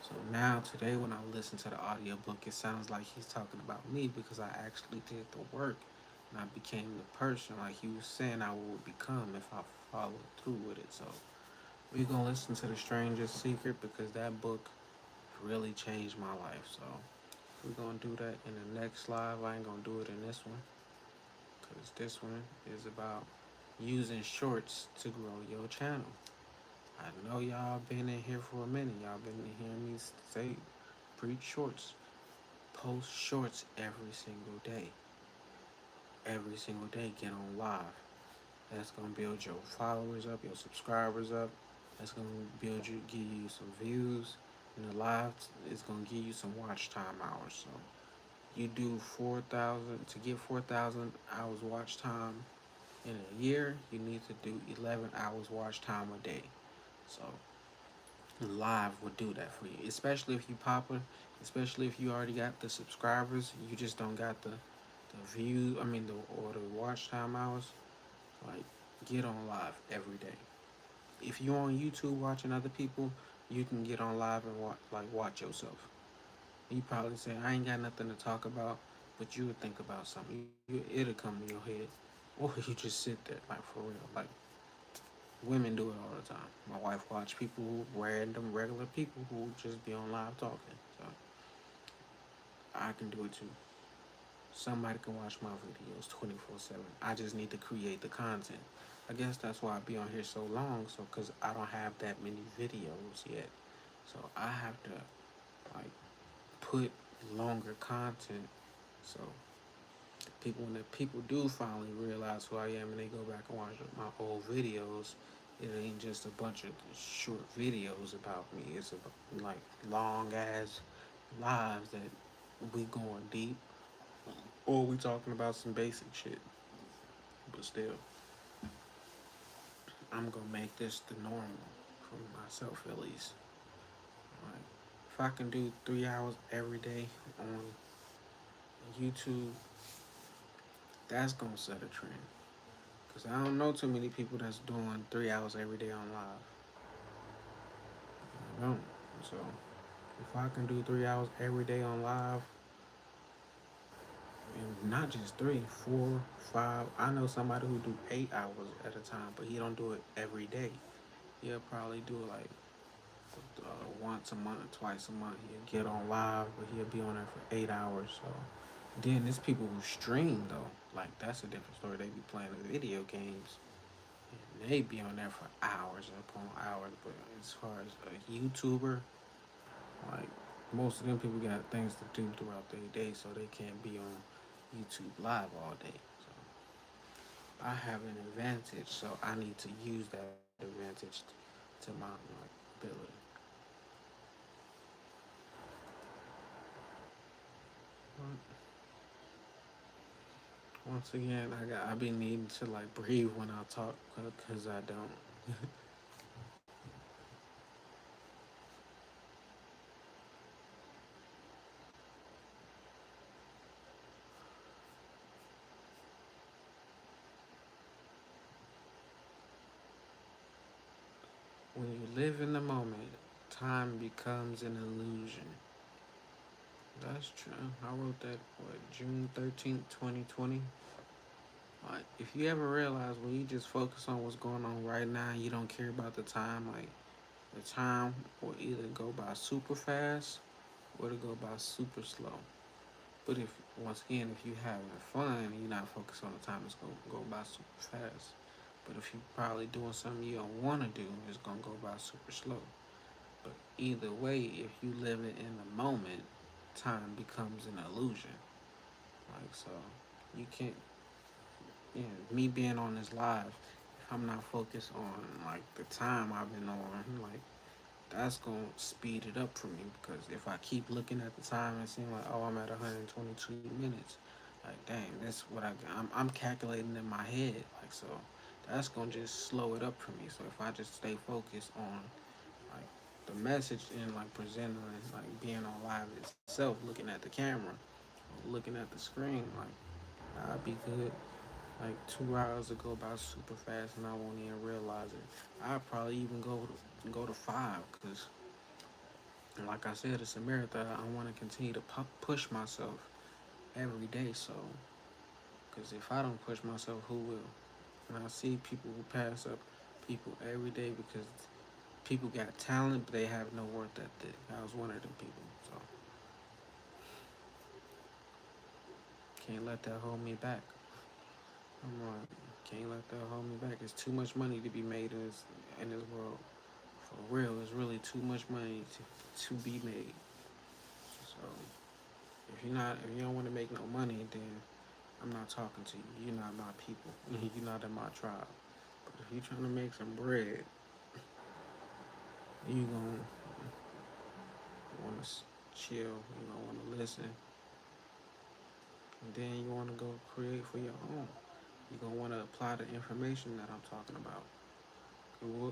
[SPEAKER 1] So now today when I listen to the audiobook, it sounds like he's talking about me because I actually did the work and I became the person like he was saying I would become if I followed through with it. So we're gonna listen to The Strangest Secret because that book really changed my life. So we're gonna do that in the next live. I ain't gonna do it in this one because this one is about using shorts to grow your channel. I know y'all been in here for a minute. Y'all been hearing me say preach shorts. Post shorts every single day. Every single day get on live. That's gonna build your followers up, your subscribers up. That's gonna give you some views. And the live is gonna give you some watch time hours. So you do 4,000 to get 4,000 hours watch time in a year. You need to do 11 hours watch time a day. So live would do that for you, especially if you popular, especially if you already got the subscribers. You just don't got the view. I mean the or the watch time hours. Like, get on live every day. If you're on YouTube watching other people, you can get on live and watch yourself. You probably say I ain't got nothing to talk about, but you would think about something. It'll come to your head, or you just sit there like for real. Like, women do it all the time. My wife watch people, random regular people who just be on live talking. So I can do it too. Somebody can watch my videos 24/7. I just need to create the content. I guess that's why I be on here so long. So because I don't have that many videos yet, so I have to like put longer content. So when the people do finally realize who I am and they go back and watch my old videos, it ain't just a bunch of short videos about me. It's like long ass lives that we going deep, or we talking about some basic shit. But still, I'm gonna make this the normal for myself at least. Like, if I can do 3 hours every day on YouTube, that's gonna set a trend. Cause I don't know too many people that's doing 3 hours every day on live. I don't. So if I can do 3 hours every day on live, And not just 3, 4, 5. I know somebody who do 8 hours at a time, but he don't do it every day. He'll probably do it like once a month, twice a month. He'll get on live, but he'll be on there for 8 hours. So then there's people who stream though. Like that's a different story. They be playing the video games and they be on there for hours upon hours. But as far as a YouTuber, like most of them people got things to do throughout their day, so they can't be on YouTube live all day. So I have an advantage, so I need to use that advantage to my ability. Once again, I be needing to like breathe when I talk because I don't. When you live in the moment, time becomes an illusion. That's true. I wrote that June 13th, 2020. Like if you ever realize when you just focus on what's going on right now, you don't care about the time. Like the time will either go by super fast or to go by super slow. But if once again, if you having fun, you're not focused on the time, it's gonna go by super fast. But if you probably doing something you don't want to do, it's gonna go by super slow. But either way, if you live it in the moment, time becomes an illusion. Like so, you can't. Yeah, me being on this live, if I'm not focused on like the time I've been on, like that's gonna speed it up for me because if I keep looking at the time and seeing like, oh, I'm at 122 minutes, like dang, that's what I'm calculating in my head, like so, that's gonna just slow it up for me. So if I just stay focused on like the message and like presenting like being on live itself, looking at the camera, looking at the screen, like I'd be good. Like 2 hours will go by super fast and I won't even realize it. I'd probably even go to 5 because like I said, it's a marathon. I want to continue to push myself every day. So, because if I don't push myself, who will? And I see people who pass up people every day because people got talent, but they have no work ethic. I was one of them people. So, can't let that hold me back. I'm like, can't let that hold me back. It's too much money to be made in this world. For real, it's really too much money to be made. So, if you don't want to make no money, then I'm not talking to you. You're not my people. You're not in my tribe. But if you're trying to make some bread, you gonna want to chill. You gonna want to listen, and then you want to go create for your own. You're gonna want to apply the information that I'm talking about.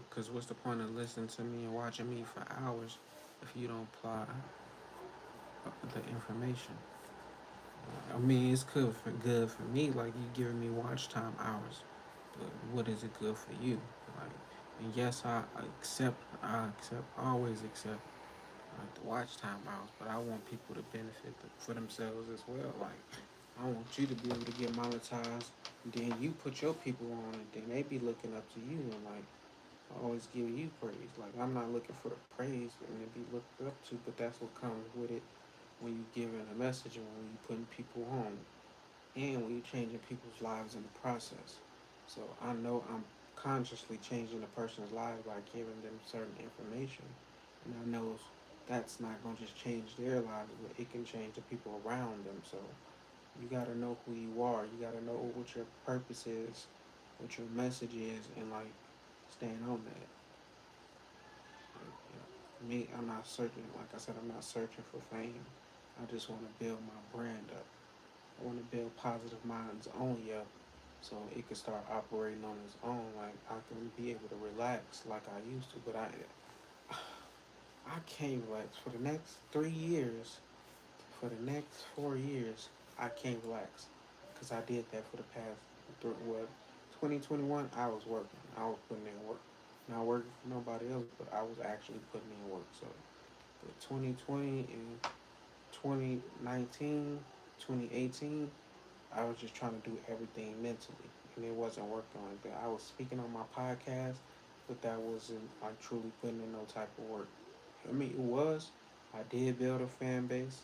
[SPEAKER 1] Because what's the point of listening to me and watching me for hours if you don't apply the information? I mean, it's good for me. Like you giving me watch time hours, but what is it good for you? Like, and yes, I always accept like the watch time hours, but I want people to benefit for themselves as well. Like, I want you to be able to get monetized. Then you put your people on, and then they be looking up to you and like always give you praise. Like I'm not looking for the praise and to be looked up to, but that's what comes with it when you giving a message and when you putting people on and when you're changing people's lives in the process. So I know I'm consciously changing a person's life by giving them certain information, and I know that's not going to just change their lives, but it can change the people around them. So you got to know who you are. You got to know what your purpose is, what your message is, and like staying on that. Like, me, I'm not searching. Like I said, I'm not searching for fame. I just want to build my brand up. I want to build positive minds on you so it can start operating on its own. Like I can be able to relax like I used to, but I can't relax for the next 3 years. For the next 4 years, I can't relax because I did that for the past 2021. I was working. I was putting in work. Not working for nobody else, but I was actually putting in work. So, but 2020 and 2019, 2018. I was just trying to do everything mentally, and it wasn't working like that. I was speaking on my podcast, but that wasn't like truly putting in no type of work. I mean, it was. I did build a fan base.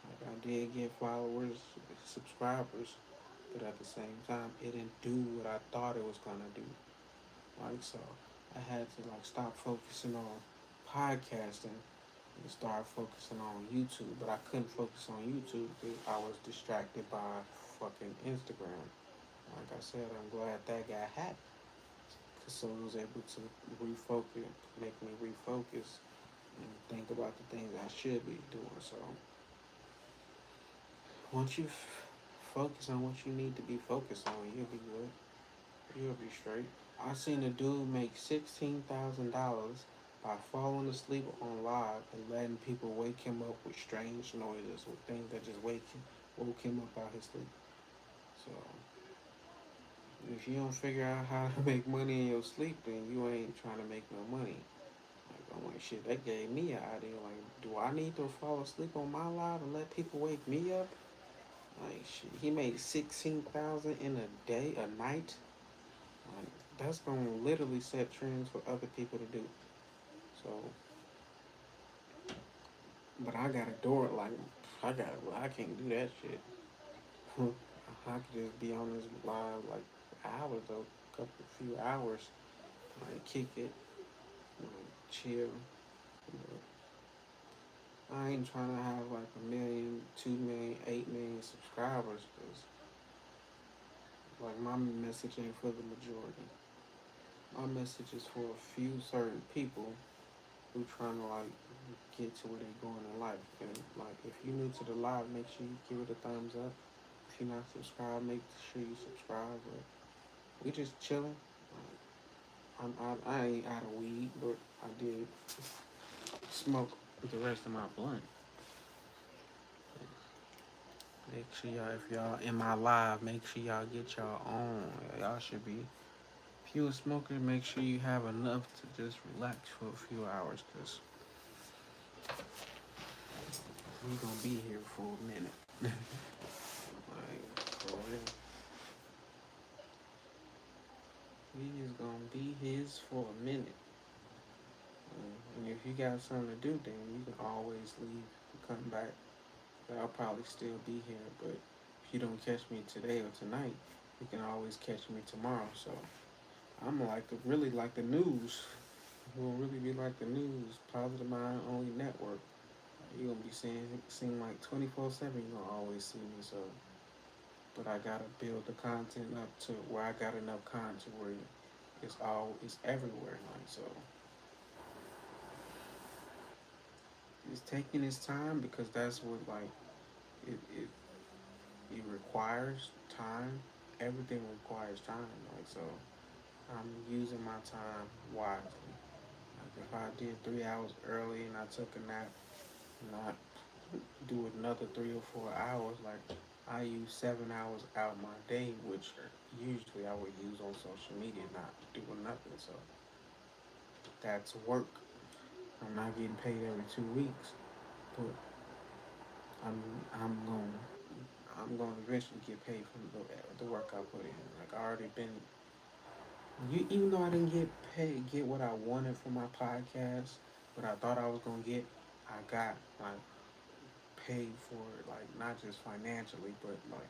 [SPEAKER 1] Like I did get followers, subscribers, but at the same time, it didn't do what I thought it was gonna do. Like so, I had to like stop focusing on podcasting and start focusing on YouTube. But I couldn't focus on YouTube because I was distracted by fucking Instagram. Like I said, I'm glad that got hacked, cause so I was able to refocus, make me refocus and think about the things I should be doing. So once you focus on what you need to be focused on, you'll be good. You'll be straight. I seen a dude make $16,000 by falling asleep on live and letting people wake him up with strange noises, with things that just woke him up out his sleep. So if you don't figure out how to make money in your sleep, then you ain't trying to make no money. Like I'm like shit, that gave me an idea. Like, do I need to fall asleep on my live and let people wake me up? Like shit, he made 16,000 in a day, a night. Like, that's gonna literally set trends for other people to do. So, but I gotta do it. Like, I can't do that shit. I could just be on this live like hours though, few hours, like kick it, like, chill. I ain't trying to have like 1 million, 2 million, 8 million subscribers, cause like my message ain't for the majority. My message is for a few certain people who trying to like get to where they going in life. And like if you're new to the live, make sure you give it a thumbs up. If you're not subscribed, make sure you subscribe. But we just chilling. I ain't out of weed, but I did smoke the rest of my blunt. Make sure y'all, if y'all in my live, make sure y'all get y'all on. Y'all should be. If you a smoker, make sure you have enough to just relax for a few hours, cause we gonna be here for a minute. Like for real, we is gonna be his for a minute. And if you got something to do, then you can always leave and come back. I'll probably still be here, but if you don't catch me today or tonight, you can always catch me tomorrow. So I'm like really like the news. We'll really be like the news, Positive Mind Only Network. You're gonna be seeing like 24/7. You're gonna always see me. So, but I gotta build the content up to where I got enough content where it's everywhere. Like so, it's taking its time because that's what like it it requires time. Everything requires time. Like so, I'm using my time wisely. Like if I did 3 hours early and I took a nap, and I do another 3 or 4 hours, like I use 7 hours out my day, which usually I would use on social media, not doing nothing. So that's work. I'm not getting paid every 2 weeks, but I'm I'm going I'm going to eventually get paid for the work I put in. Like I already been, even though I didn't get what I wanted from my podcast, what I thought I was gonna get, I got like paid for it, like not just financially, but like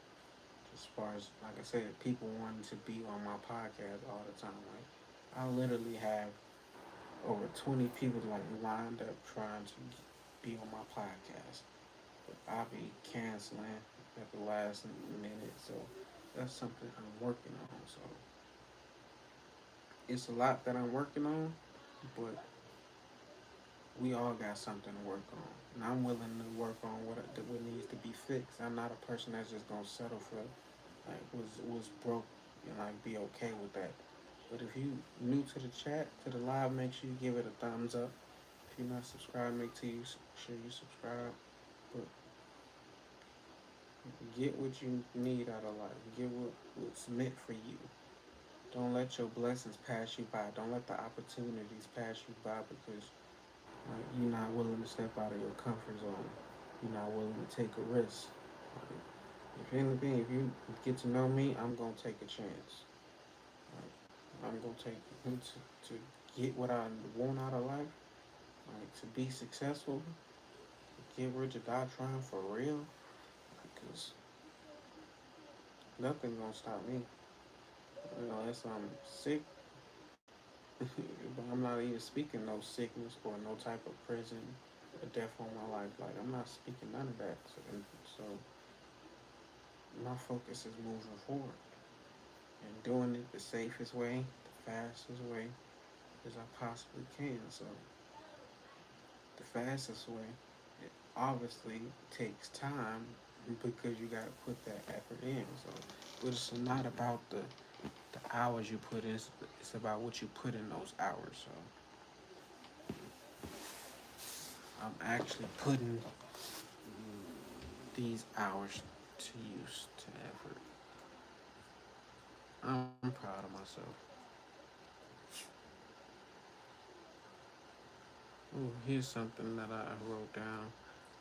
[SPEAKER 1] as far as like I said, people wanting to be on my podcast all the time. Like I literally have over 20 people like lined up trying to be on my podcast. But I'll be canceling at the last minute. So that's something I'm working on. So it's a lot that I'm working on, but we all got something to work on. And I'm willing to work on what needs to be fixed. I'm not a person that's just gonna settle for like was broke and like be okay with that. But if you new to the chat, to the live, make sure you give it a thumbs up. If you're not subscribed, sure you subscribe. But get what you need out of life. Get what's meant for you. Don't let your blessings pass you by. Don't let the opportunities pass you by because you're not willing to step out of your comfort zone. You're not willing to take a risk. Like, If anything, if you get to know me, I'm gonna take a chance. Like, I'm gonna take to get what I want out of life, like to be successful, get rich or die trying for real. Because nothing gonna stop me. Unless I'm sick, but I'm not even speaking no sickness or no type of prison or death on my life. Like I'm not speaking none of that. So my focus is moving forward and doing it the safest way, the fastest way as I possibly can. So the fastest way, it obviously takes time because you gotta put that effort in. So, but it's not about the hours you put in. It's about what you put in those hours. So I'm actually putting these hours to use to effort. I'm proud of myself. Oh, here's something that I wrote down.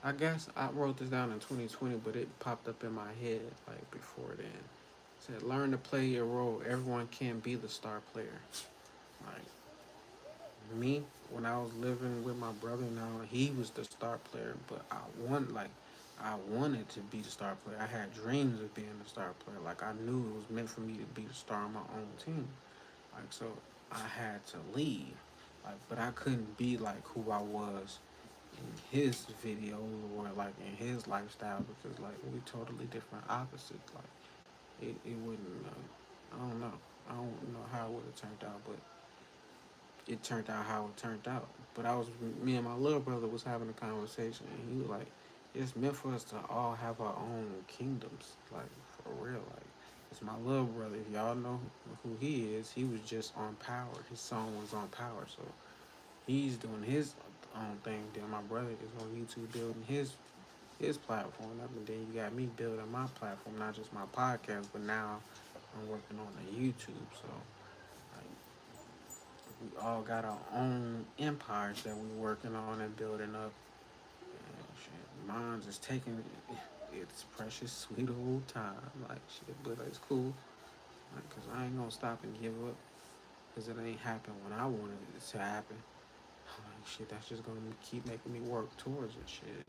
[SPEAKER 1] I guess I wrote this down in 2020, but it popped up in my head like before then. It said, learn to play your role. Everyone can't be the star player. Like me, when I was living with my brother, now he was the star player, but I wanted to be the star player. I had dreams of being the star player. Like I knew it was meant for me to be the star on my own team. Like so, I had to leave. Like, but I couldn't be like who I was in his video or like in his lifestyle because like we totally different opposites. Like it wouldn't. I don't know. I don't know how it would have turned out, but it turned out how it turned out. But me and my little brother was having a conversation, and he was like, "It's meant for us to all have our own kingdoms, like for real. Like, it's my little brother. If y'all know who he is, he was just on Power. His song was on Power, so he's doing his own thing. Then my brother is on YouTube building his platform up, and then you got me building my platform, not just my podcast, but now I'm working on the YouTube. So like, we all got our own empires that we're working on and building up. And shit, mine's just taking its precious, sweet old time. Like shit, but it's cool. Like, cause I ain't gonna stop and give up. Cause it ain't happened when I wanted it to happen. Like shit, that's just gonna keep making me work towards it. Shit,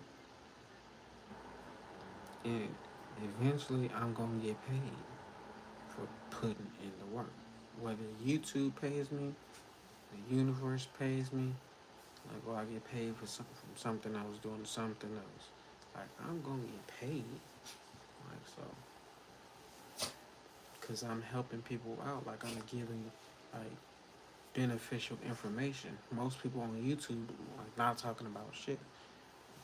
[SPEAKER 1] and eventually I'm gonna get paid for putting in the work. Whether YouTube pays me, the universe pays me, like, or I get paid for from something I was doing something else. Like, I'm gonna get paid. Like, so, because I'm helping people out. Like, I'm giving, like, beneficial information. Most people on YouTube, like, not talking about shit,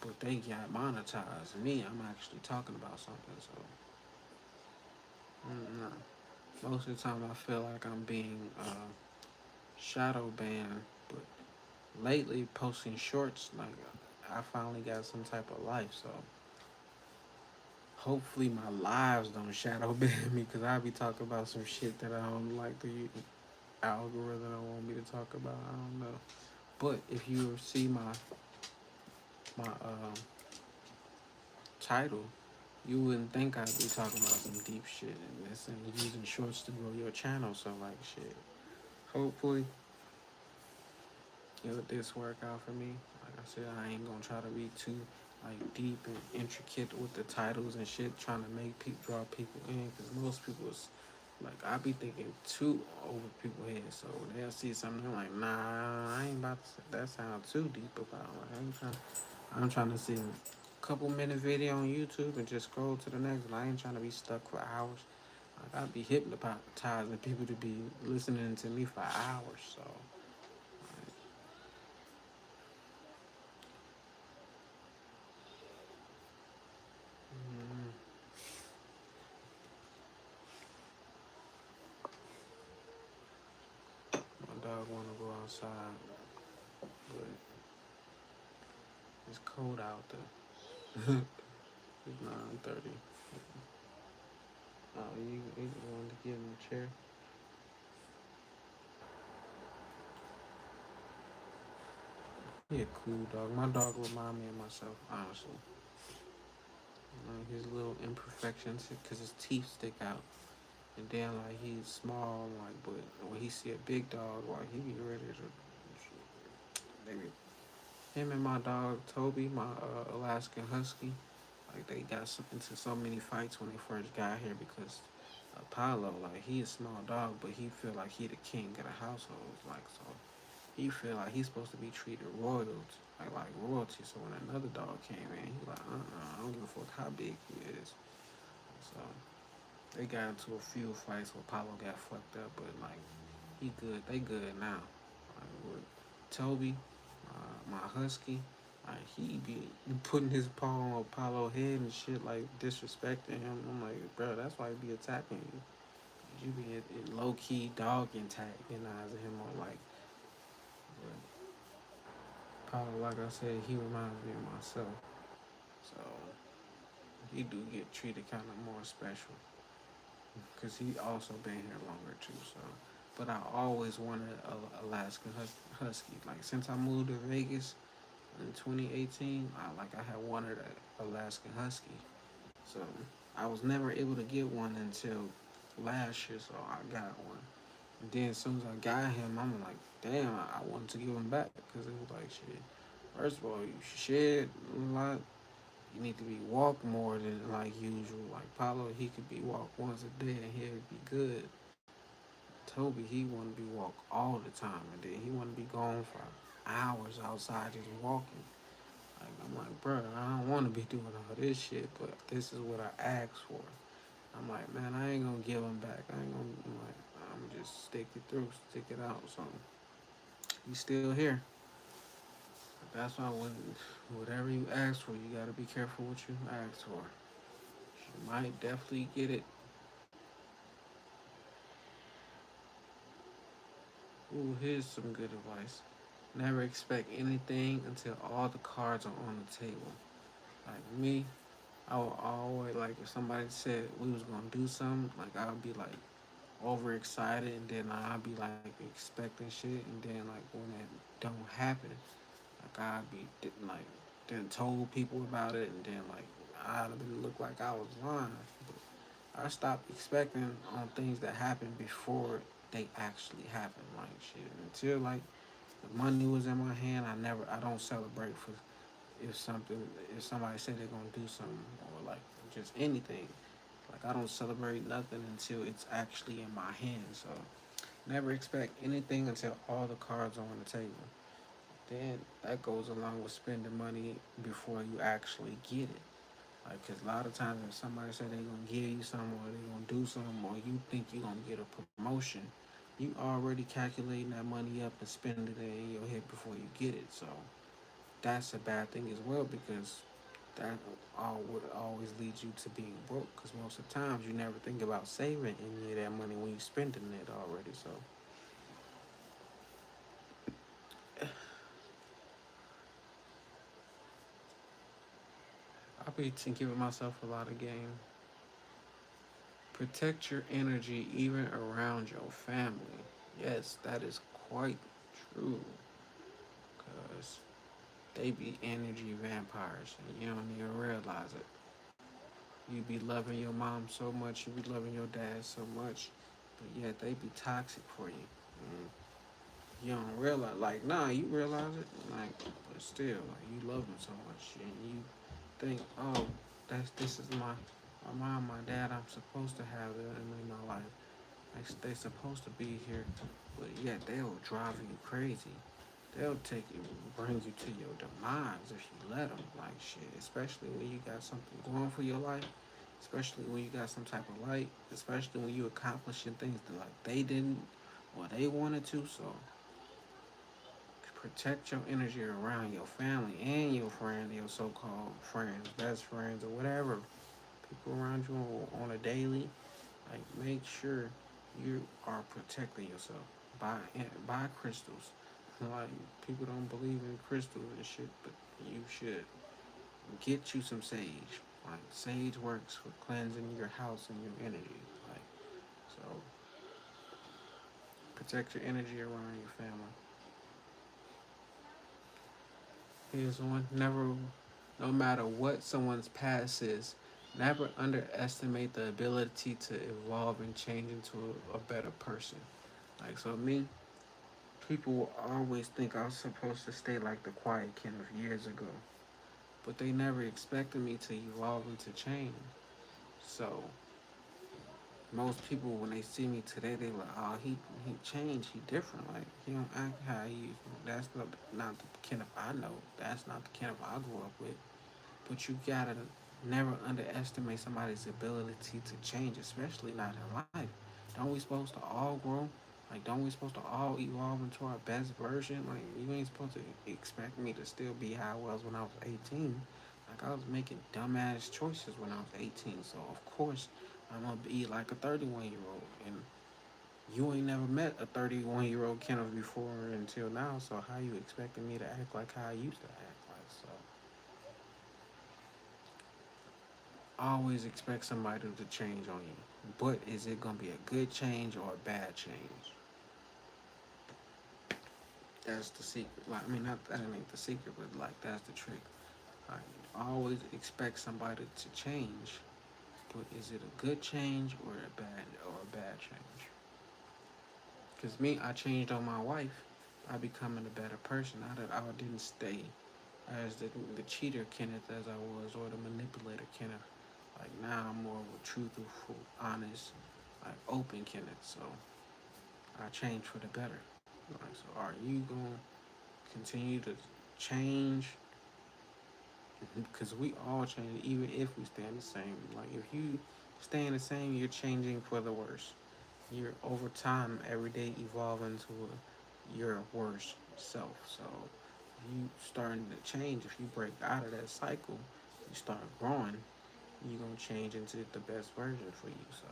[SPEAKER 1] but they got monetized. Me, I'm actually talking about something. So, no. Most of the time, I feel like I'm being shadow banned, but lately, posting shorts, like, I finally got some type of life. So, hopefully my lives don't shadow ban me because I'll be talking about some shit that I don't like the algorithm don't want me to talk about. I don't know. But if you see my title, you wouldn't think I'd be talking about some deep shit and this and using shorts to grow your channel. So like shit. Hopefully it'll this work out for me. Like I said, I ain't gonna try to be too like deep and intricate with the titles and shit, trying to make people draw people in, because most people is like I be thinking too over people's heads. So they'll see something, I'm like, nah, I ain't about to say that sound too deep about it. Like, I'm trying to see a couple minute video on YouTube and just scroll to the next one. I ain't trying to be stuck for hours. Like I'd be hypnotizing people to be listening to me for hours. So like, mm, my dog wanna go outside, but it's cold out there. It's 9:30. Oh, you wanted to give him a chair? He a cool dog. My dog remind me of myself, honestly. his little imperfections, because his teeth stick out. And then like he's small, like but when he see a big dog, like he be ready to. Maybe him and my dog Toby, my Alaskan Husky, like they got into so many fights when they first got here because Apollo, like he a small dog, but he feel like he the king of the household, like so he feel like he's supposed to be treated like royalty. So when another dog came in, he like, I don't give a fuck how big he is. So they got into a few fights where Apollo got fucked up, but like he good, they good now. Like with Toby, my husky, like he be putting his paw on Apollo's head and shit, like disrespecting him. I'm like, bro, that's why he be attacking you. You be in low key dog antagonizing him on like. Apollo, like I said, he reminds me of myself. So he do get treated kind of more special because he also been here longer too. So, but I always wanted a Alaskan Husky. Like since I moved to Vegas in 2018, I had wanted a Alaskan Husky. So I was never able to get one until last year. So I got one. And then as soon as I got him, I'm like, damn, I wanted to give him back because it was like shit. First of all, you shed a lot. You need to be walked more than like usual. Like Paulo, he could be walked once a day and he'll be good. Toby, he want to be walked all the time, and then he want to be gone for hours outside just walking. Like I'm like, bro, I don't want to be doing all this shit, but this is what I asked for. I'm like, man, I ain't gonna give him back. I ain't gonna. I'm like, I'm just stick it through, stick it out. So he's still here. That's why when whatever you ask for, you gotta be careful what you ask for. You might definitely get it. Ooh, here's some good advice. Never expect anything until all the cards are on the table. Like me, I would always like if somebody said we was gonna do something, like I would be like overexcited, and then I'd be like expecting shit, and then like when it don't happen, like I'd be like then told people about it, and then like I'd been look like I was lying. But I stopped expecting on things that happen before they actually happen. Like shit, until like the money was in my hand, I don't celebrate for if something, if somebody say they're gonna do something or like just anything. Like I don't celebrate nothing until it's actually in my hands. So never expect anything until all the cards are on the table. Then that goes along with spending money before you actually get it. Like, cause a lot of times if somebody say they're gonna give you something or they're gonna do something or you think you're gonna get a promotion, you already calculating that money up and spending it in your head before you get it. So that's a bad thing as well because that all would always lead you to being broke. Because most of the times you never think about saving any of that money when you're spending it already. So I'll be giving myself a lot of game. Protect your energy even around your family. Yes, that is quite true. Because they be energy vampires and you don't even realize it. You be loving your mom so much, you be loving your dad so much, but yet they be toxic for you. Mm. You don't realize, like, nah, you realize it, like, but still, like, you love them so much, and you think, oh, this is my mom, my dad. I'm supposed to have them in my life. Like, they supposed to be here, but yet they'll drive you crazy. They'll take you, bring you to your demise if you let them. Like shit, especially when you got something going for your life, especially when you got some type of light, especially when you accomplishing things that like they didn't or they wanted to. So protect your energy around your family and your friends, your so-called friends, best friends, or whatever people around you on a daily. Like make sure you are protecting yourself. Buy crystals. Like people don't believe in crystals and shit, but you should get you some sage. Like sage works for cleansing your house and your energy. Like so, protect your energy around your family. Here's one. Never, no matter what someone's past is, Never underestimate the ability to evolve and change into a better person. Like, so me, people will always think I was supposed to stay like the quiet kid of years ago, but they never expected me to evolve and to change. So most people, when they see me today, they like, oh, he changed, he different. Like, he don't act how he. That's not the Kenneth I know. That's not the Kenneth I grew up with. But you gotta never underestimate somebody's ability to change, especially not in life. Don't we supposed to all grow? Like, don't we supposed to all evolve into our best version? Like, you ain't supposed to expect me to still be how I was when I was 18. Like, I was making dumbass choices when I was 18. So, of course, I'm gonna be like a 31-year-old. And you ain't never met a 31-year-old Kenneth before until now. So, how you expecting me to act like how I used to act like? So, always expect somebody to change on you. But is it gonna be a good change or a bad change? That's the secret. Like, I mean, not that ain't the secret, but like that's the trick. Like, always expect somebody to change, but is it a good change or a bad change? Cause me, I changed on my wife by becoming a better person. I didn't stay as the cheater Kenneth as I was, or the manipulator Kenneth. Like now, I'm more of a truthful, honest, like open Kenneth. So I changed for the better. Like, so are you gonna continue to change? Because we all change, even if we stay the same. Like if you staying the same, you're changing for the worse. You're over time, every day evolving to your worst self. So if you starting to change, if you break out of that cycle, you start growing. You're gonna change into the best version for you. So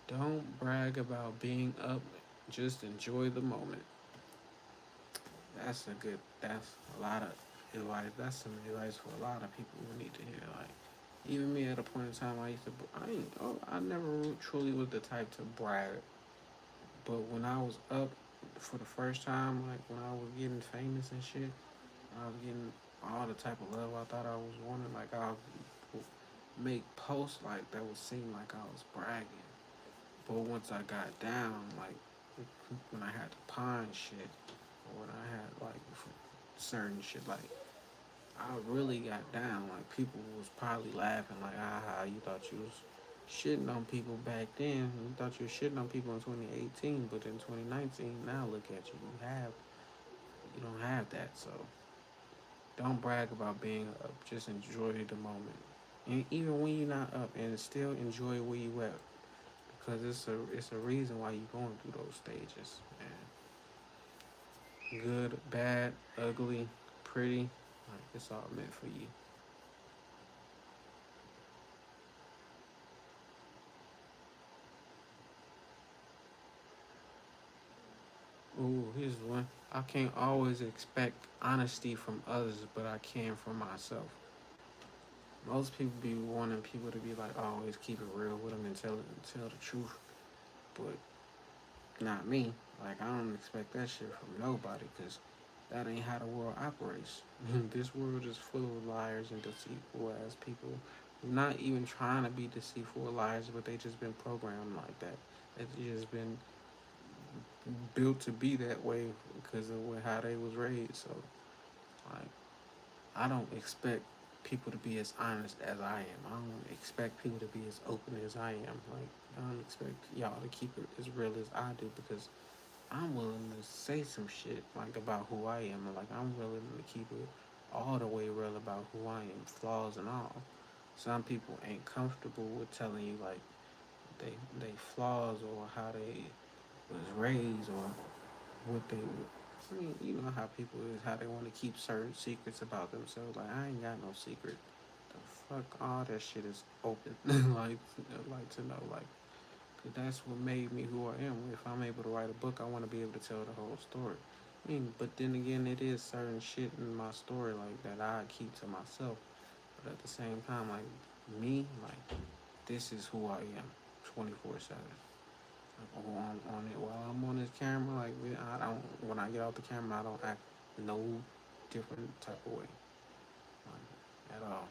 [SPEAKER 1] don't brag about being up. Just enjoy the moment. That's a good. That's a lot of advice. That's some advice for a lot of people who need to hear. Like, even me at a point in time, I used to. I ain't. Oh, I never truly was the type to brag. But when I was up for the first time, like when I was getting famous and shit, I was getting all the type of love I thought I was wanting. Like I would make posts like that would seem like I was bragging. But once I got down, like when I had to pawn shit, or when I had like certain shit, like I really got down. Like people was probably laughing, like, ah, you thought you was shitting on people back then. You thought you were shitting on people in 2018, but in 2019, now look at you. You don't have that. So don't brag about being up. Just enjoy the moment, and even when you're not up, and still enjoy where you at, because it's a reason why you're going through those stages. And good, bad, ugly, pretty, like it's all meant for you. Ooh, here's one. I can't always expect honesty from others, but I can from myself. Most people be wanting people to be like, always keep it real with them and tell the truth, but not me. Like I don't expect that shit from nobody, cause that ain't how the world operates. This world is full of liars and deceitful ass people, not even trying to be deceitful liars, but they just been programmed like that. It's just been built to be that way because of how they was raised. So like I don't expect people to be as honest as I am. I don't expect people to be as open as I am. Like I don't expect y'all to keep it as real as I do because I'm willing to say some shit like about who I am. Like I'm willing to keep it all the way real about who I am, flaws and all. Some people ain't comfortable with telling you like they flaws or how they was raised or what they. I mean, you know how people is, how they want to keep certain secrets about themselves. Like I ain't got no secret. The fuck, all that shit is open. like to know, like, 'cause that's what made me who I am. If I'm able to write a book, I want to be able to tell the whole story. I mean, but then again, it is certain shit in my story like that I keep to myself. But at the same time, like me, like this is who I am, 24/7. on it while I'm on this camera. Like I don't when I get off the camera, I don't act no different type of way at all.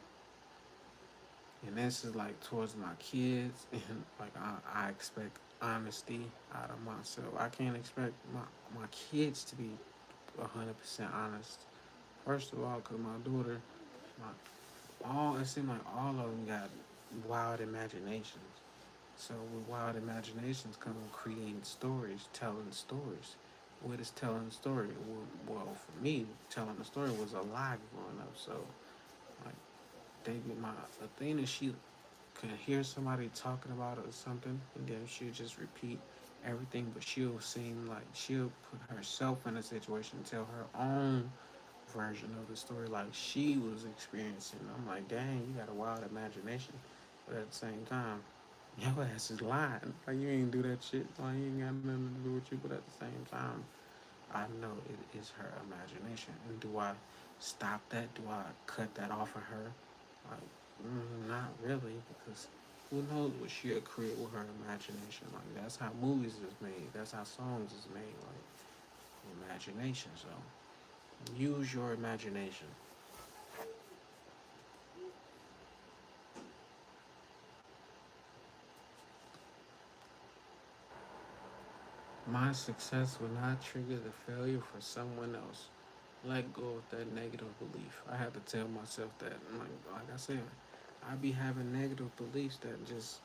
[SPEAKER 1] And this is like towards my kids, and like I expect honesty out of myself. I can't expect my kids to be 100% honest. First of all, cause my daughter, all it seemed like all of them got wild imaginations. So with wild imaginations come creating stories, telling stories. What is telling a story? Well, for me, telling a story was a lie growing up. So like they my the thing that she could hear somebody talking about it or something, and then she'll just repeat everything, but she'll seem like she'll put herself in a situation, tell her own version of the story like she was experiencing. I'm like, dang, you got a wild imagination, but at the same time, your ass is lying. Like you ain't do that shit. Like you ain't got nothing to do with you. But at the same time, I know it is her imagination. And do I stop that? Do I cut that off of her? Like, not really, because who knows what she'll create with her imagination. Like that's how movies is made. That's how songs is made. Like imagination. So use your imagination. My success will not trigger the failure for someone else. Let go of that negative belief. I had to tell myself that. Like I said, I be having negative beliefs that just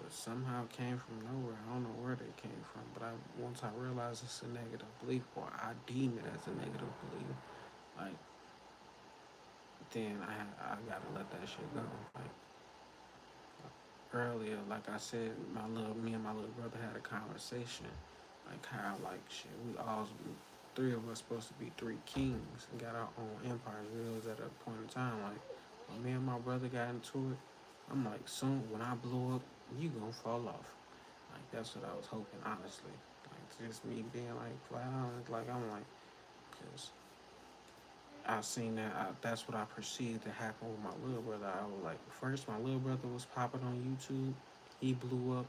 [SPEAKER 1] somehow came from nowhere. I don't know where they came from, but once I realize it's a negative belief, or I deem it as a negative belief, like then I gotta let that shit go. Like earlier, like I said, me and my little brother had a conversation, like how like shit we all three of us supposed to be three kings and got our own empires. We was at a point in time like when me and my brother got into it. I'm like, soon when I blow up, you gonna fall off. Like that's what I was hoping, honestly. Like just me being like flat honest, like I'm like, cause I seen that. That's what I perceived to happen with my little brother. I was like, first my little brother was popping on YouTube, he blew up,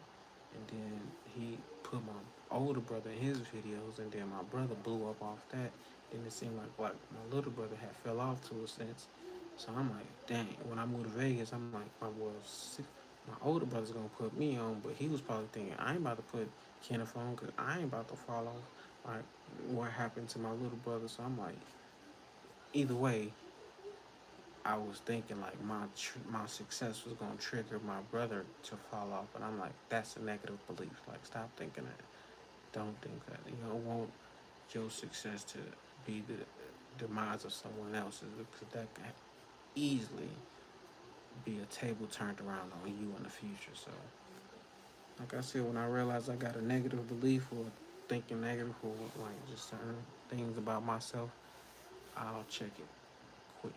[SPEAKER 1] and then he put my older brother in his videos, and then my brother blew up off that. Then it seemed like my little brother had fell off to a sense. So I'm like, dang. When I moved to Vegas, I'm like, my older brother's gonna put me on, but he was probably thinking I ain't about to put Kenneth on because I ain't about to fall off. Like what happened to my little brother? So I'm like, either way, I was thinking like my success was gonna trigger my brother to fall off, but I'm like, that's a negative belief. Like, stop thinking that. Don't think that. You don't want your success to be the demise of someone else's, because that can easily be a table turned around on you in the future. So, like I said, when I realized I got a negative belief or thinking negative or like just certain things about myself, I'll check it quick.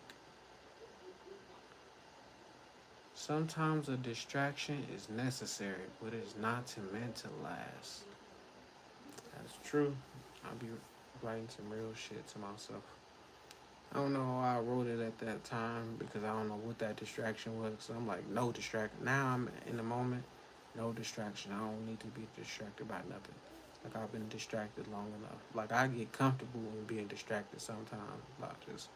[SPEAKER 1] Sometimes a distraction is necessary, but it's not meant to last. That's true. I'll be writing some real shit to myself. I don't know why I wrote it at that time because I don't know what that distraction was. So I'm like, no distraction. Now I'm in the moment, no distraction. I don't need to be distracted by nothing. Like I've been distracted long enough. Like I get comfortable in being distracted sometimes by just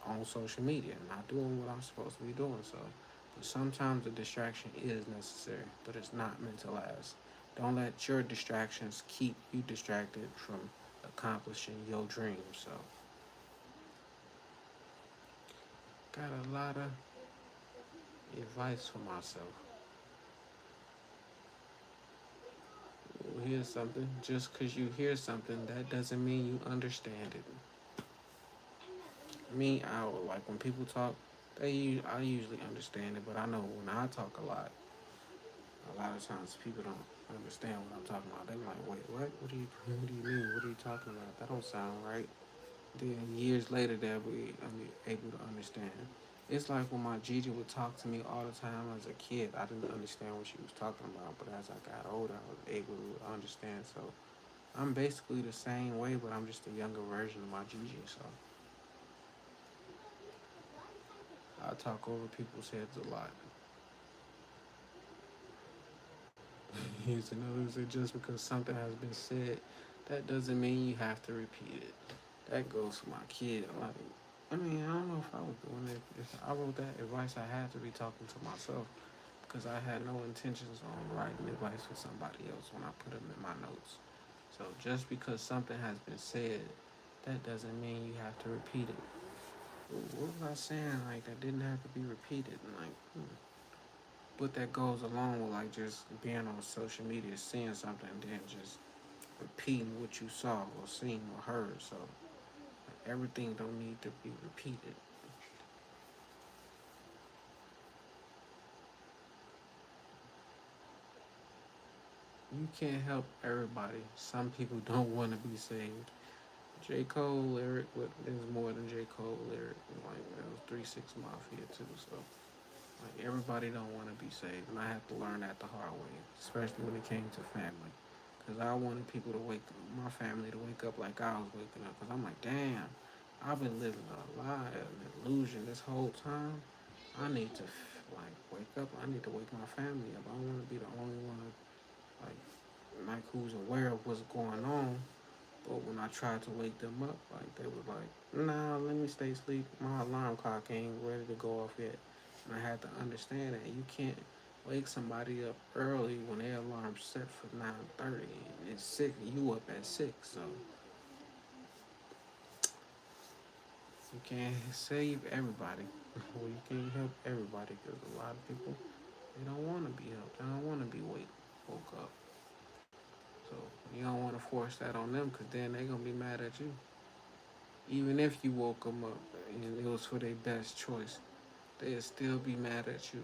[SPEAKER 1] on social media, not doing what I'm supposed to be doing. So, but sometimes the distraction is necessary, but it's not meant to last. Don't let your distractions keep you distracted from accomplishing your dreams. So, got a lot of advice for myself. Here's something. Just because you hear something, that doesn't mean you understand it. Me, like when people talk, I usually understand it, but I know when I talk a lot of times people don't understand what I'm talking about. They're like, wait, what? What do you mean? What are you talking about? That don't sound right. Then years later, they'll be able to understand. It's like when my Gigi would talk to me all the time as a kid. I didn't understand what she was talking about, but as I got older, I was able to understand. So I'm basically the same way, but I'm just a younger version of my Gigi. So I talk over people's heads a lot. Here's another say just because something has been said, that doesn't mean you have to repeat it. That goes for my kid. Like, I mean, I don't know if I was doing it. If I wrote that advice, I had to be talking to myself because I had no intentions on writing advice for somebody else when I put them in my notes. So just because something has been said, that doesn't mean you have to repeat it. What was I saying? Like that didn't have to be repeated. And like, but that goes along with like just being on social media, seeing something, and then just repeating what you saw or seen or heard. So like, everything don't need to be repeated. You can't help everybody. Some people don't want to be saved. J. Cole lyric, but there's more than J. Cole lyric. Like that was 3 6 Mafia too. So like everybody don't want to be saved, and I had to learn that the hard way, especially when it came to family. Cause I wanted people to wake, my family to wake up like I was waking up. Cause I'm like, damn, I've been living a lie, an illusion this whole time. I need to like wake up. I need to wake my family up. I don't want to be the only one like who's aware of what's going on. But when I tried to wake them up, like they were like, "Nah, let me stay asleep. My alarm clock ain't ready to go off yet." And I had to understand that you can't wake somebody up early when their alarm's set for 9:30 and it's 6. You up at 6, so you can't save everybody. Well, you can't help everybody because a lot of people they don't want to be helped. They don't want to be woke up. So you don't want to force that on them because then they're gonna be mad at you. Even if you woke them up and it was for their best choice, they'll still be mad at you.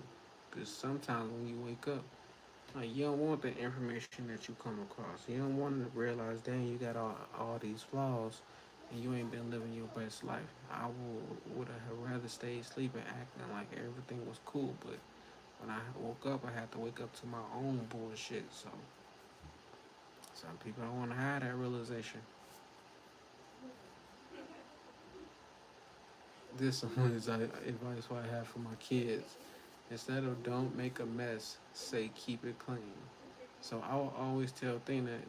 [SPEAKER 1] Because sometimes when you wake up, like you don't want the information that you come across. You don't want to realize, dang, you got all these flaws and you ain't been living your best life. I would have rather stayed sleeping acting like everything was cool, but when I woke up, I had to wake up to my own bullshit. So some people don't want to have that realization. This one is advice I have for my kids. Instead of don't make a mess, say keep it clean. So I will always tell Thina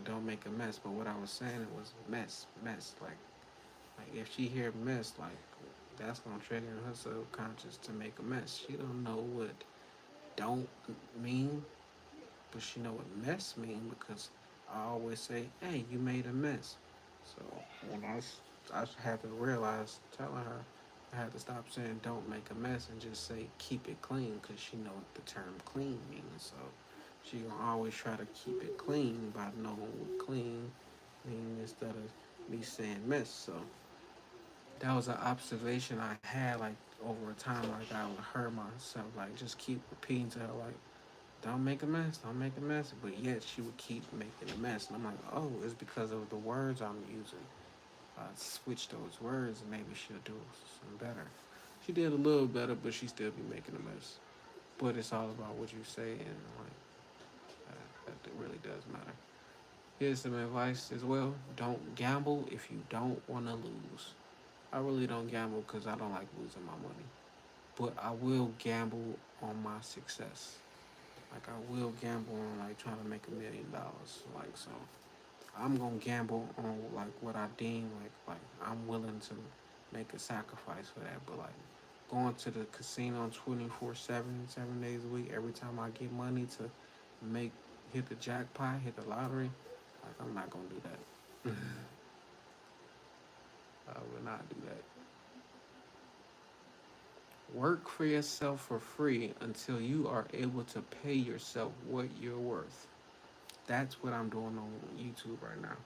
[SPEAKER 1] don't make a mess, but what I was saying it was mess. Like if she hear mess, like that's gonna trigger her subconscious to make a mess. She don't know what don't mean, but she know what mess mean because I always say, hey, you made a mess. So when I had to realize telling her I had to stop saying don't make a mess and just say keep it clean because she know what the term clean means. So she gonna always try to keep it clean by knowing what clean means instead of me saying mess. So that was an observation I had like over time. Like I would hear myself like just keep repeating to her like don't make a mess, don't make a mess. But yet she would keep making a mess. And I'm like, oh, it's because of the words I'm using. Switch those words and maybe she'll do some better. She did a little better, but she still be making a mess. But it's all about what you say and like that really does matter. Here's some advice as well. Don't gamble if you don't want to lose. I really don't gamble because I don't like losing my money. But I will gamble on my success. Like I will gamble on like trying to make $1 million. Like so, I'm gonna gamble on like what I deem like I'm willing to make a sacrifice for that. But like going to the casino 24/7, 7 days a week, every time I get money to make hit the jackpot, hit the lottery, like I'm not gonna do that. I will not do that. Work for yourself for free until you are able to pay yourself what you're worth. That's what I'm doing on YouTube right now.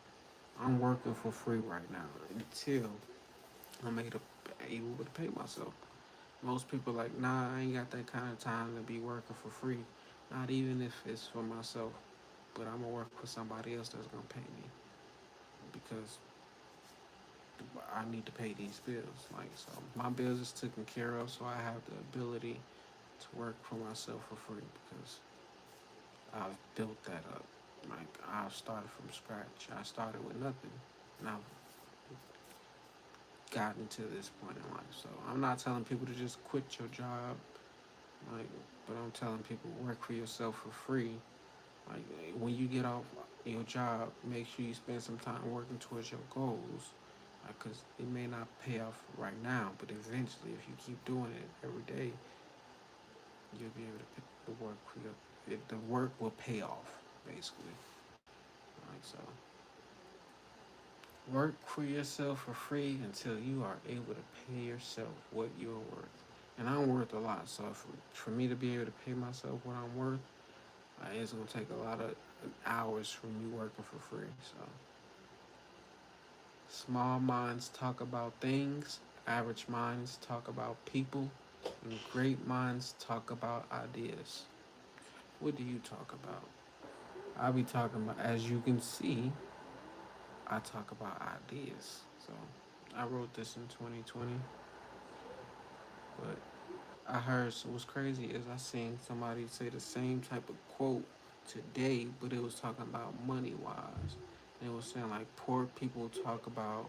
[SPEAKER 1] I'm working for free right now until I'm able to pay myself. Most people like, nah, I ain't got that kind of time to be working for free. Not even if it's for myself, but I'm gonna work for somebody else that's gonna pay me because I need to pay these bills. Like so, my bills is taken care of, so I have the ability to work for myself for free because I've built that up. Like I've started from scratch. I started with nothing, and I've gotten to this point in life. So I'm not telling people to just quit your job, like, but I'm telling people work for yourself for free Like when you get off your job, make sure you spend some time working towards your goals. Because it may not pay off right now, but eventually, if you keep doing it every day, you'll be able to pick the work for your. The work will pay off, basically. Like so, work for yourself for free until you are able to pay yourself what you're worth. And I'm worth a lot, so for me to be able to pay myself what I'm worth, it's gonna take a lot of hours from me working for free. So, small minds talk about things, average minds talk about people, and great minds talk about ideas. What do you talk about? I'll be talking about, as you can see, I talk about ideas. So I wrote this in 2020, but I heard, so what's crazy is I seen somebody say the same type of quote today, but it was talking about money wise. And it was saying like poor people talk about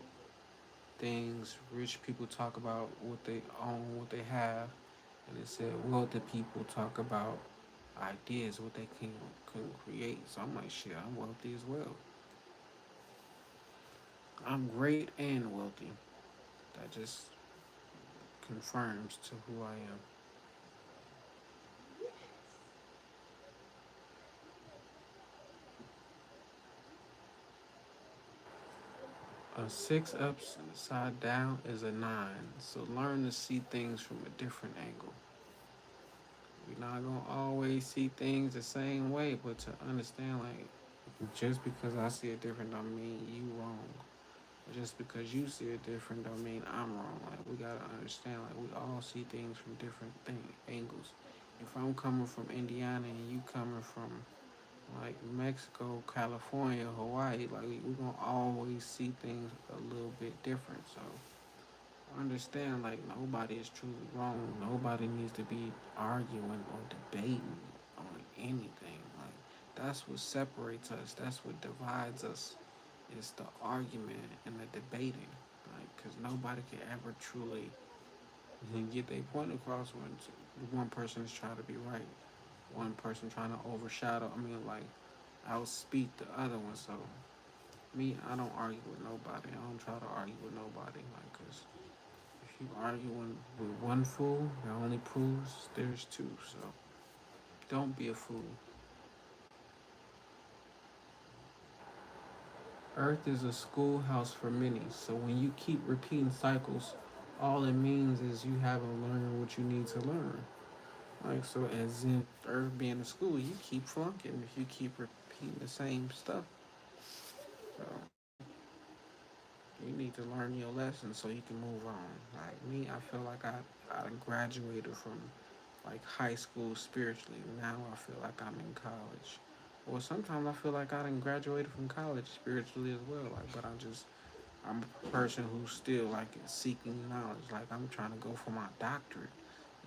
[SPEAKER 1] things, rich people talk about what they own, what they have, and it said wealthy people talk about ideas, what they can create. So I'm like, shit, I'm wealthy as well. I'm great and wealthy. That just confirms to who I am. A six upside down is a nine. So learn to see things from a different angle. We're not gonna always see things the same way, but to understand like just because I see it different don't mean you wrong. Just because you see it different don't mean I'm wrong. Like we gotta understand like we all see things from different angles. If I'm coming from Indiana and you coming from like Mexico, California, Hawaii, like we're gonna always see things a little bit different. So understand like nobody is truly wrong. Nobody needs to be arguing or debating on anything. Like that's what separates us. That's what divides us. Is the argument and the debating. Like, cause nobody can ever truly get their point across when one person is trying to be right. One person trying to overshadow. I mean, like outspeak the other one. So me, I don't argue with nobody. I don't try to argue with nobody. Like, cause if you arguing with one fool, it only proves there's two. So don't be a fool. Earth is a schoolhouse for many. So when you keep repeating cycles, all it means is you haven't learned what you need to learn. Like so, as in Earth being a school, you keep flunking if you keep repeating the same stuff. So you need to learn your lesson so you can move on. Like me, I feel like I graduated from like high school spiritually. Now I feel like I'm in college. Or sometimes I feel like I didn't graduated from college spiritually as well. Like, but I'm a person who's still like seeking knowledge. Like I'm trying to go for my doctorate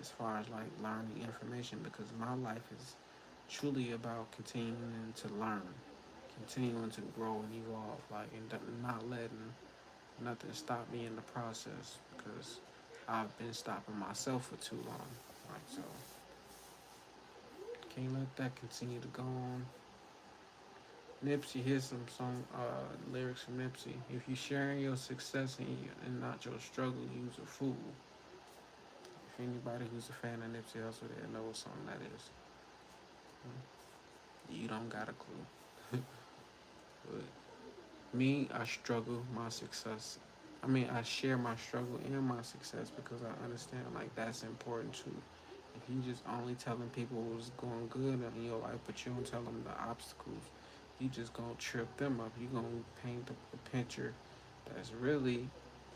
[SPEAKER 1] as far as like learning information because my life is truly about continuing to learn, continuing to grow and evolve. Like and not letting nothing stop me in the process because I've been stopping myself for too long. Like so, can't let that continue to go on. Nipsey, here's some song lyrics from Nipsey. If you sharing your success and not your struggle, you's a fool. If anybody who's a fan of Nipsey Hussle, they know what song that is. You don't got a clue. But me, I struggle my success. I mean, I share my struggle and my success because I understand like that's important too. If you just only telling people what's going good in your life, but you don't tell them the obstacles, you just gonna trip them up. You gonna paint a picture that's really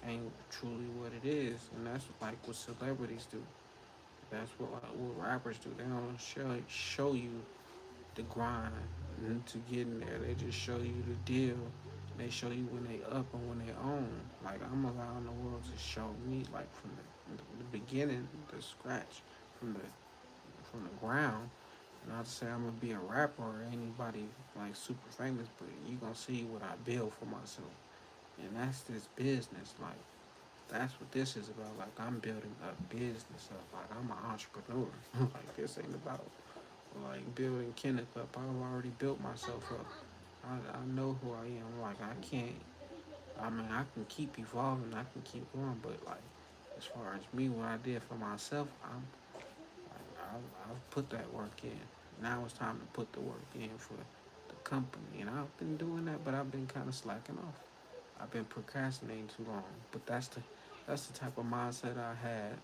[SPEAKER 1] ain't truly what it is, and that's like what celebrities do. That's what rappers do. They don't show you the grind to get in there. They just show you the deal. They show you when they up and when they own. Like I'm allowing the world to show me like from the beginning, the scratch, from the ground. Not to say I'm gonna be a rapper or anybody like super famous, but you gonna see what I build for myself, and that's this business. Like that's what this is about. Like I'm building a business up. Like I'm an entrepreneur. Like this ain't about like building Kenneth up. I've already built myself up. I know who I am. Like I can't. I mean, I can keep evolving. I can keep going. But like, as far as me, what I did for myself, I've put that work in. Now it's time to put the work in for the company. And I've been doing that, but I've been kind of slacking off. I've been procrastinating too long. But that's the type of mindset I had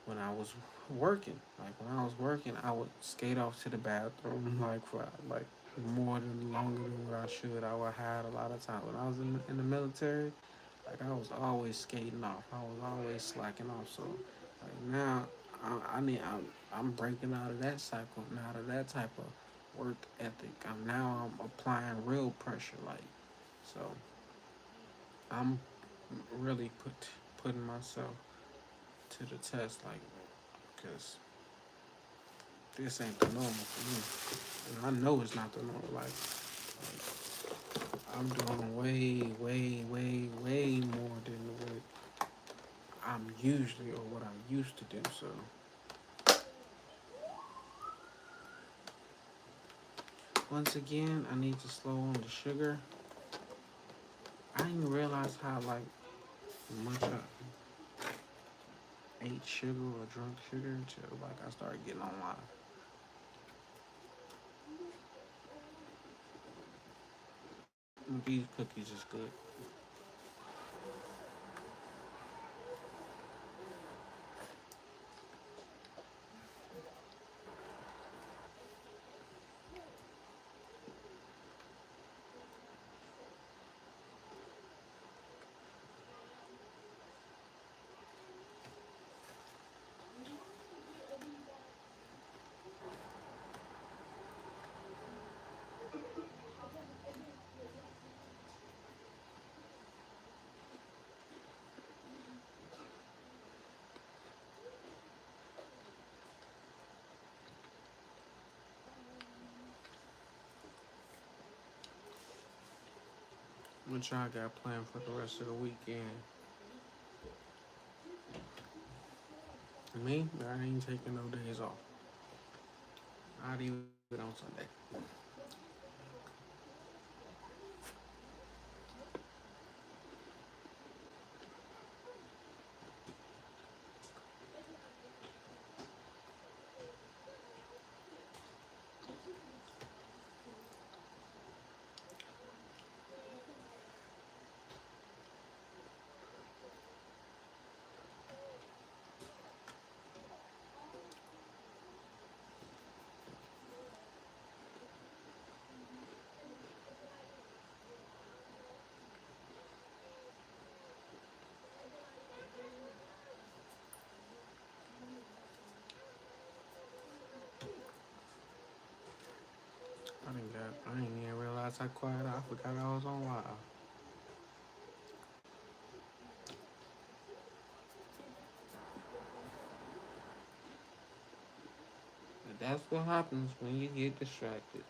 [SPEAKER 1] when I was working. Like when I was working, I would skate off to the bathroom like for like more than longer than what I should. I would hide a lot of time. When I was in the military, like I was always skating off. I was always slacking off. So like now I'm breaking out of that cycle and out of that type of work ethic. I'm applying real pressure. Like so I'm really putting myself to the test. Like because this ain't the normal for me. And I know it's not the normal. I'm doing way, way, way, way more than what I'm usually or what I used to do. So once again, I need to slow on the sugar. I didn't realize how like much I ate sugar or drunk sugar until like I started getting on live. These cookies is good. What y'all got planned for the rest of the weekend? Me, I ain't taking no days off. Not even on Sunday. I didn't even realize how quiet I forgot I was on live. But that's what happens when you get distracted.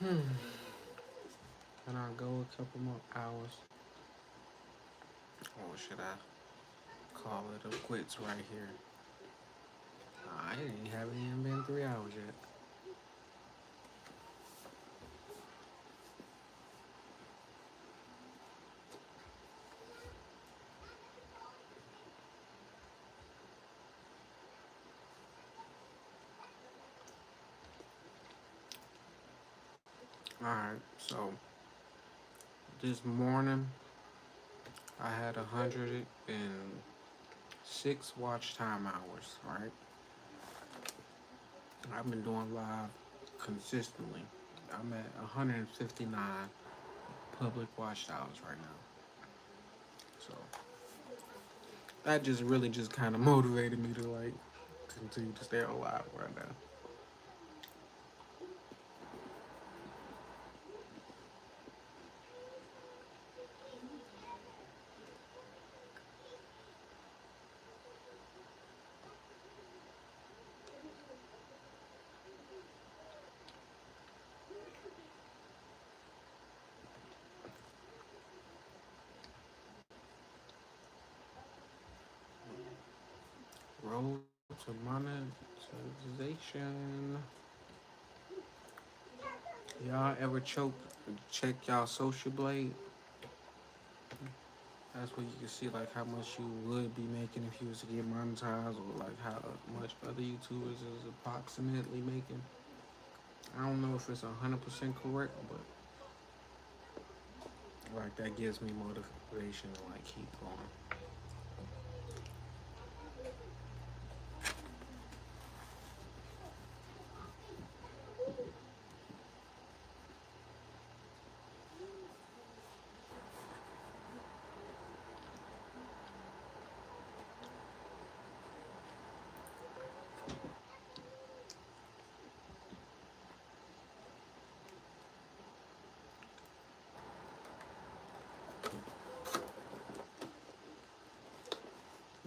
[SPEAKER 1] And I'll go a couple more hours. Or should I call it a quits right here? I ain't haven't even been 3 hours yet. Alright, so this morning I had 106 watch time hours, right? I've been doing live consistently. I'm at 159 public watch hours right now. So that just really just kind of motivated me to like continue to stay alive right now. Road to monetization. Y'all ever check y'all social blade? That's where you can see like how much you would be making if you was to get monetized, or like how much other YouTubers is approximately making. I don't know if it's 100% correct, but like that gives me motivation to like keep going.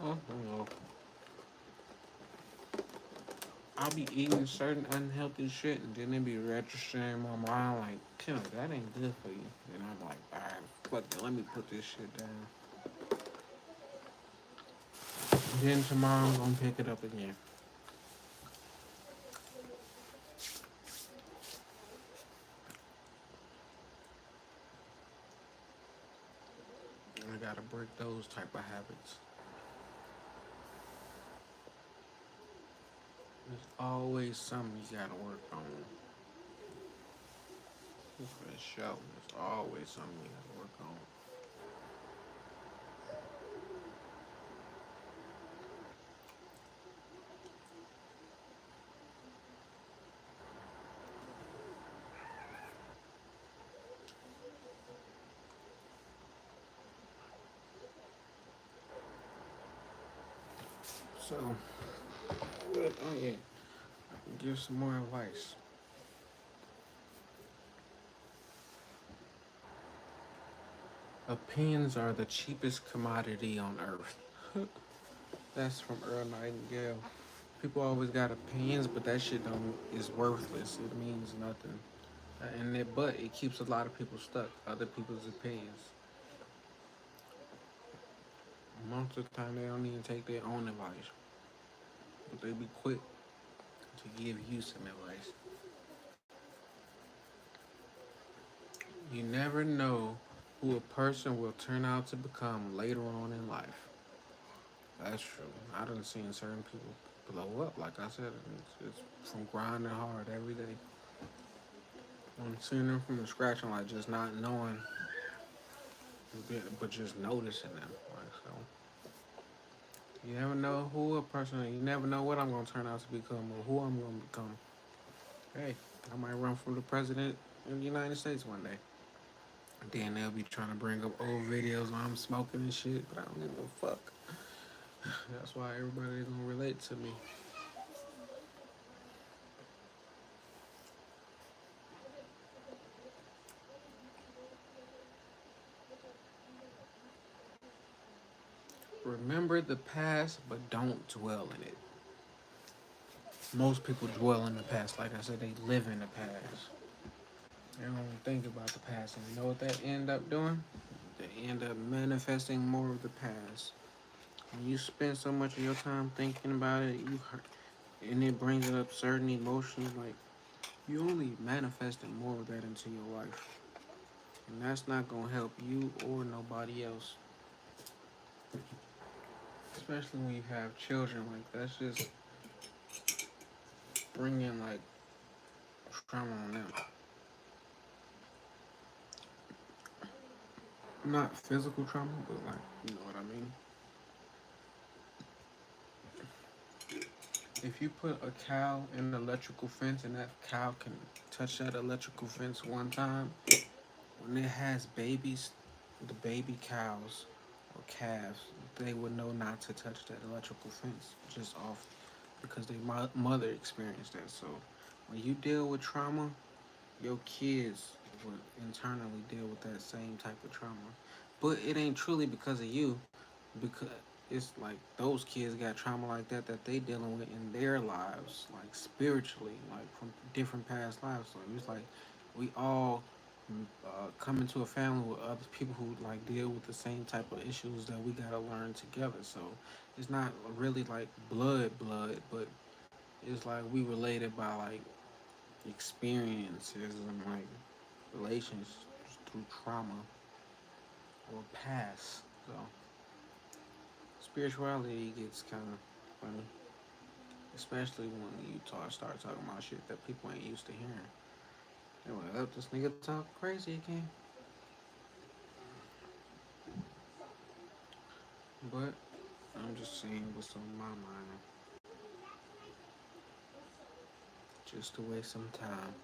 [SPEAKER 1] Oh, you know, I'll be eating certain unhealthy shit, and then it be registering in my mind like, Kim, that ain't good for you. And I'm like, all right, fuck it, let me put this shit down. Then tomorrow I'm gonna pick it up again. I gotta break those type of habits. There's always something you gotta work on. For sure. There's always something you gotta work on. So, oh yeah, give some more advice. Opinions are the cheapest commodity on earth. That's from Earl Nightingale. People always got opinions, but that shit don't is worthless. It means nothing. But it keeps a lot of people stuck. Other people's opinions. Most of the time, they don't even take their own advice, but they be quick to give you some advice. You never know who a person will turn out to become later on in life. That's true. I done seen certain people blow up. Like I said, it's from grinding hard every day. I'm seeing them from the scratch and like just not knowing, but just noticing them. Like so, you never know who a person. You never know what I'm gonna turn out to become or who I'm gonna become. Hey, I might run for the president of the United States one day. Then they'll be trying to bring up old videos where I'm smoking and shit, but I don't give a fuck. That's why everybody gonna relate to me. Remember the past, but don't dwell in it. Most people dwell in the past. Like I said, they live in the past. They don't think about the past. And you know what they end up doing? They end up manifesting more of the past. When you spend so much of your time thinking about it, you hurt, and it brings up certain emotions. Like you only manifesting more of that into your life, and that's not gonna help you or nobody else. Especially when you have children. Like that's just bringing like trauma on them. Not physical trauma, but like you know what I mean. If you put a cow in an electrical fence and that cow can touch that electrical fence one time, when it has babies, the baby cows or calves, they would know not to touch that electrical fence just off because their mother experienced that. So when you deal with trauma, your kids would internally deal with that same type of trauma. But it ain't truly because of you, because it's like those kids got trauma like that they dealing with in their lives, like spiritually, like from different past lives. So it's like we all come into a family with other people who like deal with the same type of issues that we gotta learn together. So it's not really like blood, but it's like we related by like experiences and like relations through trauma or past. So spirituality gets kind of funny, especially when you start talking about shit that people ain't used to hearing. They're like, "Oh, this nigga talk crazy again." But I'm just saying what's on my mind, just to waste some time.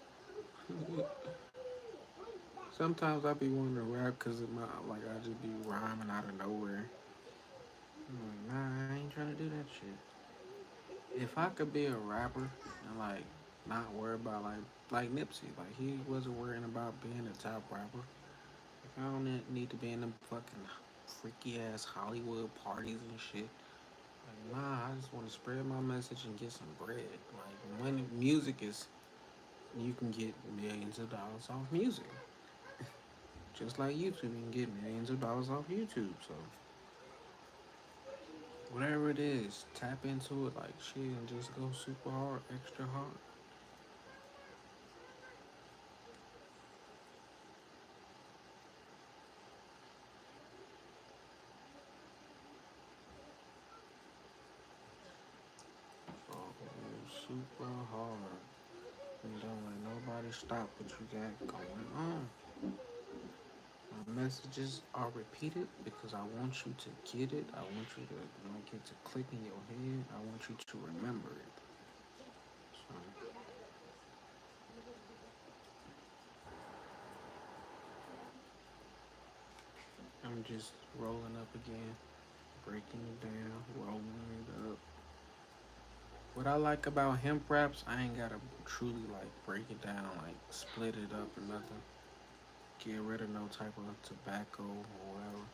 [SPEAKER 1] Sometimes I be wanting to rap because of my like I just be rhyming out of nowhere. I'm like, nah, I ain't trying to do that shit. If I could be a rapper and like not worry about like Nipsey, like he wasn't worrying about being a top rapper. Like, I don't need to be in them fucking freaky ass Hollywood parties and shit. Like, nah, I just want to spread my message and get some bread. Like when music is, you can get millions of dollars off music. Just like YouTube, you can get millions of dollars off YouTube. So whatever it is, tap into it like shit and just go super hard, extra hard. So super hard. And don't let nobody stop what you got going on. My messages are repeated because I want you to get it. I want you to get to click in your head. I want you to remember it. So I'm just rolling up again, breaking it down, rolling it up. What I like about hemp wraps, I ain't gotta truly like break it down, like split it up or nothing. Get rid of no type of tobacco or whatever.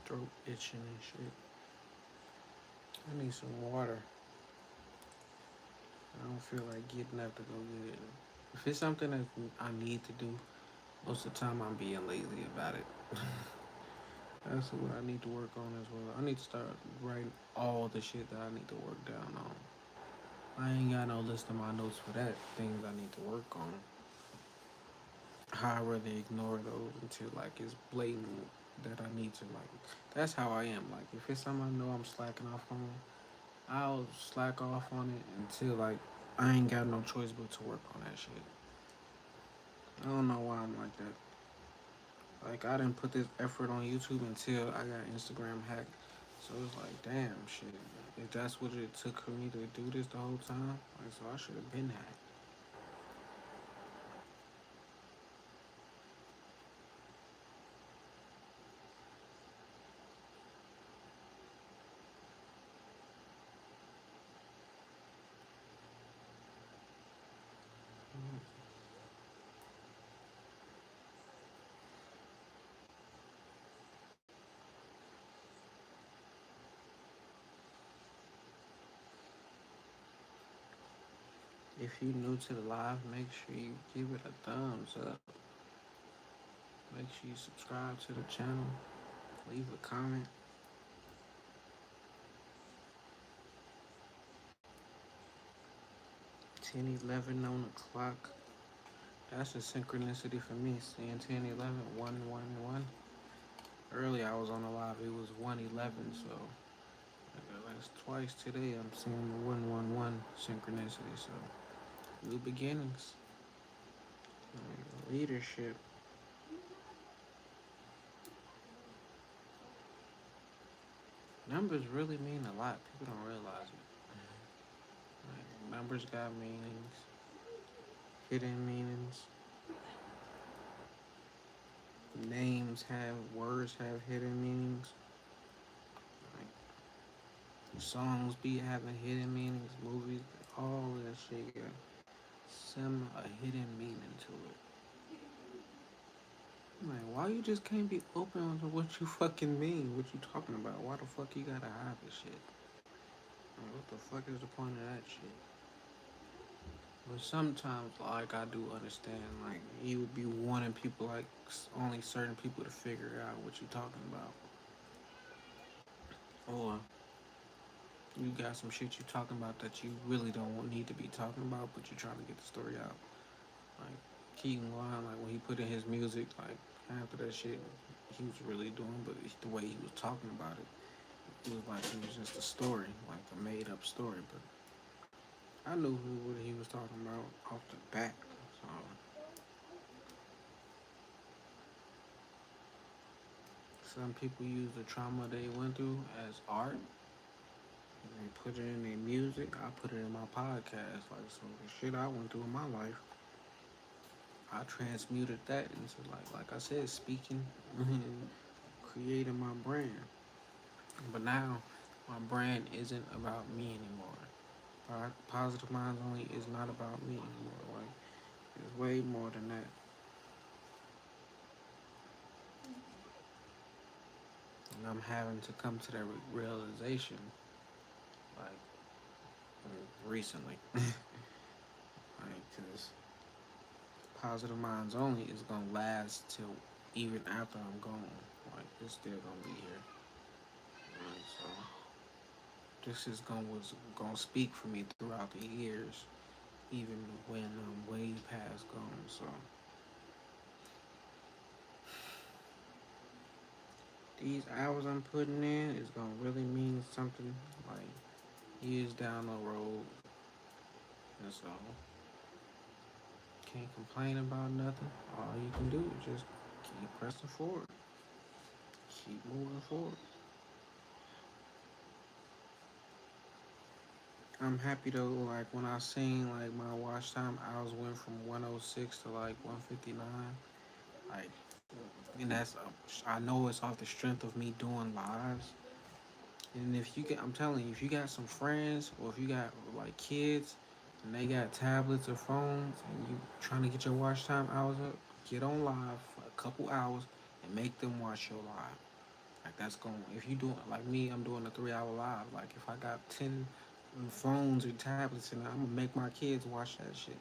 [SPEAKER 1] Throat itching and shit. I need some water. I don't feel like getting up to go get it. If it's something that I need to do, most of the time I'm being lazy about it. That's what I need to work on as well. I need to start writing all the shit that I need to work down on. I ain't got no list of my notes for that. Things I need to work on. How I rather ignore those until like it's blatant that I need to like. That's how I am. Like if it's something I know I'm slacking off on, I'll slack off on it until like I ain't got no choice but to work on that shit. I don't know why I'm like that. Like I didn't put this effort on YouTube until I got Instagram hacked. So it's like, damn shit. If that's what it took for me to do this the whole time, like so I should have been hacked. If you new to the live, make sure you give it a thumbs up. Make sure you subscribe to the channel. Leave a comment. 10:11 on the clock. That's a synchronicity for me. Seeing 10:11, 111. Earlier I was on the live. It was 111. So that's twice today. I'm seeing the 111 synchronicity. So new beginnings. Leadership. Numbers really mean a lot. People don't realize it. Like, numbers got meanings, hidden meanings. Names have words have hidden meanings. Like songs be having hidden meanings. Movies, all of that shit got some a hidden meaning to it. Like, why you just can't be open to what you fucking mean? What you talking about? Why the fuck you gotta hide this shit? Like, what the fuck is the point of that shit? But sometimes, like, I do understand, like, you would be wanting people, like, only certain people to figure out what you talking about. Or you got some shit you talking about that you really don't need to be talking about, but you're trying to get the story out. Like, Keaton Line, like, when he put in his music, like, after that shit, he was really doing, but the way he was talking about it, it was like it was just a story, like a made up story. But I knew what he was talking about off the bat. So some people use the trauma they went through as art. And they put it in their music. I put it in my podcast. Like, so the shit I went through in my life, I transmuted that into, like I said, speaking and creating my brand. But now my brand isn't about me anymore. Positive Minds Only is not about me anymore. Like, it's way more than that. And I'm having to come to that realization, like, recently. Like, because Positive Minds Only is going to last till even after I'm gone. Like, it's still going to be here. Like, so, this is going to speak for me throughout the years, even when I'm way past gone. So, these hours I'm putting in is gonna really mean something like years down the road. And so can't complain about nothing. All you can do is just keep pressing forward. Keep moving forward. I'm happy though, like when I seen like my watch time hours went from 106 to like 159. Like, and I know it's off the strength of me doing lives. And if you get, I'm telling you, if you got some friends or if you got like kids and they got tablets or phones and you trying to get your watch time hours up, get on live for a couple hours and make them watch your live. Like that's going. If you doing like me, I'm doing a 3 hour live. Like if I got 10 phones or tablets and I'm gonna make my kids watch that shit.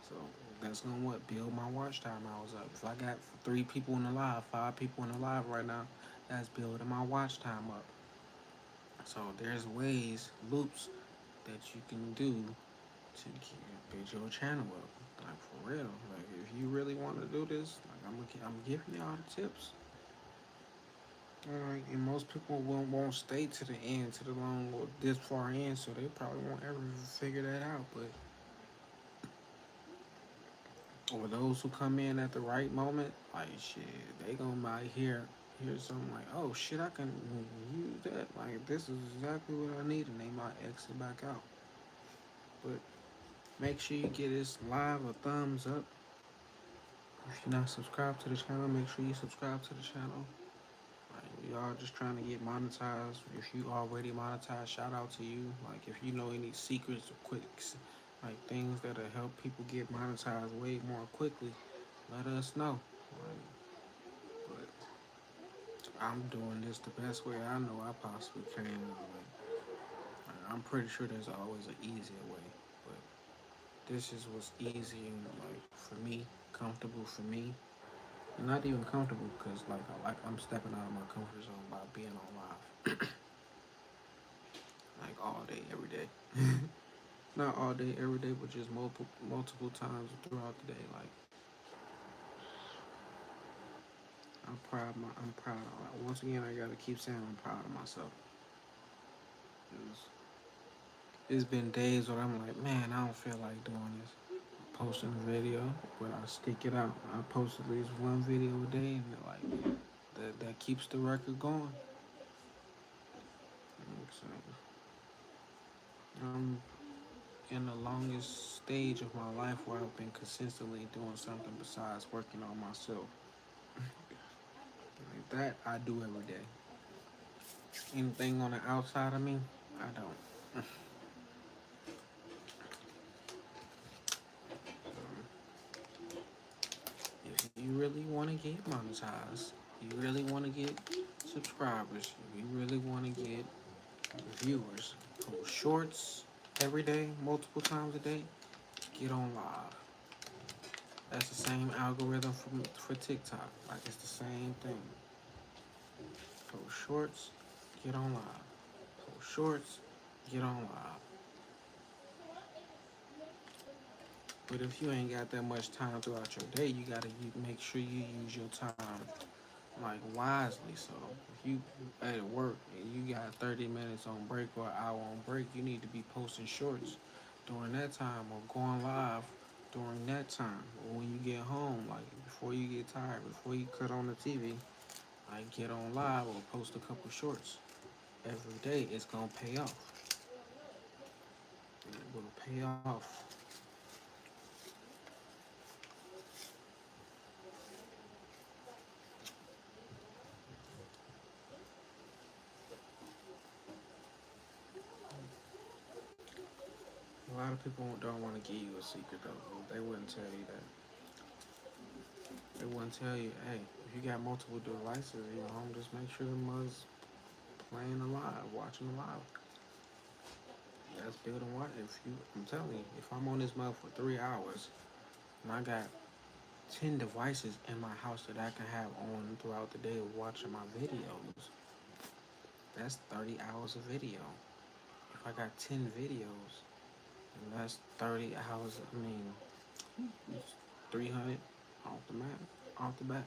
[SPEAKER 1] So that's gonna what build my watch time hours up. If I got 3 people in the live, 5 people in the live right now, that's building my watch time up. So there's ways, loops that you can do to build your channel up. Like for real. Like if you really want to do this, like I'm giving y'all the tips. Alright, and most people won't stay to the end, to the long or this far in, so they probably won't ever figure that out. But or those who come in at the right moment, like shit, they gonna might hear something like, oh shit, I can use that. Like this is exactly what I need, and they might exit back out. But make sure you get this live a thumbs up. If you're not subscribed to the channel, make sure you subscribe to the channel. Like, we all just trying to get monetized. If you already monetized, shout out to you. Like if you know any secrets or quicks, like things that'll help people get monetized way more quickly, let us know. Like, but I'm doing this the best way I know I possibly can. Like, I'm pretty sure there's always an easier way, but this is what's easy and like for me, comfortable for me. Not even comfortable because I'm stepping out of my comfort zone by being on live, like all day, every day. Not all day, every day, but just multiple times throughout the day. Like I'm proud. Once again, I gotta keep saying I'm proud of myself. It's been days where I'm like, man, I don't feel like doing this. Posting a video, but I stick it out. I post at least one video a day, and like that keeps the record going. So I'm in the longest stage of my life where I've been consistently doing something besides working on myself. Like that I do every day. Anything on the outside of me, I don't. If you really want to get monetized, you really want to get subscribers, you really want to get viewers, post shorts every day, multiple times a day, get on live. That's the same algorithm for TikTok. Like it's the same thing. Post shorts, get on live. Post shorts, get on live. But if you ain't got that much time throughout your day, you gotta make sure you use your time like wisely. So if you at work and you got 30 minutes on break or an hour on break, you need to be posting shorts during that time or going live during that time. Or when you get home, like before you get tired, before you cut on the TV, like get on live or post a couple shorts every day. It's gonna pay off. It will pay off. A lot of people don't want to give you a secret though. They wouldn't tell you that. They wouldn't tell you, hey, if you got multiple devices in your home, just make sure the mother's playing alive, watching alive. That's building what if you I'm telling you, if I'm on this mother for 3 hours and I got 10 devices in my house that I can have on throughout the day watching my videos, that's 30 hours of video. If I got 10 videos, and that's 30 hours, I mean, it's 300 off the map, off the bat.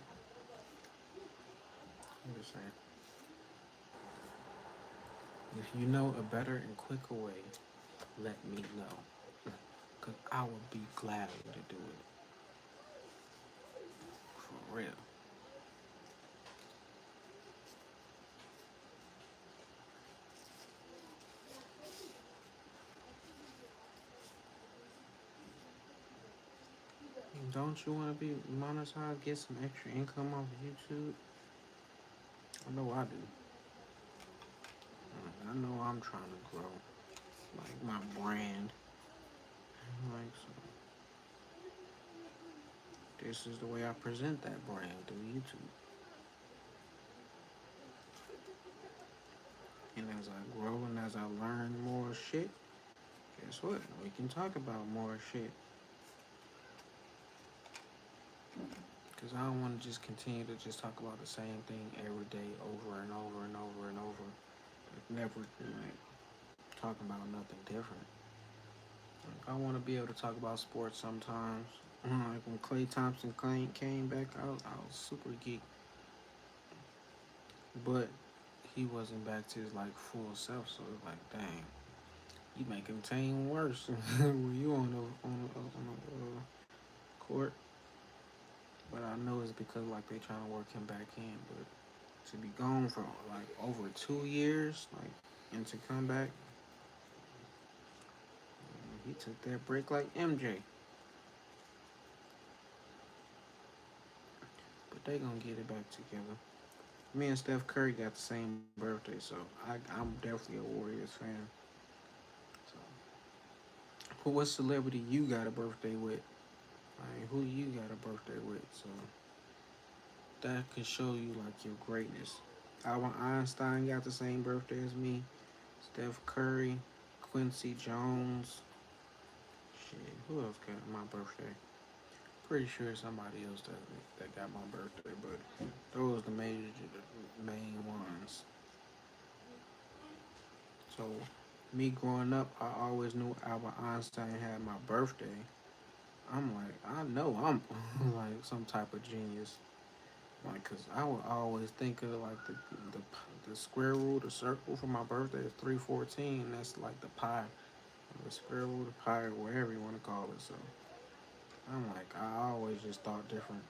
[SPEAKER 1] I'm just saying. If you know a better and quicker way, let me know. Because I would be glad to do it. For real. Don't you want to be monetized, get some extra income off of YouTube? I know I do. I know I'm trying to grow, like my brand. Like so, this is the way I present that brand through YouTube. And as I grow and as I learn more shit, guess what? We can talk about more shit. Because I don't want to just continue to just talk about the same thing every day over and over and over and over. Never like talking about nothing different. Like, I want to be able to talk about sports sometimes. Like when Klay Thompson came back, I was super geek, but he wasn't back to his like full self. So it's like, dang, you making the team worse when you on the court. But I know it's because like they trying to work him back in. But to be gone for like over 2 years, like and to come back, he took that break like MJ. But they gonna get it back together. Me and Steph Curry got the same birthday, so I'm definitely a Warriors fan. So, what celebrity you got a birthday with? Like, who you got a birthday with? So that can show you like your greatness. Albert Einstein got the same birthday as me. Steph Curry, Quincy Jones. Shit, who else got my birthday? Pretty sure somebody else that got my birthday, but those the main ones. So me growing up, I always knew Albert Einstein had my birthday. I'm like, I know I'm like some type of genius. Like, cause I would always think of like the square root of circle for my birthday is 314. That's like the pi, the square root of pi, or whatever you want to call it. So I'm like, I always just thought different.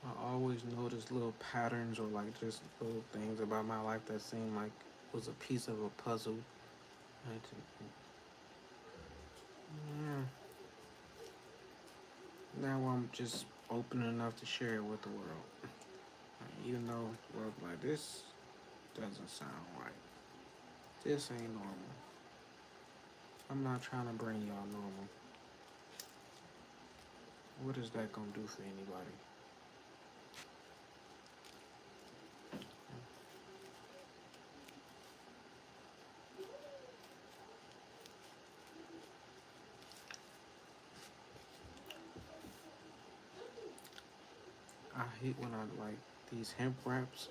[SPEAKER 1] I always notice little patterns or like just little things about my life that seem like was a piece of a puzzle. And yeah, now I'm just open enough to share it with the world. Like, even though well, like this doesn't sound right. This ain't normal. I'm not trying to bring y'all normal. What is that gonna do for anybody? I hate when I like these hemp wraps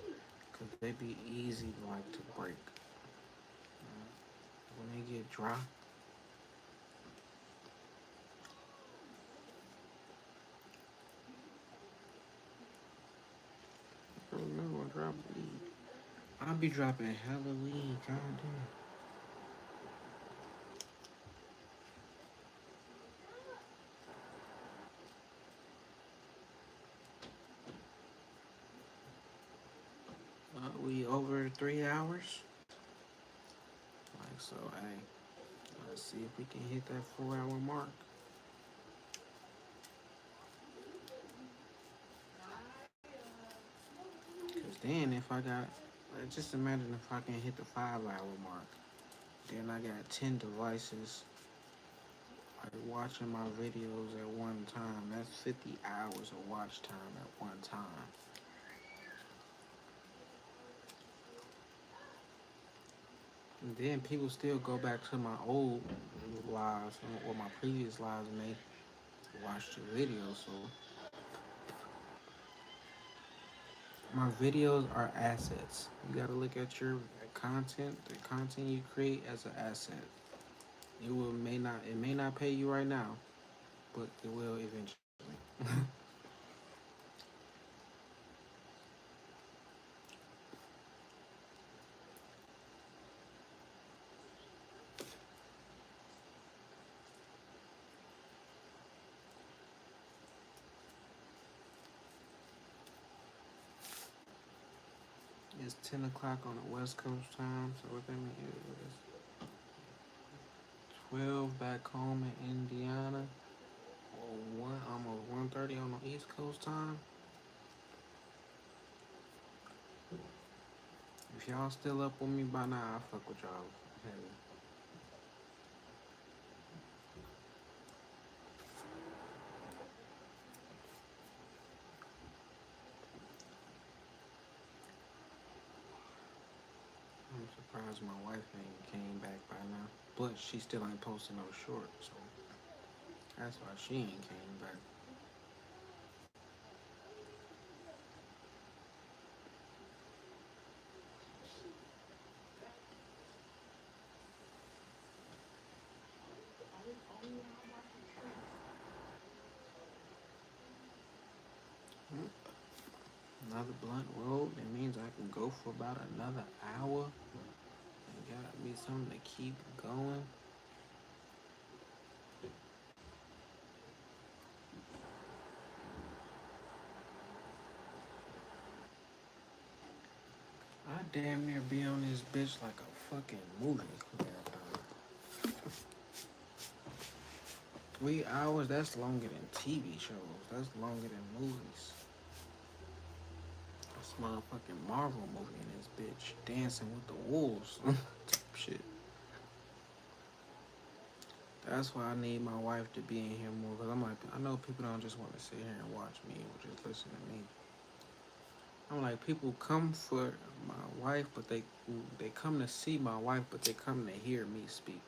[SPEAKER 1] because they be easy like to break. When they get dry, I remember when dropping weed. I be dropping hella weed, goddamn. We over 3 hours. Like so, hey, let's see if we can hit that 4 hour mark. Cause then if I got, like, just imagine if I can hit the 5 hour mark. Then I got 10 devices like watching my videos at one time. That's 50 hours of watch time at one time. And then people still go back to my old lives or my previous lives and they watch the videos. So my videos are assets. You gotta look at your content, the content you create as an asset. It may not pay you right now, but it will eventually. It's 10 o'clock on the West Coast time, so what that means is 12 back home in Indiana, or almost 1:30 on the East Coast time. If y'all still up with me by now, I fuck with y'all heavy. I'm surprised my wife ain't came back by now, but she still ain't posting no shorts, so that's why she ain't came back. Another blunt rolled. That means I can go for about another hour. It gotta be something to keep going. I damn near be on this bitch like a fucking movie marathon. 3 hours, that's longer than TV shows. That's longer than movies. This motherfucking Marvel movie in this bitch. Dancing with the Wolves. Shit. That's why I need my wife to be in here more. Because I'm like, I know people don't just want to sit here and watch me or just listen to me. I'm like, people come for my wife, but they come to see my wife, but they come to hear me speak.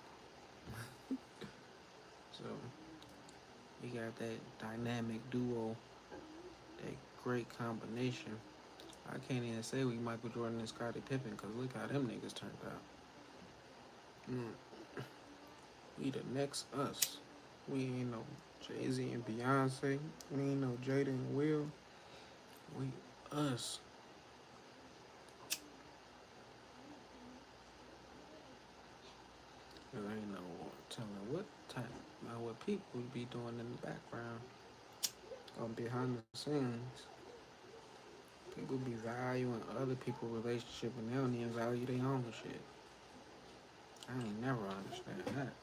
[SPEAKER 1] So we got that dynamic duo, that great combination. I can't even say we Michael Jordan and Scottie Pippen because look how them niggas turned out. Mm, we the next us. We ain't no Jay-Z and Beyonce. We ain't no Jada and Will. We us. There ain't no telling what type, what people be doing in the background or behind the scenes. People be valuing other people's relationship and they don't even value their own shit. I ain't never understand that.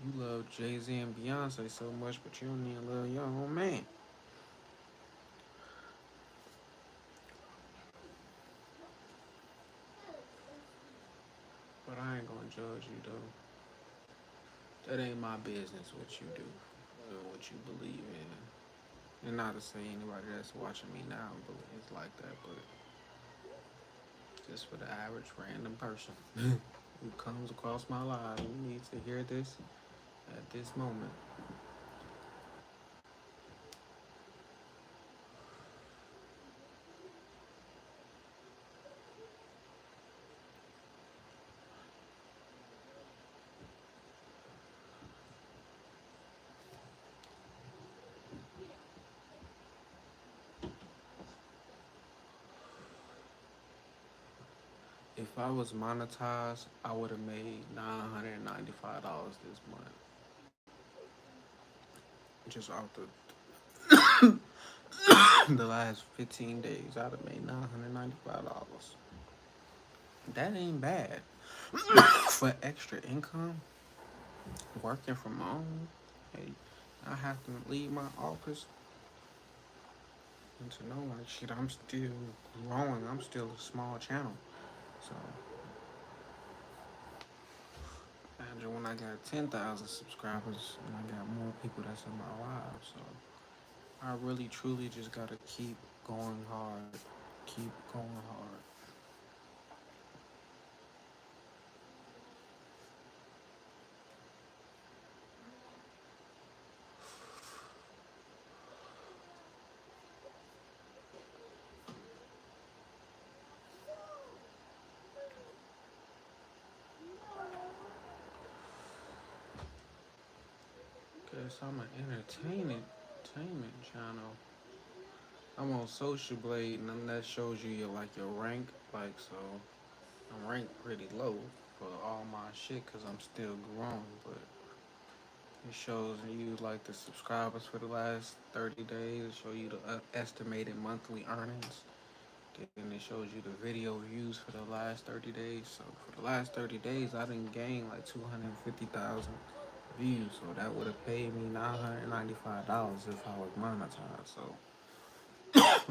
[SPEAKER 1] You love Jay-Z and Beyonce so much, but you don't even love your own man. But I ain't gonna judge you though. That ain't my business what you do or what you believe in. And not to say anybody that's watching me now believes like that, but just for the average random person who comes across my life who needs to hear this at this moment. If I was monetized, I would have made $995 this month. Just off the last 15 days, I'd have made $995. That ain't bad. For extra income, working from home, hey, I have to leave my office and to know like shit, I'm still growing. I'm still a small channel. So imagine when I got 10,000 subscribers and I got more people that's in my life. So I really truly just gotta keep going hard. Keep going hard. Guess I'm an entertainment channel. I'm on Social Blade, and then that shows you your rank. Like so, I'm ranked pretty low for all my shit because I'm still growing. But it shows you like the subscribers for the last 30 days. It show you the estimated monthly earnings. Then it shows you the video views for the last 30 days. So for the last 30 days, I didn't gain like 250,000 views. So that would have paid me $995 if I was monetized. So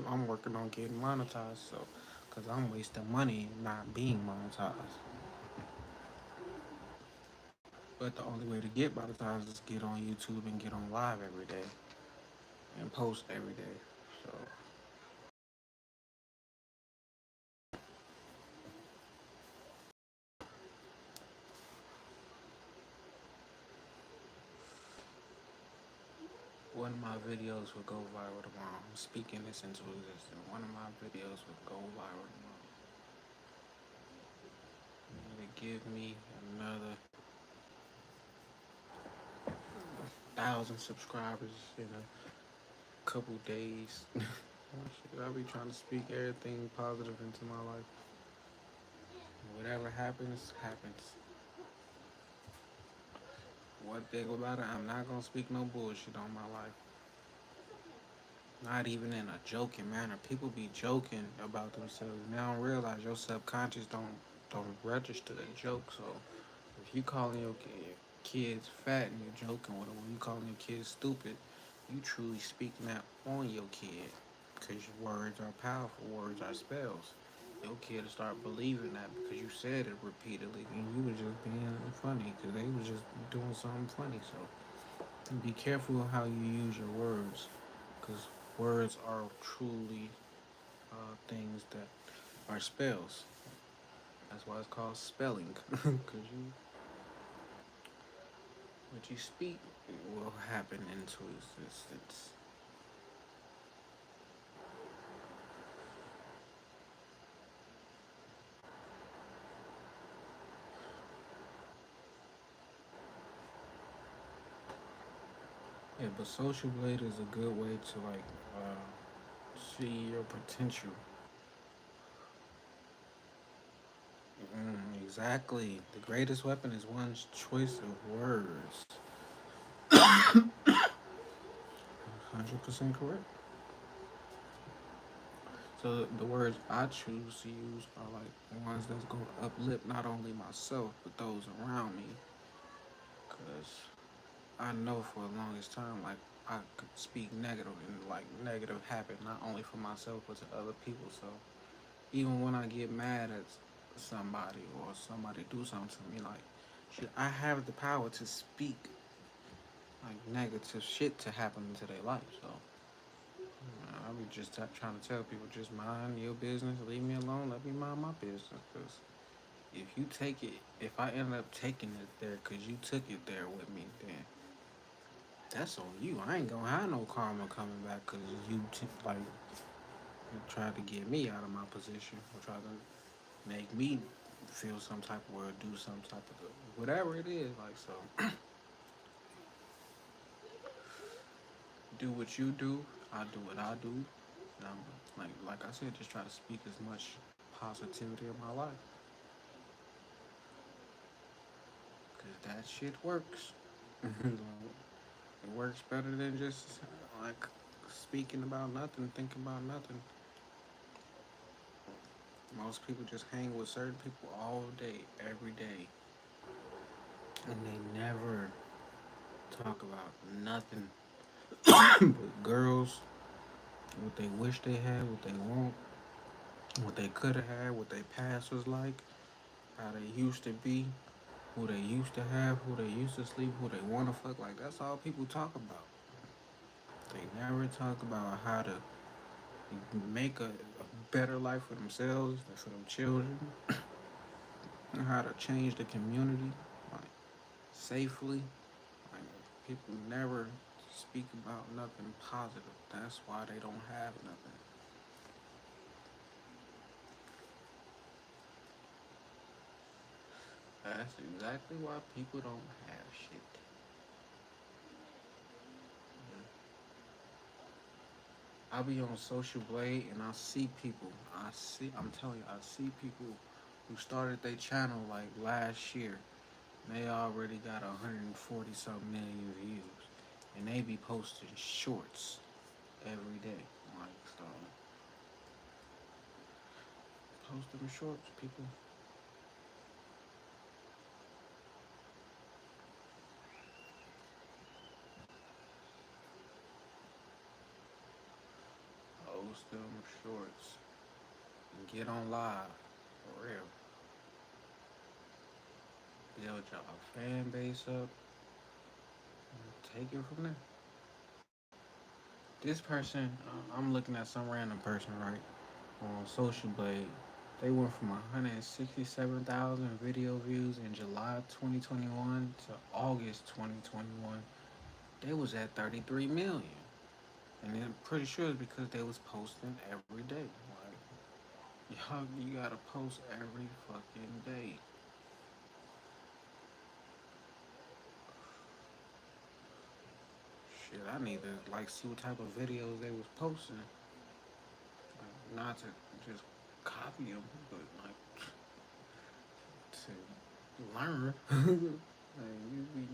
[SPEAKER 1] I'm working on getting monetized. So because I'm wasting money not being monetized. But the only way to get monetized is get on YouTube and get on live every day and post every day. So one of my videos will go viral tomorrow. I'm speaking this into existence. One of my videos will go viral tomorrow. To give me another 1,000 subscribers in a couple days. I'll be trying to speak everything positive into my life. Whatever happens, happens. One thing about it, I'm not gonna speak no bullshit on my life. Not even in a joking manner. People be joking about themselves. They don't realize your subconscious don't register the joke. So if you calling your kids fat and you're joking with them, when you calling your kids stupid, you truly speaking that on your kid. Because your words are powerful. Words are spells. Your kid will start believing that because you said it repeatedly and you were just being funny because they was just doing something funny. So be careful how you use your words because words are truly things that are spells. That's why it's called spelling because what you speak will happen into existence. Yeah, but Social Blade is a good way to see your potential. Exactly. The greatest weapon is one's choice of words. 100% correct. So the words I choose to use are like ones that's going to uplift not only myself but those around me. Cause I know for the longest time, like I could speak negative and like negative happen not only for myself but to other people. So even when I get mad at somebody or somebody do something to me, like shit, I have the power to speak like negative shit to happen into their life. So I be just trying to tell people, just mind your business, leave me alone, let me mind my business. Cause if you take it, if I end up taking it there, cause you took it there with me, then that's on you. I ain't gonna have no karma coming back, cause like you tried to get me out of my position or try to make me feel some type of way or do some type of whatever it is. Like so, do what you do. I do what I do. Like I said, just try to speak as much positivity in my life, cause that shit works. It works better than just like speaking about nothing, thinking about nothing. Most people just hang with certain people all day, every day, and they never talk about nothing but girls, what they wish they had, what they want, what they could have had, what their past was like, how they used to be, who they used to have, who they used to sleep, who they want to fuck. Like that's all people talk about. They never talk about how to make a better life for themselves, for them children, and how to change the community, like safely. Like people never speak about nothing positive. That's why they don't have nothing. That's exactly why people don't have shit. I be on Social Blade and I see people. I'm telling you, I see people who started their channel like last year. And they already got 140 something million views. And they be posting shorts every day. Like, so, post them shorts, people. Post them shorts. And get on live. For real. Build your fan base up. And take it from there. This person, I'm looking at some random person, right? On Social Blade. They went from 167,000 video views in July 2021 to August 2021. They was at 33 million. And I'm pretty sure it's because they was posting every day. Like, y'all, you gotta post every fucking day. Shit, I need to like see what type of videos they was posting. Like, not to just copy them, but like to learn. Like,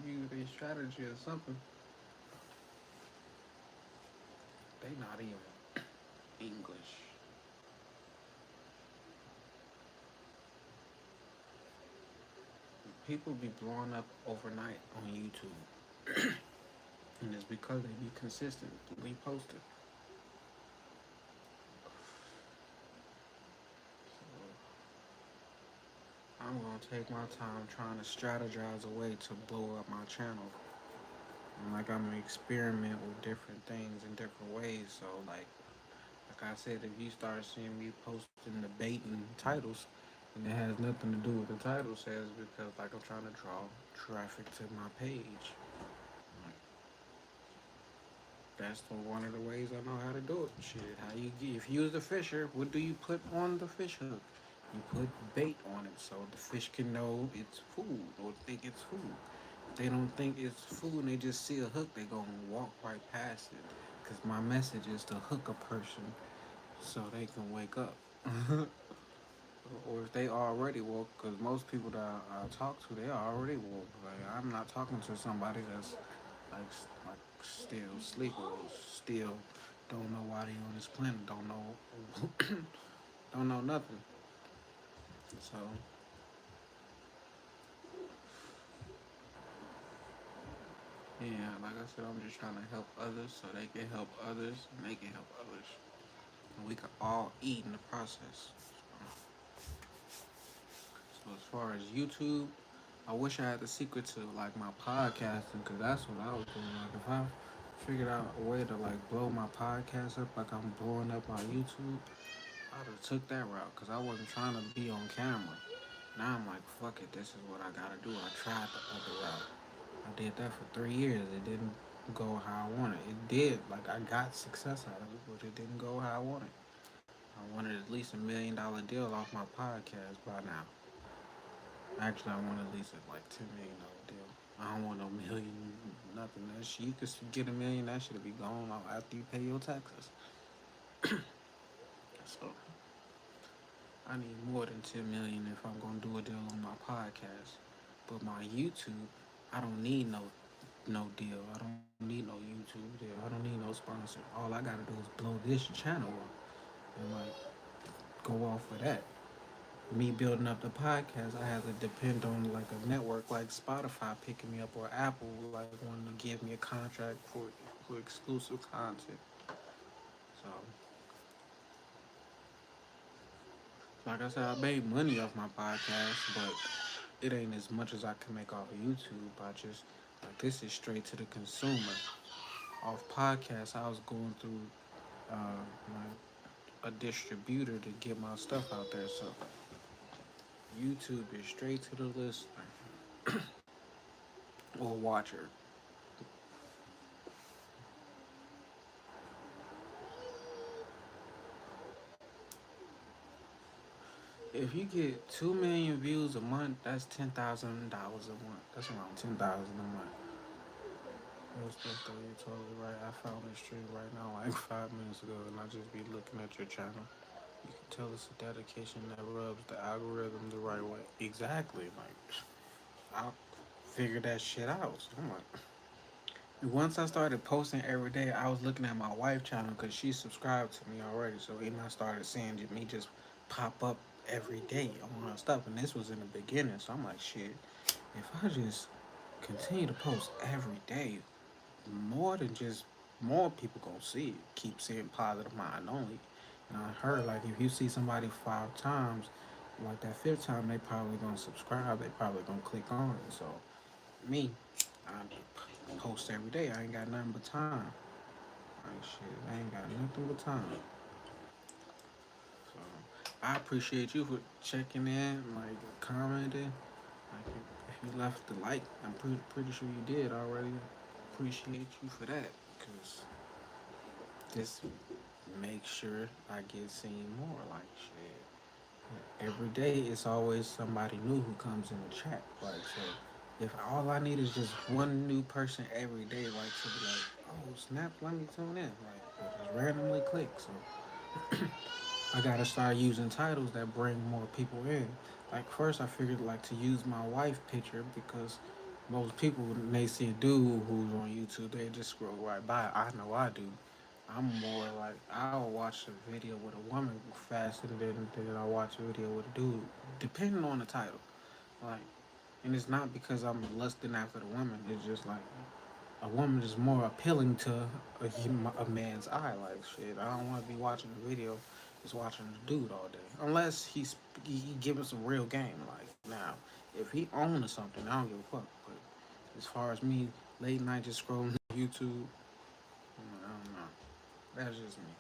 [SPEAKER 1] use a strategy or something. They not even English. People be blowing up overnight on YouTube. And it's because they be consistently posting. So I'm gonna take my time trying to strategize a way to blow up my channel. And like I'm gonna experiment with different things in different ways. So like I said, if you start seeing me posting debating titles, and it has nothing to do with the title says because like I'm trying to draw traffic to my page. Like, that's one of the ways I know how to do it. Shit, how you get if you're the fisher, what do you put on the fish hook? You put bait on it so the fish can know it's food or think it's food. If they don't think it's food and they just see a hook, they gonna walk right past it. Cause my message is to hook a person so they can wake up. Or if they already woke, because most people that I talk to, they already woke. Like I'm not talking to somebody that's like still sleep or still don't know why they on this planet, don't know, don't know nothing. So yeah, like I said, I'm just trying to help others so they can help others and they can help others, and we can all eat in the process. So as far as YouTube, I wish I had the secret to like my podcasting, cause that's what I was doing. Like if I figured out a way to like blow my podcast up, like I'm blowing up my YouTube, I'd have took that route, cause I wasn't trying to be on camera. Now I'm like, fuck it, this is what I gotta do. I tried the other route. I did that for 3 years. It didn't go how I wanted. It did, like I got success out of it, but it didn't go how I wanted. I wanted at least $1 million deal off my podcast by now. Actually, I want at least a like $10 million deal. I don't want no million, nothing. That shit, you could get $1 million. That should be gone after you pay your taxes. So I need more than 10 million if I'm gonna do a deal on my podcast. But my YouTube, I don't need no deal. I don't need no YouTube deal. I don't need no sponsor. All I gotta do is blow this channel up and like go off of that. Me building up the podcast, I have to depend on like a network like Spotify picking me up or Apple like wanting to give me a contract for exclusive content. So, like I said, I made money off my podcast, but it ain't as much as I can make off of YouTube. I just like this is straight to the consumer. Off podcasts, I was going through a distributor to get my stuff out there. So YouTube is straight to the listener or watcher. If you get 2 million views a month, that's $10,000 a month. That's around 10,000 a month. Real stuff though, you're totally right. I found this stream right now like 5 minutes ago, and I just be looking at your channel. You can tell it's a dedication that rubs the algorithm the right way. Exactly. Like I figured that shit out. So I'm like, once I started posting every day, I was looking at my wife channel because she subscribed to me already. So even I started seeing me just pop up every day on her stuff, and this was in the beginning. So I'm like, shit, if I just continue to post every day, more than just more people gonna see it. Keep seeing positive mind only. And I heard like if you see somebody 5 times, like that fifth time they probably gonna subscribe. They probably gonna click on it. So me, I post every day. I ain't got nothing but time. Like shit, I ain't got nothing but time. So I appreciate you for checking in, like commenting. Like if you left the like, I'm pretty sure you did already. Appreciate you for that, cause this makes sure I get seen more. Like shit, every day it's always somebody new who comes in the chat. Like so, if all I need is just one new person every day, like to be like, oh snap, let me tune in, like just randomly click. So I gotta start using titles that bring more people in. Like first, I figured like to use my wife picture because most people when they see a dude who's on YouTube, they just scroll right by. I know I do. I'm more like I'll watch a video with a woman faster than I watch a video with a dude, depending on the title. Like, and it's not because I'm lusting after the woman. It's just like a woman is more appealing to a man's eye. Like shit, I don't want to be watching a video just watching a dude all day, unless he giving some real game. Like now, if he owns something, I don't give a fuck. But as far as me, late night just scrolling YouTube, I don't know. That's just me.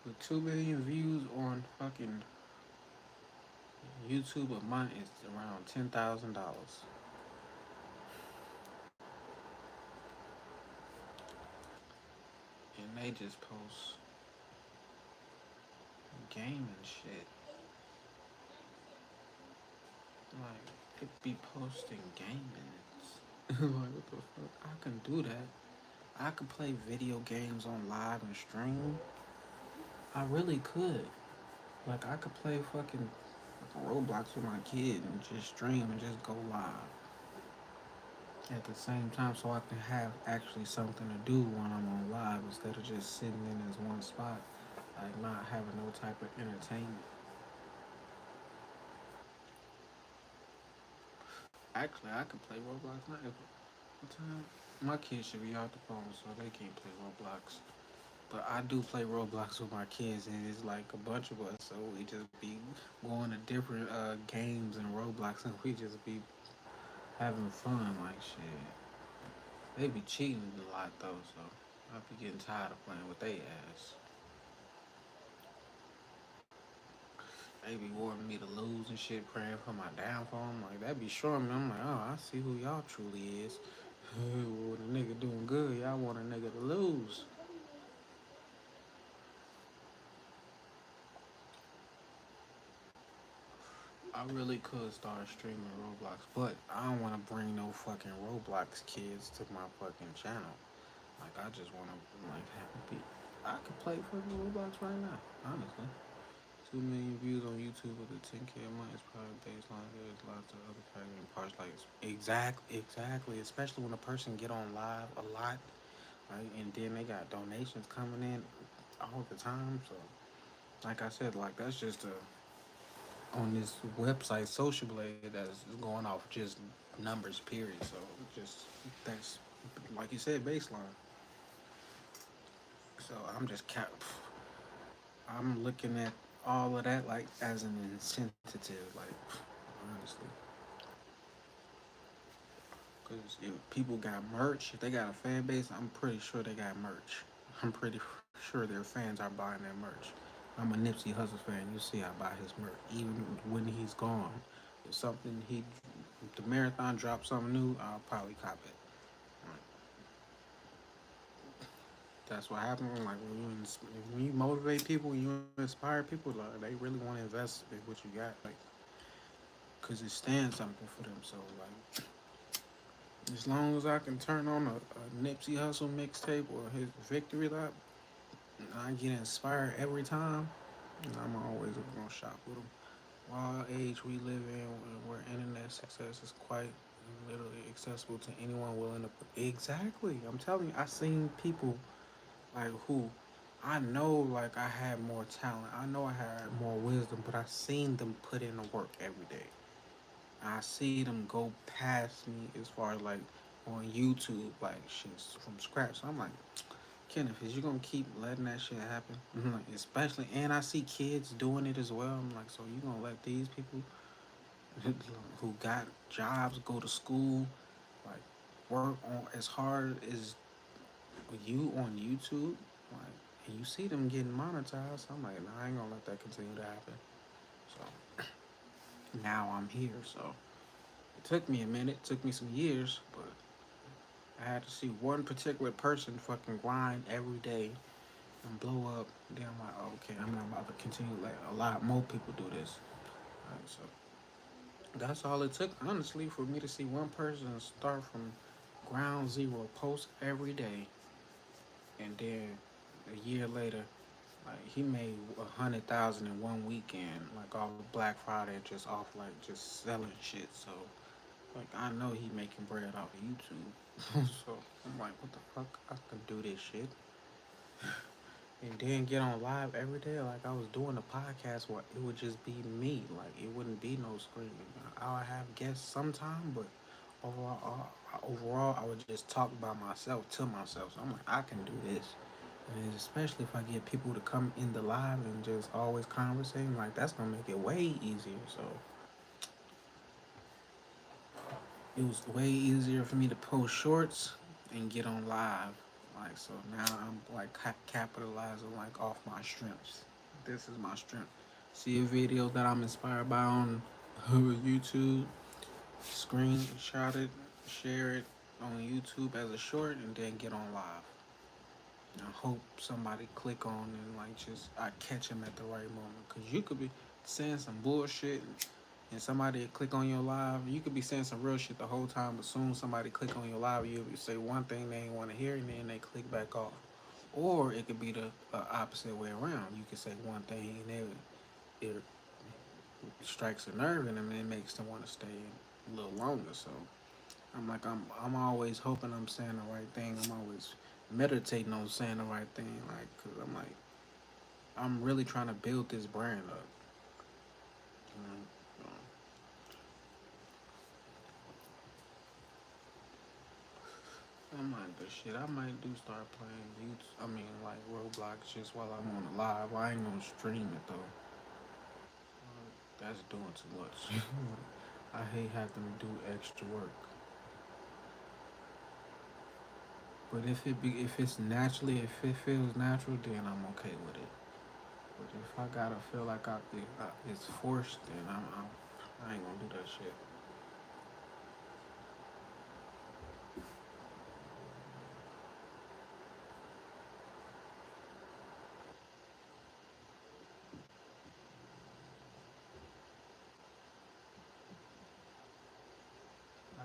[SPEAKER 1] With 2 million views on fucking YouTube a month is around $10,000, and they just post gaming shit. Like, it be posting gaming. Like, what the fuck? I can do that. I could play video games on live and stream. I really could. Like, I could play fucking Roblox with my kid and just stream and just go live. at the same time so I can have actually something to do when I'm on live instead of just sitting in this one spot, like not having no type of entertainment. Actually, I could play Roblox now. What time? My kids should be out the phone, so they can't play Roblox. But I do play Roblox with my kids, and it's like a bunch of us, so we just be going to different games and Roblox, and we just be having fun like shit. They be cheating a lot though, so I be getting tired of playing with they ass. They be wanting me to lose and shit, praying for my downfall. I'm like, that be showing me. I'm like, oh, I see who y'all truly is. When a nigga doing good, y'all want a nigga to lose. I really could start streaming Roblox, but I don't want to bring no fucking Roblox kids to my fucking channel. Like, I just want to like have be. I could play fucking Roblox right now, honestly. 2 million views on YouTube with a 10K a month is probably baseline. There's lots of other factors parts like exactly, especially when a person get on live a lot, right? And then they got donations coming in all the time. So, like I said, like that's just a on this website, Social Blade, that's going off just numbers, period. So, just that's like you said, baseline. So I'm just I'm looking at all of that like as an incentive, like honestly. Because if people got merch, if they got a fan base, I'm pretty sure they got merch. I'm pretty sure their fans are buying their merch. I'm a Nipsey Hussle fan. You see, I buy his merch even when he's gone. If something if the marathon drops something new, I'll probably cop it. That's what happens. Like when you motivate people, when you inspire people, like they really want to invest in what you got, like, cause it stands something for them. So like, as long as I can turn on a Nipsey Hussle mixtape or his victory lap, I get inspired every time. And I'm always gonna shop with him. Wild age we live in, where internet success is quite literally accessible to anyone willing to. Exactly, I'm telling you, I seen people like who I know like I had more talent. I know I had more wisdom, but I seen them put in the work every day. I see them go past me as far as like on YouTube, like shit from scratch. So I'm like, Kenneth, is you gonna keep letting that shit happen? Like, especially, and I see kids doing it as well. I'm like, so you gonna let these people who got jobs go to school, like work on as hard as you on YouTube, like, and you see them getting monetized? I'm like, nah, I ain't gonna let that continue to happen. So now I'm here. So it took me a minute, took me some years, but I had to see one particular person fucking grind every day and blow up. Then I'm like, oh, okay, I'm not about to continue. Like a lot more people do this. So that's all it took, honestly, for me to see one person start from ground zero, post every day, and then a year later, like he made 100,000 in one weekend, like off Black Friday, just off like just selling shit. So like I know he making bread off of YouTube. So I'm like, what the fuck? I can do this shit. And then get on live every day like I was doing a podcast where it would just be me. Like it wouldn't be no screaming. I would have guests sometime, but overall, I would just talk by myself to myself. So I'm like, I can do this. And especially if I get people to come in the live and just always conversating, like that's gonna make it way easier. So it was way easier for me to post shorts and get on live. Like so now I'm like capitalizing like off my strengths. This is my strength. See a video that I'm inspired by on YouTube, screenshot it, share it on YouTube as a short, and then get on live. I hope somebody click on and like just I catch him at the right moment. Cause you could be saying some bullshit and somebody click on your live. You could be saying some real shit the whole time, but soon somebody click on your live, you say one thing they ain't want to hear, and then they click back off. Or it could be the opposite way around. You could say one thing and it strikes a nerve in them and it makes them want to stay a little longer. So I'm always hoping I'm saying the right thing. I'm always meditating on saying the right thing. Like, cause I'm like, I'm really trying to build this brand up. You know? I might, but shit, I might do start playing YouTube. I mean, like Roblox just while I'm on the live. I ain't gonna stream it though. That's doing too much. I hate having to do extra work. But if it's naturally, if it feels natural, then I'm okay with it. But if I gotta feel like it's forced, then I ain't gonna do that shit.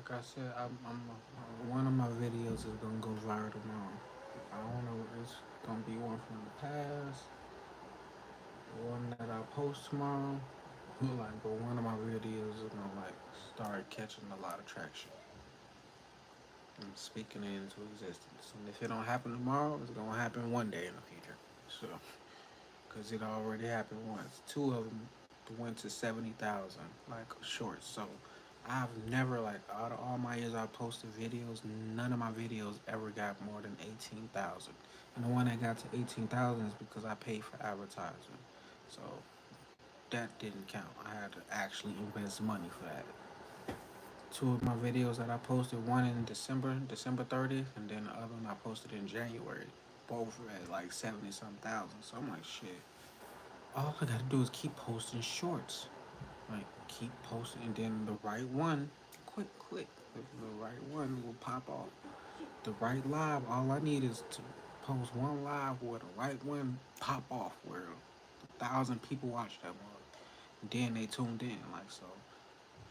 [SPEAKER 1] Like I said, one of my videos is gonna go viral tomorrow. I don't know. It's gonna be one from the past, the one that I post tomorrow. Like, but one of my videos is gonna like start catching a lot of traction and speaking it into existence. And if it don't happen tomorrow, it's gonna happen one day in the future. So, because it already happened once. Two of them went to 70,000 like shorts. So I've never like out of all my years I posted videos, none of my videos ever got more than 18,000. And the one that got to 18,000 is because I paid for advertisement. So that didn't count. I had to actually invest money for that. Two of my videos that I posted, one in December 30th, and then the other one I posted in January. Both at like 70 some thousand. So I'm like, shit. All I gotta do is keep posting shorts. Like, keep posting, and then the right one, quick. The right one will pop off. The right live, all I need is to post one live where the right one pop off, where 1,000 people watch that one. Then they tuned in, like, so.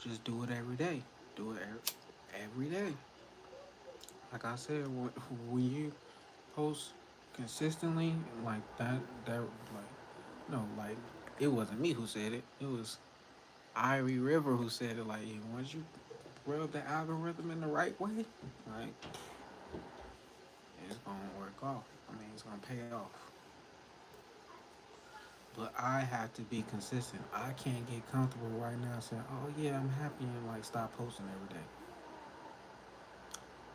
[SPEAKER 1] Just do it every day. Do it every day. Like I said, when you post consistently like that like no, like it wasn't me who said it. It was Irie River who said it. Like once you rub the algorithm in the right way, like it's gonna work off. I mean, it's gonna pay off. But I have to be consistent. I can't get comfortable right now saying, "Oh yeah, I'm happy," and like stop posting every day.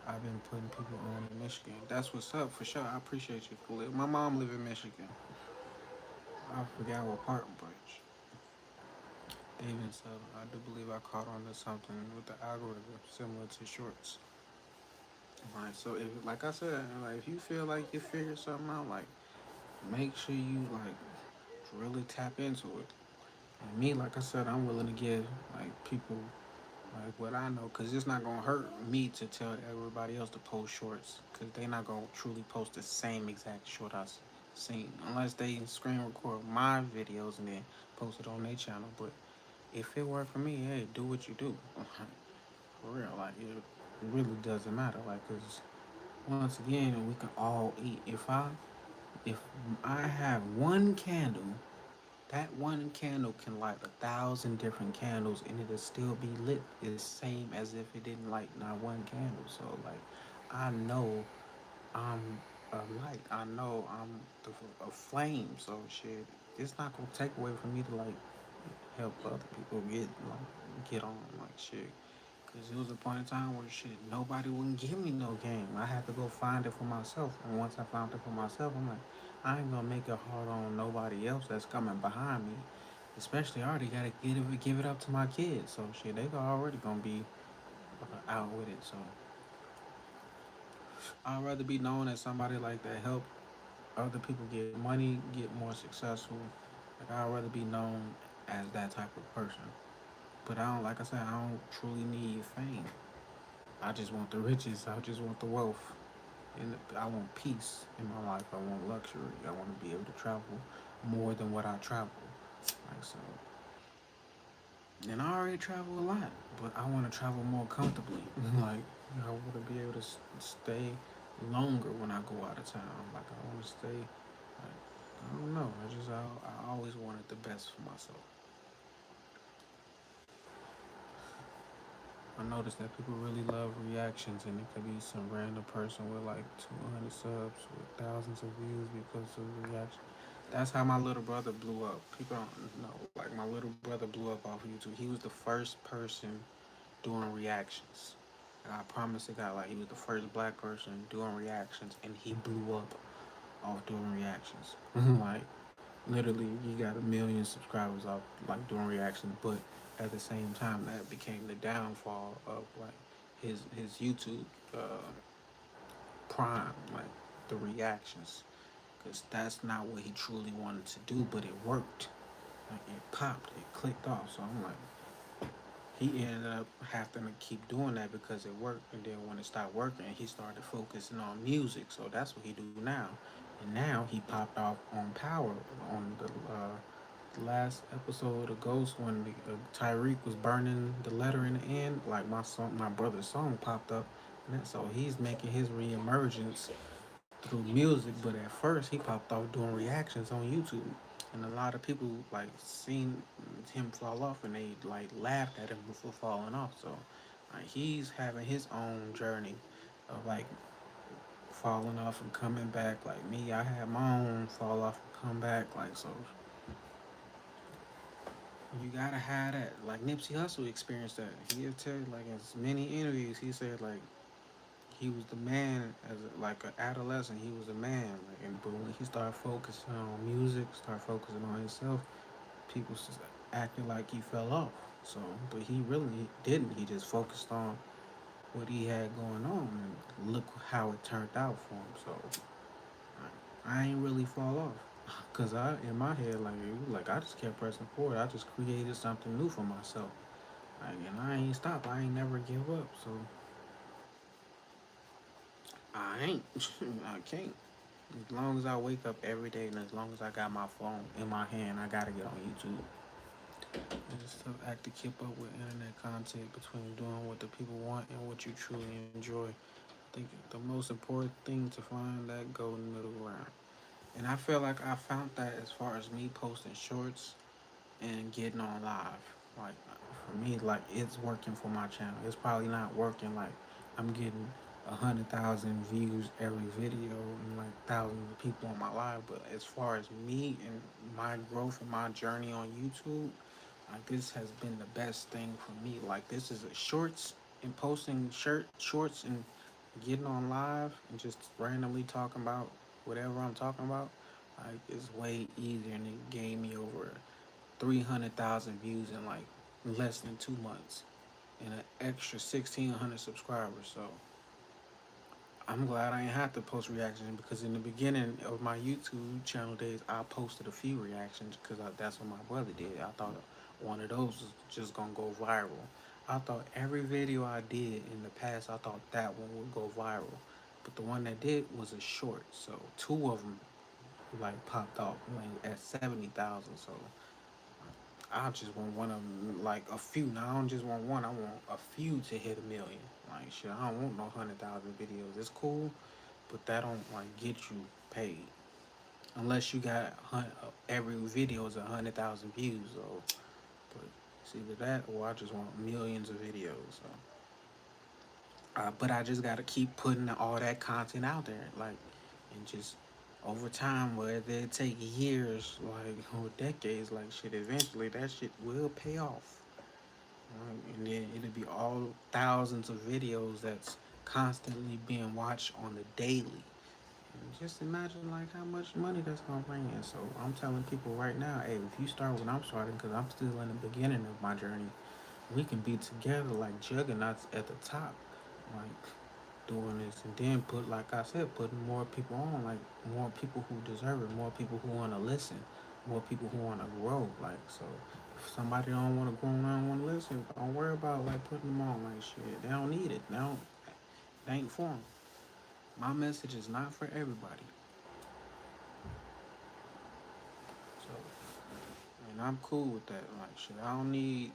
[SPEAKER 1] I've been putting people on in Michigan. That's what's up for sure. I appreciate you, Khalil. My mom live in Michigan. I forgot what part, but even so, I do believe I caught on to something with the algorithm similar to shorts. Right. So if, like I said, like if you feel like you figured something out, like make sure you like really tap into it. And me, like I said, I'm willing to give like people like what I know, cause it's not gonna hurt me to tell everybody else to post shorts, cause they not gonna truly post the same exact short I seen, unless they screen record my videos and then post it on their channel. But if it worked for me, hey, do what you do. For real, like it really doesn't matter. Like, cause once again, we can all eat. If I have one candle, that one candle can light 1,000 different candles and it'll still be lit the same as if it didn't light not one candle. So like, I know I'm a light. I know I'm a flame. So shit, it's not gonna take away from me to like help other people get on like shit. Cause it was a point in time where shit nobody wouldn't give me no game. I had to go find it for myself. And once I found it for myself, I'm like, I ain't gonna make it hard on nobody else that's coming behind me. Especially I already gotta give it up to my kids. So shit, they already gonna be out with it. So I'd rather be known as somebody like that help other people get money, get more successful. Like I'd rather be known as that type of person. But I don't, like I said, I don't truly need fame. I just want the riches. I just want the wealth. And I want peace in my life. I want luxury. I want to be able to travel more than what I travel. Like so. And I already travel a lot, but I want to travel more comfortably. Like I want to be able to stay longer when I go out of town. Like I want to stay. Like I don't know. I always wanted the best for myself. I noticed that people really love reactions, and it could be some random person with like 200 subs with thousands of views because of the reaction. That's how my little brother blew up. People don't know. Like, my little brother blew up off of YouTube. He was the first person doing reactions. And I promise to God, like, he was the first black person doing reactions, and he blew up off doing reactions. Like, literally, he got a million subscribers off like doing reactions. But at the same time, that became the downfall of like his YouTube prime, like the reactions, because that's not what he truly wanted to do. But it worked. Like, it popped, it clicked off. So I'm like, he ended up having to keep doing that because it worked. And then when it stopped working, he started focusing on music. So that's what he do now. And now he popped off on Power on the last episode of Ghost when Tyreek was burning the letter in the end. Like, my brother's song popped up, and so he's making his reemergence through music. But at first, he popped off doing reactions on YouTube, and a lot of people like seen him fall off, and they like laughed at him for falling off. So he's having his own journey of like falling off and coming back. Like me, I had my own fall off and come back. Like, so you gotta have that. Like Nipsey Hussle experienced that. He'll tell you, like, in many interviews, he said like he was the man as like an adolescent. He was a man, like, and but when he started focusing on music, started focusing on himself, people just acting like he fell off. So, but he really didn't. He just focused on what he had going on, and look how it turned out for him. So I ain't really fall off, cause I in my head like I just kept pressing forward. I just created something new for myself, like, and I ain't stop. I ain't never give up. So I ain't. I can't. As long as I wake up every day, and as long as I got my phone in my hand, I gotta get on YouTube. And just to act to keep up with internet content between doing what the people want and what you truly enjoy. I think the most important thing to find that golden middle ground. And I feel like I found that as far as me posting shorts and getting on live. Like, for me, like, it's working for my channel. It's probably not working like I'm getting 100,000 views every video and like thousands of people on my live. But as far as me and my growth and my journey on YouTube, like, this has been the best thing for me. Like, this is a shorts and posting shorts and getting on live and just randomly talking about whatever I'm talking about. Like, it's way easier, and it gave me over 300,000 views in like less than 2 months and an extra 1,600 subscribers. So I'm glad I ain't have to post reactions, because in the beginning of my YouTube channel days, I posted a few reactions because that's what my brother did. I thought one of those was just gonna go viral. I thought every video I did in the past, I thought that one would go viral. But the one that did was a short, so two of them like popped off like at 70,000. So I just want one of them, like a few. Now I don't just want one. I want a few to hit 1 million. Like, shit, I don't want no 100,000 videos. It's cool, but that don't like get you paid unless you got every video is 100,000 views. So, but it's either that or I just want millions of videos. So, but I just gotta keep putting all that content out there, like, and just over time, whether it take years, like, or decades, like, shit, eventually that shit will pay off. Right? And then it'll be all thousands of videos that's constantly being watched on the daily. And just imagine like how much money that's gonna bring in. So I'm telling people right now, hey, if you start when I'm starting, because I'm still in the beginning of my journey, we can be together like juggernauts at the top, like doing this, and then put, like I said, putting more people on, like more people who deserve it, more people who want to listen, more people who want to grow. Like, so if somebody don't want to grow and don't want to listen, don't worry about like putting them on. Like, shit, they don't need it. They don't. They ain't for them. My message is not for everybody. So, and I'm cool with that. Like, shit, I don't need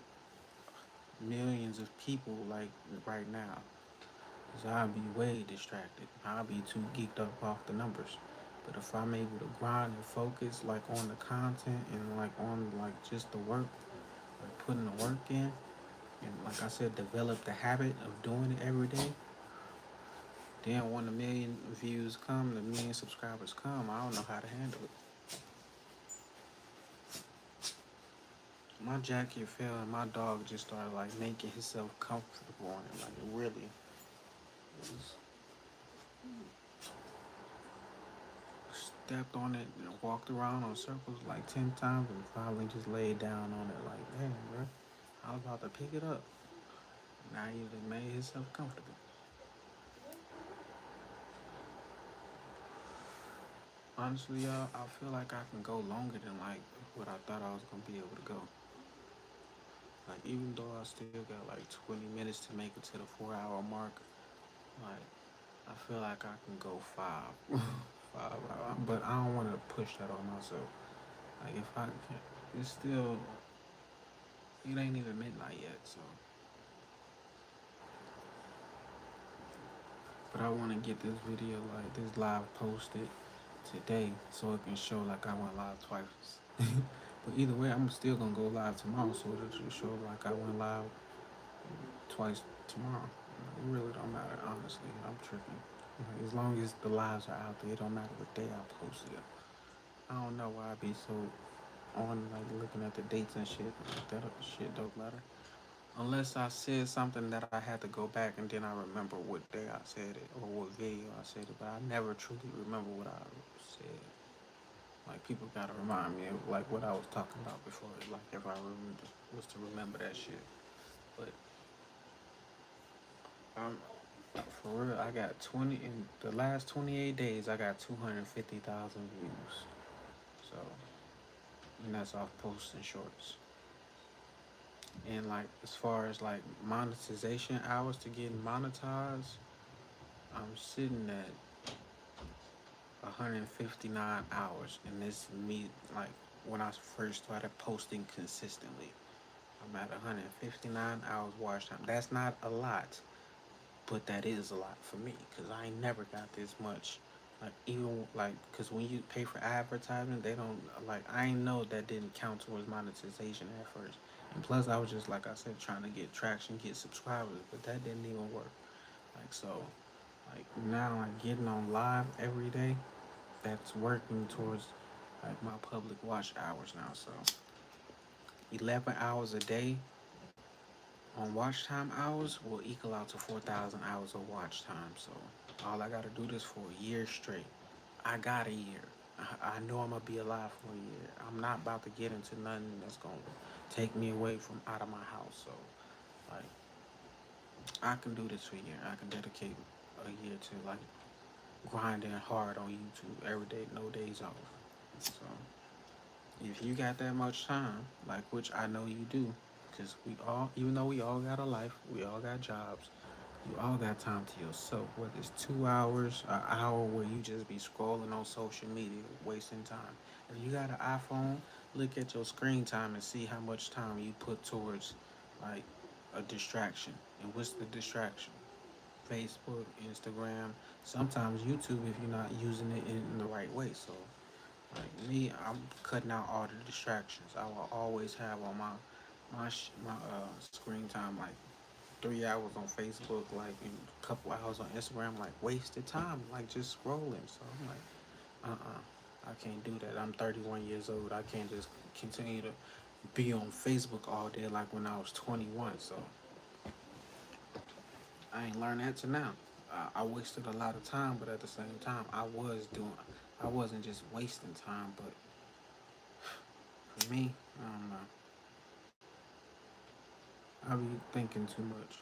[SPEAKER 1] millions of people like right now. Cause I'll be way distracted. I'll be too geeked up off the numbers. But if I'm able to grind and focus like on the content and like on like just the work, like putting the work in, and like I said, develop the habit of doing it every day. Then when the million views come, the million subscribers come, I don't know how to handle it. My jacket fell and my dog just started like making himself comfortable on it. Like it really was, stepped on it and walked around on circles like 10 times and finally just laid down on it like, damn, bro. I was about to pick it up. Now he just made himself comfortable. Honestly, y'all, I feel like I can go longer than like what I thought I was gonna be able to go. Like even though I still got like 20 minutes to make it to the 4 hour mark, like I feel like I can go five, 5 hours. But I don't want to push that on myself. Like if I can, it's still, it ain't even midnight yet. So, but I want to get this video like this live posted today so it can show like I went live twice. But either way, I'm still gonna go live tomorrow, so it'll just show like I went live twice tomorrow. It really don't matter, honestly. I'm tripping. Like, as long as the lives are out there, it don't matter what day I post it. I don't know why I be so on like looking at the dates and shit. Like, that shit don't matter. Unless I said something that I had to go back and then I remember what day I said it or what video I said it, but I never truly remember what I said. Like people gotta remind me of like what I was talking about before. Like if I remember was to remember that shit. But um, for real, I got 20 in the last 28 days. I got 250,000 views. So, and that's off posts and shorts. And like as far as like monetization hours to get monetized, I'm sitting at 159 hours, and this me like when I first started posting consistently. I'm at 159 hours watch time. That's not a lot, but that is a lot for me because I ain't never got this much. Like even like because when you pay for advertisement, they don't like. I ain't know that didn't count towards monetization at first. And plus, I was just like I said, trying to get traction, get subscribers, but that didn't even work. Like so, like now, like getting on live every day, that's working towards like my public watch hours now. So 11 hours a day on watch time hours will equal out to 4,000 hours of watch time. So all I gotta do this for a year straight. I got a year. I know I'm gonna be alive for a year. I'm not about to get into nothing that's gonna take me away from out of my house. So like I can do this for a year. I can dedicate a year to like grinding hard on YouTube every day, no days off. So if you got that much time, like which I know you do, because we all, even though we all got a life, we all got jobs, you all got time to yourself. Whether it's 2 hours, an hour where you just be scrolling on social media, wasting time. If you got an iPhone, look at your screen time and see how much time you put towards like a distraction. And what's the distraction? Facebook, Instagram, sometimes YouTube if you're not using it in the right way. So like me, I'm cutting out all the distractions. I will always have on my screen time like 3 hours on Facebook, like and a couple hours on Instagram, like wasted time, like just scrolling. So I'm like, I can't do that. I'm 31 years old. I can't just continue to be on Facebook all day like when I was 21. So I ain't learned that to now. I wasted a lot of time, but at the same time, I wasn't just wasting time, but for me, I don't know. I be thinking too much.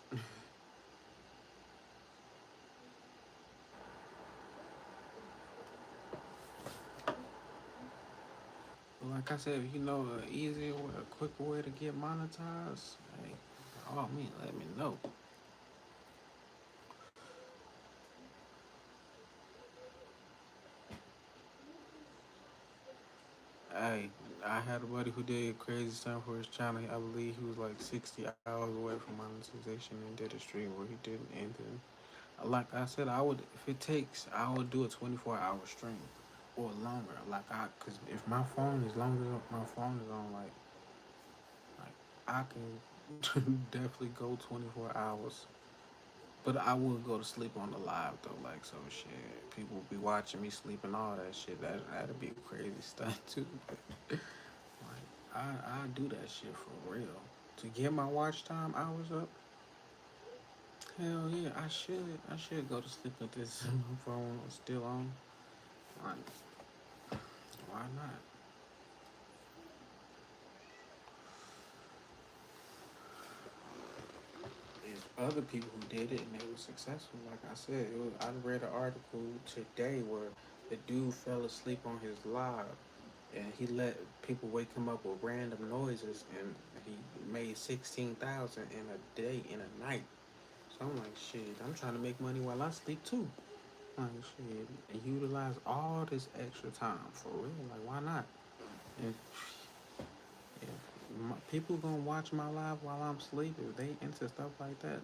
[SPEAKER 1] But like I said, if you know an easier way, a quicker way to get monetized, hey, by all means, let me know. Hey, I had a buddy who did crazy stuff for his channel. I believe he was like 60 hours away from monetization and did a stream where he didn't end it. Like I said, I would if it takes, I would do a 24-hour stream or longer. Cause if my phone, as long as my phone is on, like I can. Definitely go 24 hours. But I would go to sleep on the live though, like so shit. People be watching me sleep and all that shit. That'd be a crazy stunt too. Like I do that shit for real. To get my watch time hours up, hell yeah, I should. I should go to sleep with this phone still on. Like, why not? There's other people who did it and they were successful. Like I said, I read an article today where the dude fell asleep on his live and he let people wake him up with random noises and he made 16,000 in a day in a night. So I'm like, shit, I'm trying to make money while I sleep too. Like shit, and utilize all this extra time for real. Like why not? If people gonna watch my live while I'm asleep, if they into stuff like that,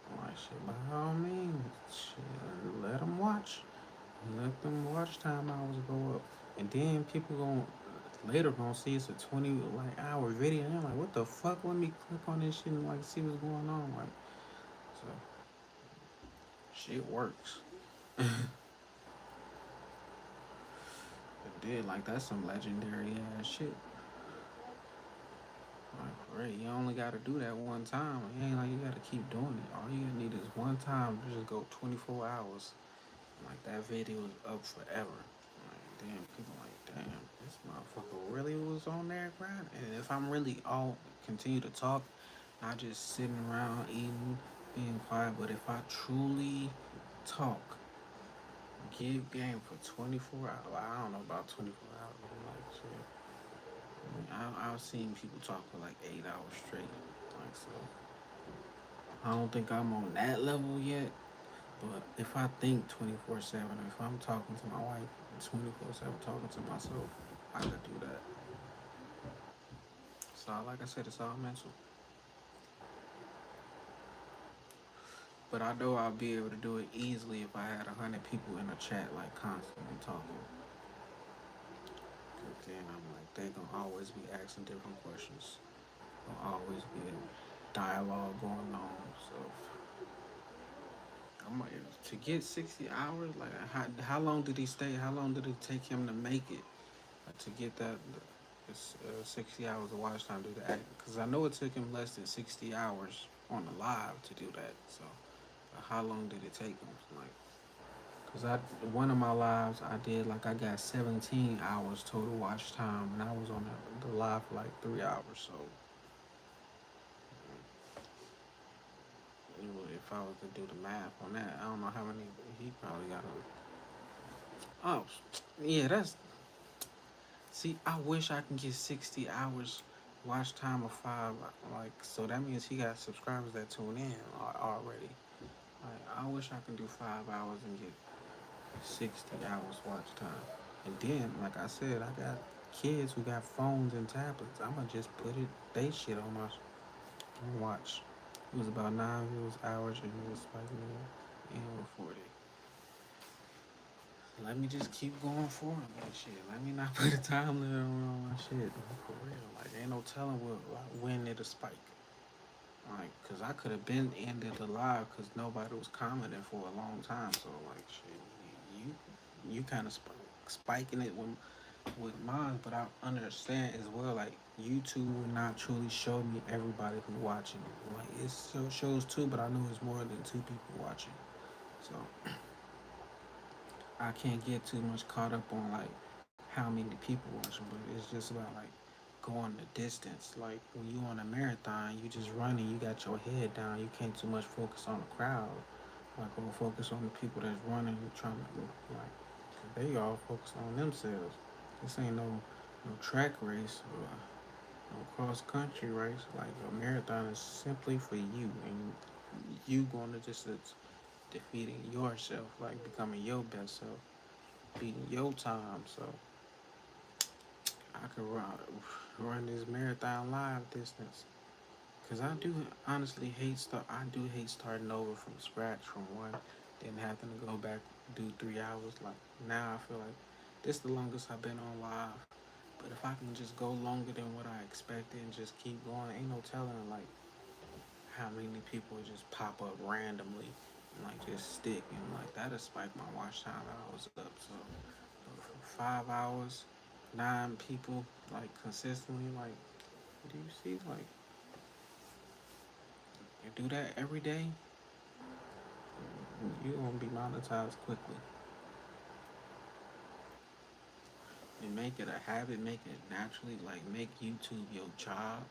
[SPEAKER 1] I'm like shit, by all means, shit, let them watch. Let them watch time hours go up, and then people gonna later gonna see it's a 20 like hour video. And I'm like, what the fuck? Let me click on this shit and like see what's going on. Like, so shit works. It did like that's some legendary ass shit. Like, for real, you only gotta do that one time. It ain't like you gotta keep doing it. All you need is one time to just go 24 hours. Like that video is up forever. Like, damn, people like, damn, this motherfucker really was on there grinding. And if I'm really all continue to talk, not just sitting around eating, being quiet, but if I truly talk, give game for 24 hours. Well, I don't know about 24 hours, but like shit. I've seen people talk for like 8 hours straight. Like so, I don't think I'm on that level yet. But if I think 24/7, if I'm talking to my wife 24/7, talking to myself, I could do that. So, like I said, it's all mental. But I know I'll be able to do it easily if I had 100 people in a chat, like constantly talking. Cause then I'm like, they gonna always be asking different questions. There'll always be a dialogue going on. So, I'm like, to get 60 hours, like, how long did he stay? How long did it take him to make it? To get that it's 60 hours of watch time to do that because I know it took him less than 60 hours on the live to do that. So how long did it take him? Like, because I one of my lives I did like I got 17 hours total watch time and I was on the live for like 3 hours. So if I was to do the math on that, I don't know how many he probably got. Oh, yeah, that's see, I wish I can get 60 hours watch time of five. Like, so that means he got subscribers that tune in already. Like, I wish I can do 5 hours and get 60 hours watch time. And then, like I said, I got kids who got phones and tablets. I'ma just put it, they shit on my watch. It was about 9 views hours and it was like me and 40. Let me just keep going forward with shit. Let me not put a time limit on my shit. For real. Like, ain't no telling when it'll spike. Like, cause I could have been ended the live because nobody was commenting for a long time. So, like, shit, you kind of spiking it with mine, but I understand as well. Like, YouTube will not truly show me everybody who's watching. Like, it still shows two, but I know it's more than two people watching. So I can't get too much caught up on like how many people watching, but it's just about like going the distance. Like when you on a marathon, you just running, you got your head down. You can't too much focus on the crowd. Like or focus on the people that's running and trying to like they all focus on themselves. This ain't no track race or no cross country race. Like a marathon is simply for you and you going to just defeating yourself, like becoming your best self beating your time, so I could run this marathon live distance. Cause I do honestly hate start. I do hate starting over from scratch from one, then having to go back do 3 hours. Like now, I feel like this is the longest I've been on live. But if I can just go longer than what I expected and just keep going, ain't no telling. Like how many people just pop up randomly and like just stick and like that'll spike my watch time hours up. So for 5 hours, 9 people like consistently like do you see like you do that every day, you're gonna be monetized quickly. And make it a habit, make it naturally, like make YouTube your job.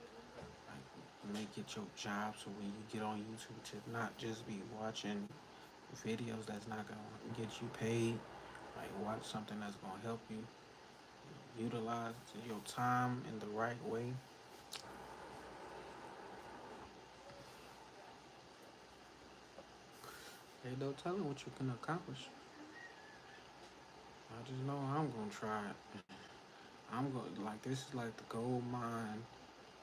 [SPEAKER 1] Like make it your job so when you get on YouTube to not just be watching videos that's not gonna get you paid. Like watch something that's gonna help you utilize your time in the right way. Hey, don't tell them what you can accomplish. I just know I'm gonna try it. I'm going like this is like the gold mine.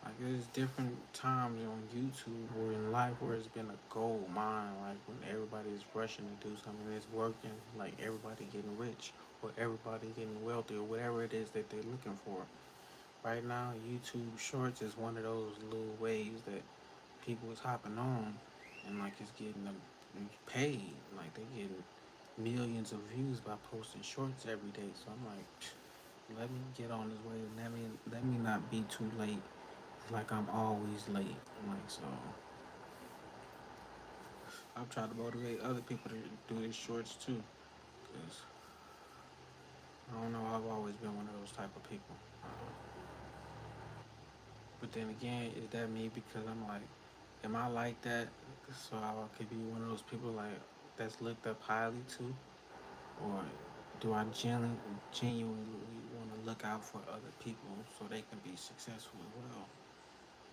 [SPEAKER 1] Like there's different times on YouTube or in life where it's been a gold mine. Like when everybody's rushing to do something, it's working. Like everybody getting rich or everybody getting wealthy or whatever it is that they're looking for. Right now, YouTube Shorts is one of those little waves that people is hopping on, and like it's getting them paid. Like they getting millions of views by posting shorts every day. So I'm like, let me get on this wave. Let me not be too late. Like I'm always late. Like so, I'm trying to motivate other people to do these shorts too. Cause I don't know, I've always been one of those type of people. But then again, is that me because I'm like, am I like that? So I could be one of those people like that's looked up highly to, or do I genuinely want to look out for other people so they can be successful as well?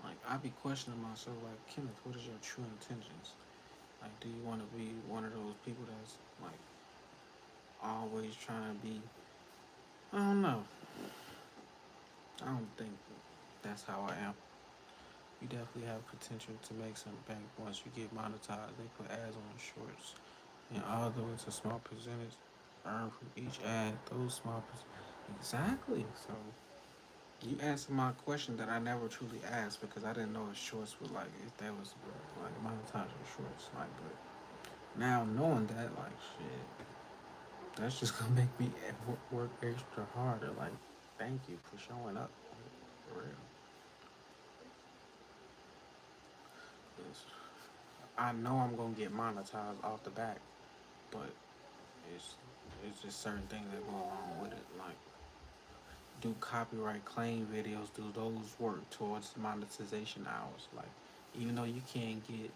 [SPEAKER 1] Like I be questioning myself, like Kenneth, what is your true intentions? Like, do you want to be one of those people that's like always trying to be? I don't know. I don't think that's how I am. You definitely have potential to make some bank once you get monetized. They put ads on the shorts, and although it's a small percentage earned from each ad, those small exactly. So you answered my question that I never truly asked because I didn't know if shorts would like if that was like monetizing shorts. Like, but now knowing that, like shit, that's just gonna make me work extra harder. Like, thank you for showing up. For real. 'Cause I know I'm gonna get monetized off the back, but it's it's just certain things that go along with it. Like, do copyright claim videos? Do those work towards monetization hours? Like, even though you can't get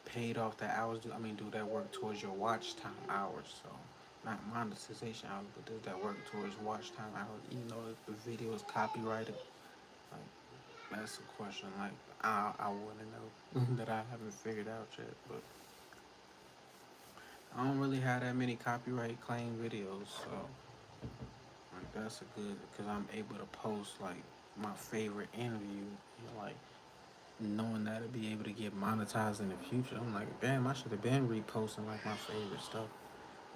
[SPEAKER 1] paid off the hours, do that work towards your watch time hours? So not monetization hours, but does that work towards watch time hours? Even though the video is copyrighted, like that's a question. Like I want to know that I haven't figured out yet, but I don't really have that many copyright claim videos, so like that's a good because I'm able to post like my favorite interview, like knowing that I'll be able to get monetized in the future. I'm like, damn, I should have been reposting like my favorite stuff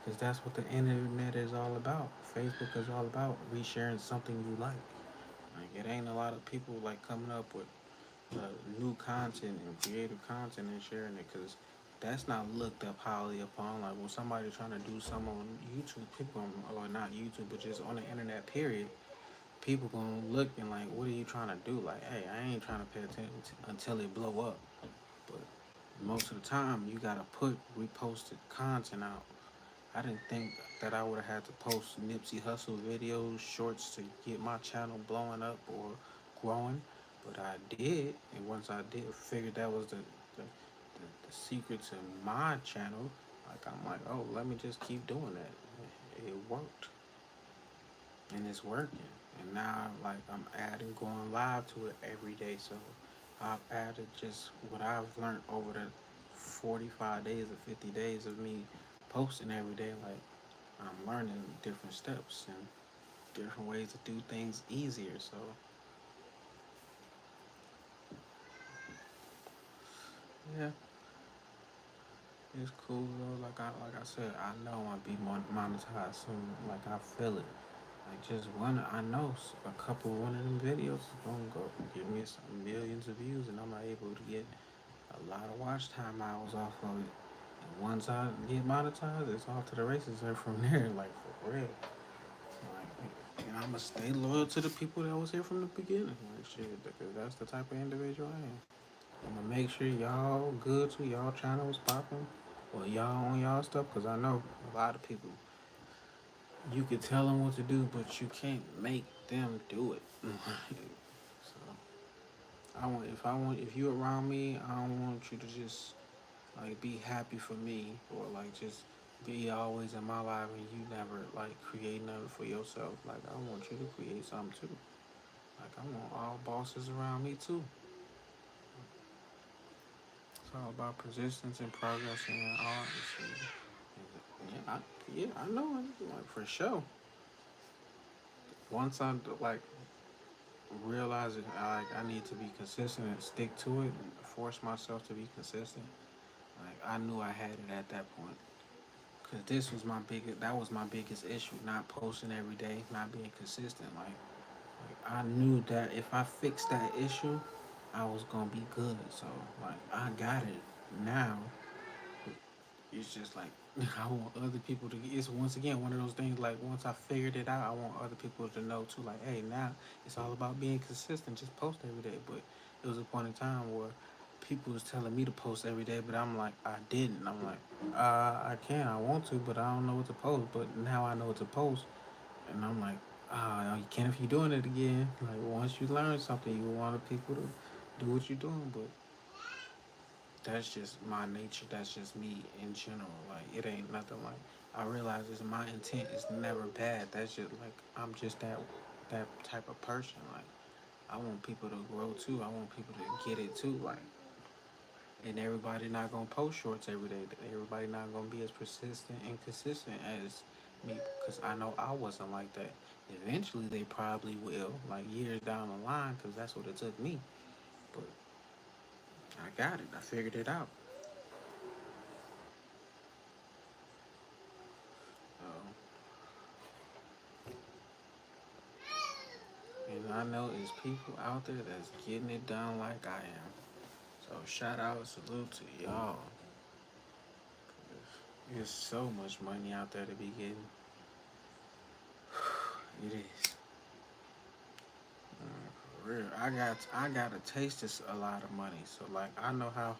[SPEAKER 1] because that's what the internet is all about. Facebook is all about resharing something you like. Like it ain't a lot of people like coming up with new content and creative content and sharing it because that's not looked up highly upon. Like when somebody trying to do something on YouTube, people or not YouTube, but just on the internet, period. People gonna look and like, what are you trying to do? Like, hey, I ain't trying to pay attention until it blow up. But most of the time, you gotta put reposted content out. I didn't think that I would have had to post Nipsey Hustle videos, shorts to get my channel blowing up or growing, but I did. And once I did, figured that was the secret to my channel. Like I'm like, oh, let me just keep doing that. It worked, and it's working. And now, like I'm adding going live to it every day. So I've added just what I've learned over the 45 days or 50 days of me posting every day. Like I'm learning different steps and different ways to do things easier. So yeah, it's cool though. Like I said, I know I'll be monetized soon. Like I feel it. Like just one, I know a couple one of them videos is gonna go give me some millions of views, and I'm able to get a lot of watch time hours off of it. And once I get monetized, it's off to the races and from there, like for real. Like, and I'ma stay loyal to the people that was here from the beginning. Like shit, because that's the type of individual I am. I'm gonna make sure y'all good too. Y'all channel was popping, or y'all on y'all stuff. Cause I know a lot of people. You can tell them what to do, but you can't make them do it. So if you around me, I don't want you to just like be happy for me or like just be always in my life and you never like create nothing for yourself. Like I want you to create something too. Like I want all bosses around me too. It's all about persistence and progress and art. Yeah, I know it, like for sure. Once I like realize it, I need to be consistent and stick to it and force myself to be consistent. Like I knew I had it at that point. Cause this was my biggest. That was my biggest issue. Not posting every day, not being consistent. Like I knew that if I fixed that issue, I was gonna be good. So like I got it now. It's just like I want other people to. It's once again one of those things. Like once I figured it out, I want other people to know too. Like hey, now it's all about being consistent. Just post every day. But it was a point in time where people was telling me to post every day, but I'm like I didn't. I'm like I can, I want to, but I don't know what to post. But now I know what to post, and I'm like you can if you're doing it again. Like once you learn something, you want people to do what you're doing, but that's just my nature. That's just me in general. Like it ain't nothing like I realize is my intent is never bad. That's just like I'm just that type of person. Like I want people to grow too. I want people to get it too. Like and everybody not gonna post shorts every day. Everybody not gonna be as persistent and consistent as me because I know I wasn't like that. Eventually they probably will, like years down the line, because that's what it took me. But I got it. I figured it out. Uh, And I know there's people out there that's getting it done like I am. So shout out, salute to y'all. There's so much money out there to be getting. It is. For real. I got a taste of a lot of money. So like I know how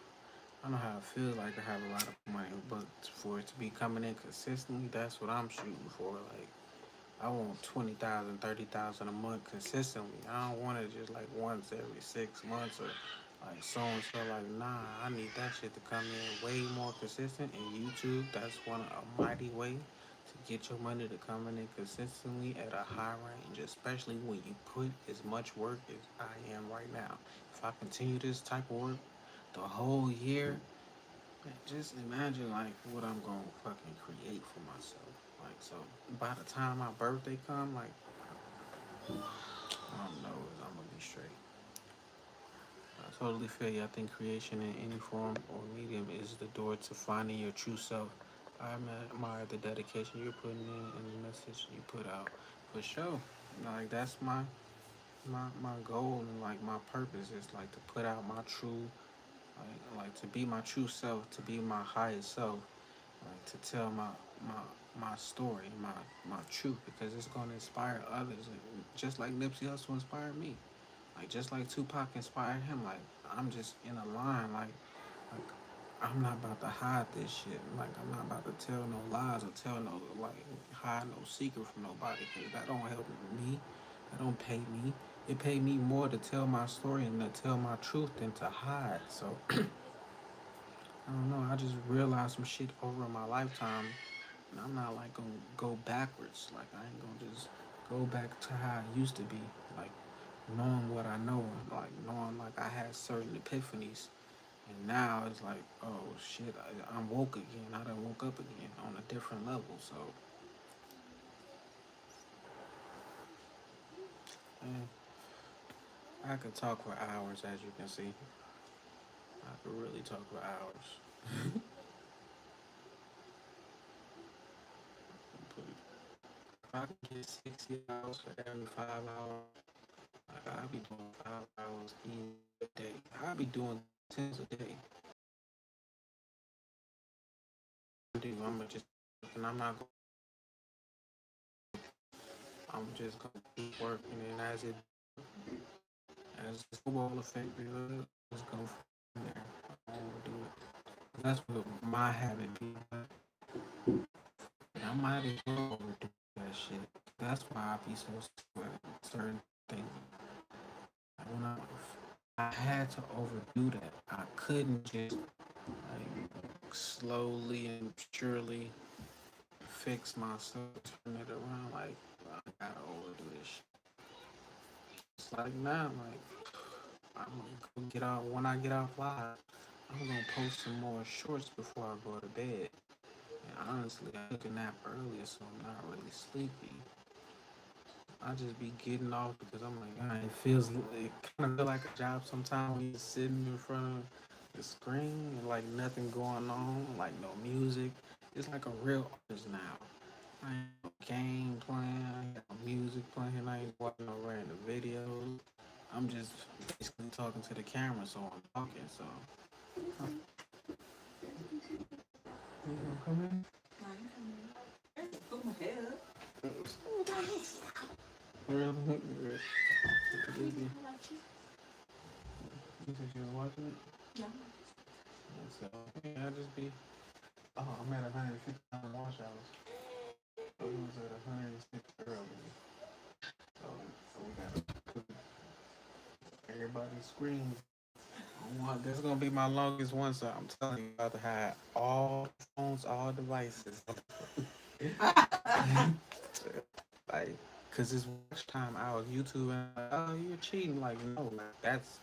[SPEAKER 1] it feels like to have a lot of money, but for it to be coming in consistently, that's what I'm shooting for. Like I want 20,000, 30,000 a month consistently. I don't want it just like once every 6 months or like so and so. Like nah, I need that shit to come in way more consistent. And YouTube, that's one a mighty way to get your money to come in consistently at a high range, especially when you put as much work as I am right now. If I continue this type of work the whole year, man, just imagine like what I'm gonna fucking create for myself. Like so, by the time my birthday come, like I don't know, I'm gonna be straight. I totally feel you. I think creation in any form or medium is the door to finding your true self. I admire the dedication you're putting in and the message you put out. For sure. Like that's my goal and like my purpose is like to put out my true like to be my true self, to be my highest self, like to tell my story, my truth, because it's gonna inspire others, just like Nipsey Hussle inspired me, like just like Tupac inspired him. Like I'm just in a line, like I'm not about to hide this shit. Like I'm not about to tell no lies or tell no like hide no secret from nobody, because that don't help me. That don't pay me. It paid me more to tell my story and to tell my truth than to hide. So I don't know. I just realized some shit over my lifetime, and I'm not like gonna go backwards. Like I ain't gonna just go back to how I used to be. Like knowing what I know, like knowing like I had certain epiphanies, and now it's like, oh shit, I'm woke again. I done woke up again on a different level. So, man, I could talk for hours, as you can see. I could really talk for hours. But if I could get 60 hours for every 5 hours. Like, I be doing 5 hours each day. I be doing 10s a day. do. I'm gonna just, and I'm not. I'm just gonna keep working, and as the snowball effect builds, just go from there. I won't do it. That's what my habit be. I might as well overdo that shit. That's why I be so scared of certain things. When I had to overdo that. I couldn't just like slowly and surely fix myself, turn it around. Like I gotta overdo this shit. It's like now, like I'm gonna get out when I get off live. I'm gonna post some more shorts before I go to bed. And honestly, I took a nap earlier, so I'm not really sleepy. I just be getting off because I'm like, ah, it kind of feel like a job sometimes when you're sitting in front of the screen and like nothing going on, like no music. It's like a real artist now. I ain't no game playing, I ain't got no music playing, I ain't watching no random videos. I'm just basically talking to the camera, so I'm talking. So, you gonna come in?
[SPEAKER 2] I ain't coming in. Put my head up.
[SPEAKER 1] Really? You said you was watching it?
[SPEAKER 2] Yeah.
[SPEAKER 1] So, yeah, I just be. Oh, I'm at 150 wash hours. I was at 106 earlier. So we gotta put everybody's screen. This is gonna be my longest one, so I'm telling you, about to have all phones, all devices. Like, cause it's watch time out YouTube and like, oh, you're cheating. Like, no, like that's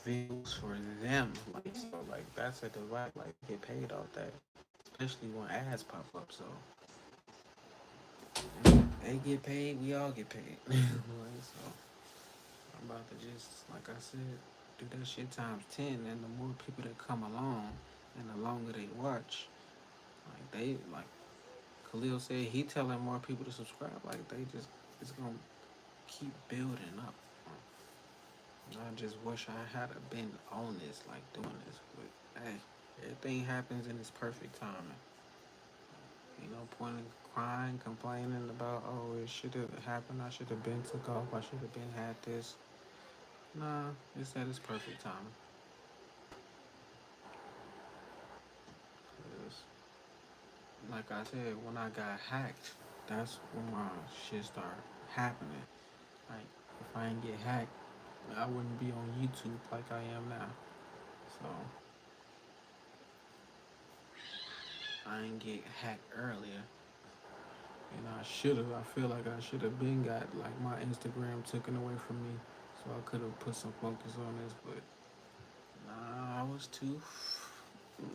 [SPEAKER 1] views for them. Like, so like that's a device. Like, get paid off that, especially when ads pop up. So they get paid, we all get paid. Like, so I'm about to just, like I said, do that shit times 10, and the more people that come along, and the longer they watch, like they like Khalil said, he telling more people to subscribe. Like they just, it's gonna keep building up. I just wish I had been on this, like doing this, but hey, everything happens in its perfect timing. Ain't no point in crying, complaining about, oh, it should have happened. I should have been took off. I should have been had this. Nah, it's at its perfect timing. 'Cause, like I said, when I got hacked, that's when my shit started happening. Like, if I didn't get hacked, I wouldn't be on YouTube like I am now. So, I didn't get hacked earlier. And I should have. I feel like I should have been got like my Instagram taken away from me, so I could have put some focus on this. But nah, I was too.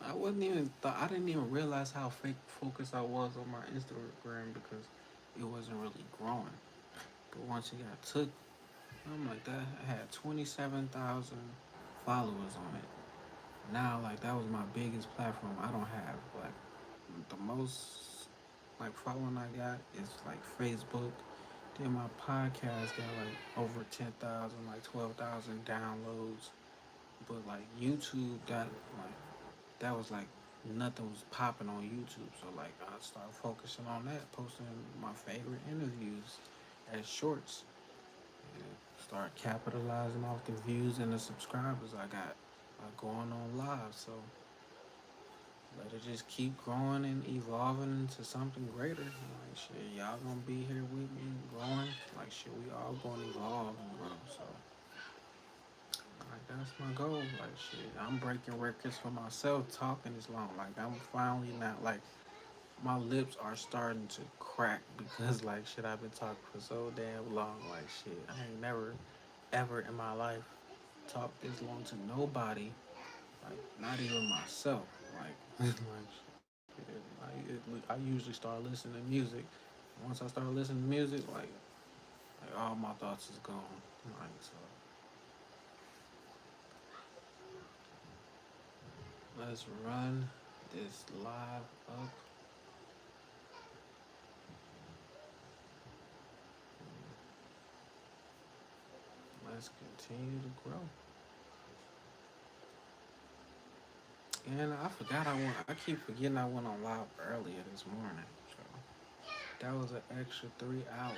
[SPEAKER 1] I wasn't even thought. I didn't even realize how fake focused I was on my Instagram because it wasn't really growing. But once it got took, I'm like that. I had 27,000 followers on it. Now, like that was my biggest platform. I don't have like the most like following I got is like Facebook. Then my podcast got like over 10,000, like 12,000 downloads. But like YouTube got like that was like nothing was popping on YouTube. So like I started focusing on that, posting my favorite interviews as shorts. And start capitalizing off the views and the subscribers I got by going on live. So let it just keep growing and evolving into something greater. Like shit, y'all gonna be here with me growing. Like shit, we all gonna evolve and grow. So like that's my goal. Like shit, I'm breaking records for myself talking this long. Like I'm finally not like my lips are starting to crack because like shit I've been talking for so damn long. Like shit, I ain't never ever in my life talked this long to nobody. Like not even myself. Like like I usually start listening to music. Once I start listening to music, like all my thoughts is gone. Like so, let's run this live up. Let's continue to grow. And I forgot I keep forgetting I went on live earlier this morning. So that was an extra 3 hours.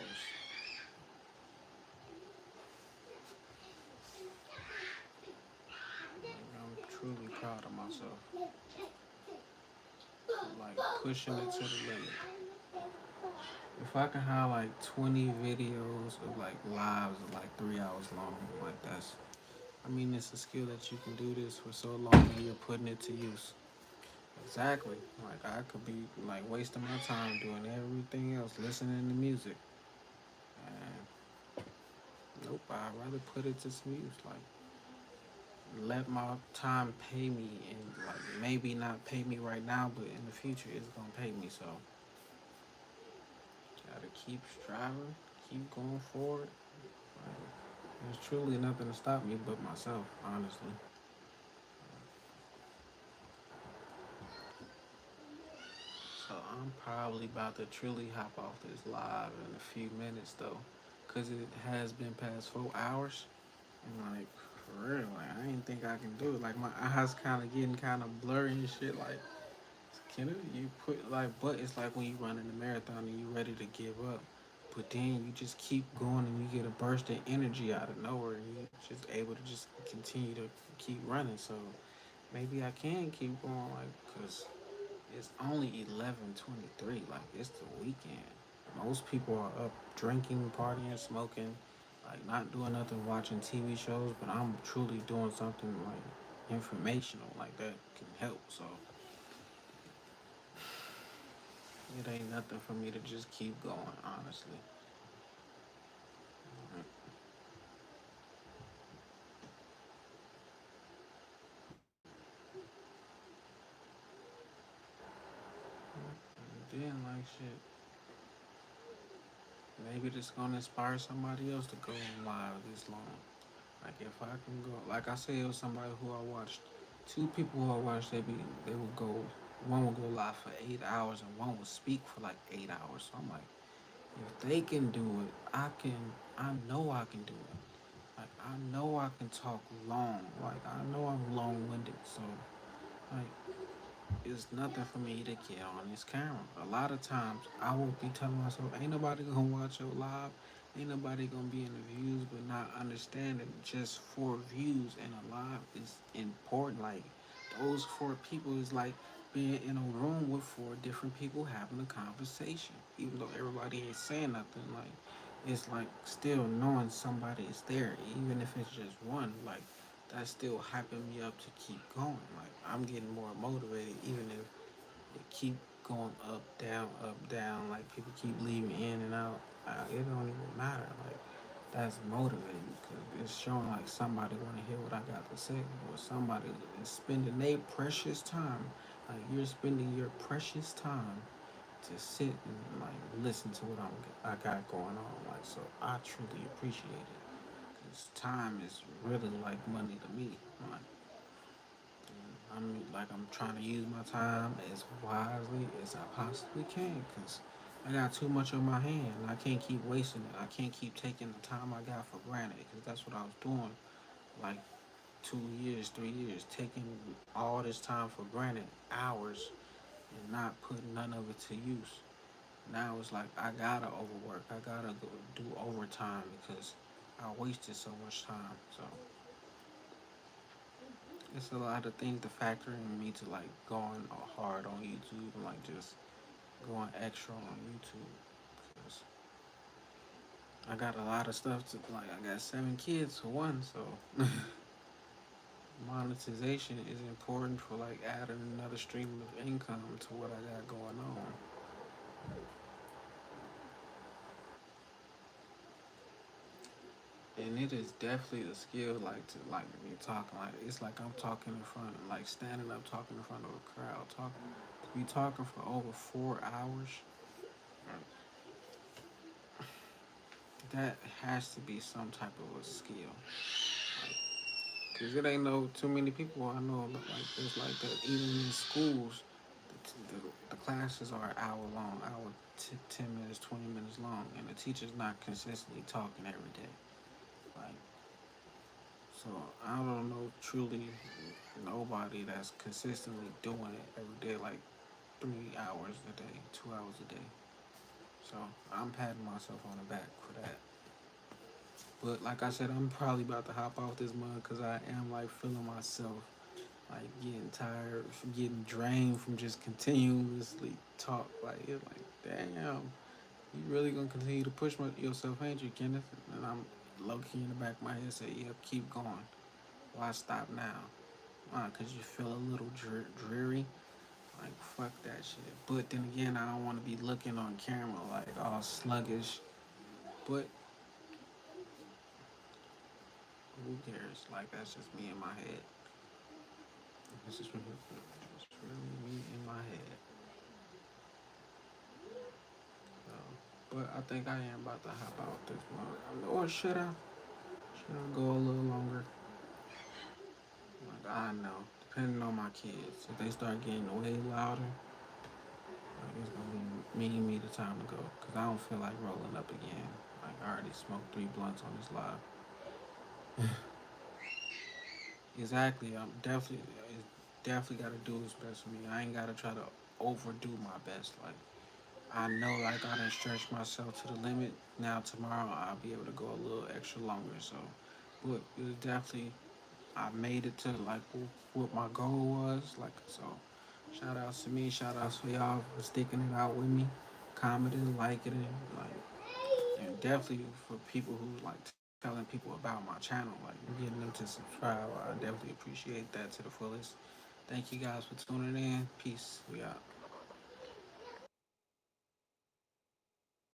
[SPEAKER 1] I'm truly proud of myself. Like pushing it to the limit. If I can have like 20 videos of like lives of like 3 hours long, like that's, I mean, it's a skill that you can do this for so long and you're putting it to use. Exactly. Like I could be like wasting my time doing everything else, listening to music. And nope, I'd rather put it to some use. Like let my time pay me and like maybe not pay me right now, but in the future it's gonna pay me. So gotta keep striving, keep going forward. Like, there's truly nothing to stop me but myself, honestly. So I'm probably about to truly hop off this live in a few minutes though, cause it has been past 4 hours. And like for real, like I didn't think I can do it. Like my eyes kind of getting kind of blurry and shit. Like can it? You put like, but it's like when you run in a marathon and you ready to give up, but then you just keep going and you get a burst of energy out of nowhere and you just able to just continue to keep running. So maybe I can keep going, like, cause it's only 11:23. Like it's the weekend. Most people are up drinking, partying, smoking, like not doing nothing, watching TV shows. But I'm truly doing something like informational, like that can help. So it ain't nothing for me to just keep going, honestly. And then like shit, maybe this gonna inspire somebody else to go on live this long. Like if I can go, like I said, it was somebody who I watched. Two people who I watched, they would go. One would go live for 8 hours, and one would speak for like 8 hours. So I'm like, if they can do it, I can. I know I can do it. Like I know I can talk long. Like I know I'm long winded. So like it's nothing for me to get on this camera. A lot of times I will be telling myself, ain't nobody gonna watch your live, ain't nobody gonna be in the views, but not understanding just 4 views in a live is important. Like those 4 people is like being in a room with 4 different people having a conversation. Even though everybody ain't saying nothing, like it's like still knowing somebody is there, even if it's just one, like that's still hyping me up to keep going. Like I'm getting more motivated, even if it keep going up, down. Like people keep leaving in and out. It don't even matter. Like that's motivating because it's showing like somebody want to hear what I got to say, or somebody is spending their precious time. Like you're spending your precious time to sit and like listen to what I got going on. Like so, I truly appreciate it. Cause time is really like money to me. Like, I'm trying to use my time as wisely as I possibly can. Cause I got too much on my hand. And I can't keep wasting it. I can't keep taking the time I got for granted. Cause that's what I was doing. Like 2 years, 3 years, taking all this time for granted, hours, and not putting none of it to use. Now it's like I gotta overwork. I gotta go do overtime because I wasted so much time. So it's a lot of things to factor in me to like going hard on YouTube and like just going extra on YouTube. Cause I got a lot of stuff to like. I got 7 kids for one, so monetization is important for like adding another stream of income to what I got going on. And it is definitely a skill like to like be talking like it's like I'm talking in front like standing up talking in front of a crowd talking to be talking for over 4 hours. That has to be some type of a skill. Like, cause it ain't no too many people I know like this like that. Even in schools, the classes are an hour long, 10 minutes, 20 minutes long, and the teacher's not consistently talking every day. Like So I don't know truly nobody that's consistently doing it every day, like 3 hours a day, 2 hours a day. So I'm patting myself on the back for that. But like I said, I'm probably about to hop off this mug because I am like feeling myself like getting tired, from getting drained from just continuously talk. Like it's like, damn, you really gonna continue to push yourself, ain't you, Kenneth? And I'm low key in the back of my head say, yep, keep going. Why stop now? Cause you feel a little dreary. Like fuck that shit. But then again, I don't want to be looking on camera like all sluggish. But who cares? Like that's just me in my head. This is really, it's really me in my head. So, but I think I am about to hop out this month. Or should I? Should I go a little longer? Like I know, depending on my kids, if they start getting way louder, like it's gonna be me the time to go. Cause I don't feel like rolling up again. Like I already smoked 3 blunts on this live. Exactly. I'm definitely it's definitely gotta do what's best for me. I ain't gotta try to overdo my best. Like I know like I done stretched myself to the limit. Now tomorrow I'll be able to go a little extra longer. So but it was definitely I made it to like what my goal was. Like so shout outs to me, shout outs for y'all for sticking it out with me, commenting, liking it, like and definitely for people who like telling people about my channel, like getting them to subscribe. I definitely appreciate that to the fullest. Thank you guys for tuning in. Peace. We out.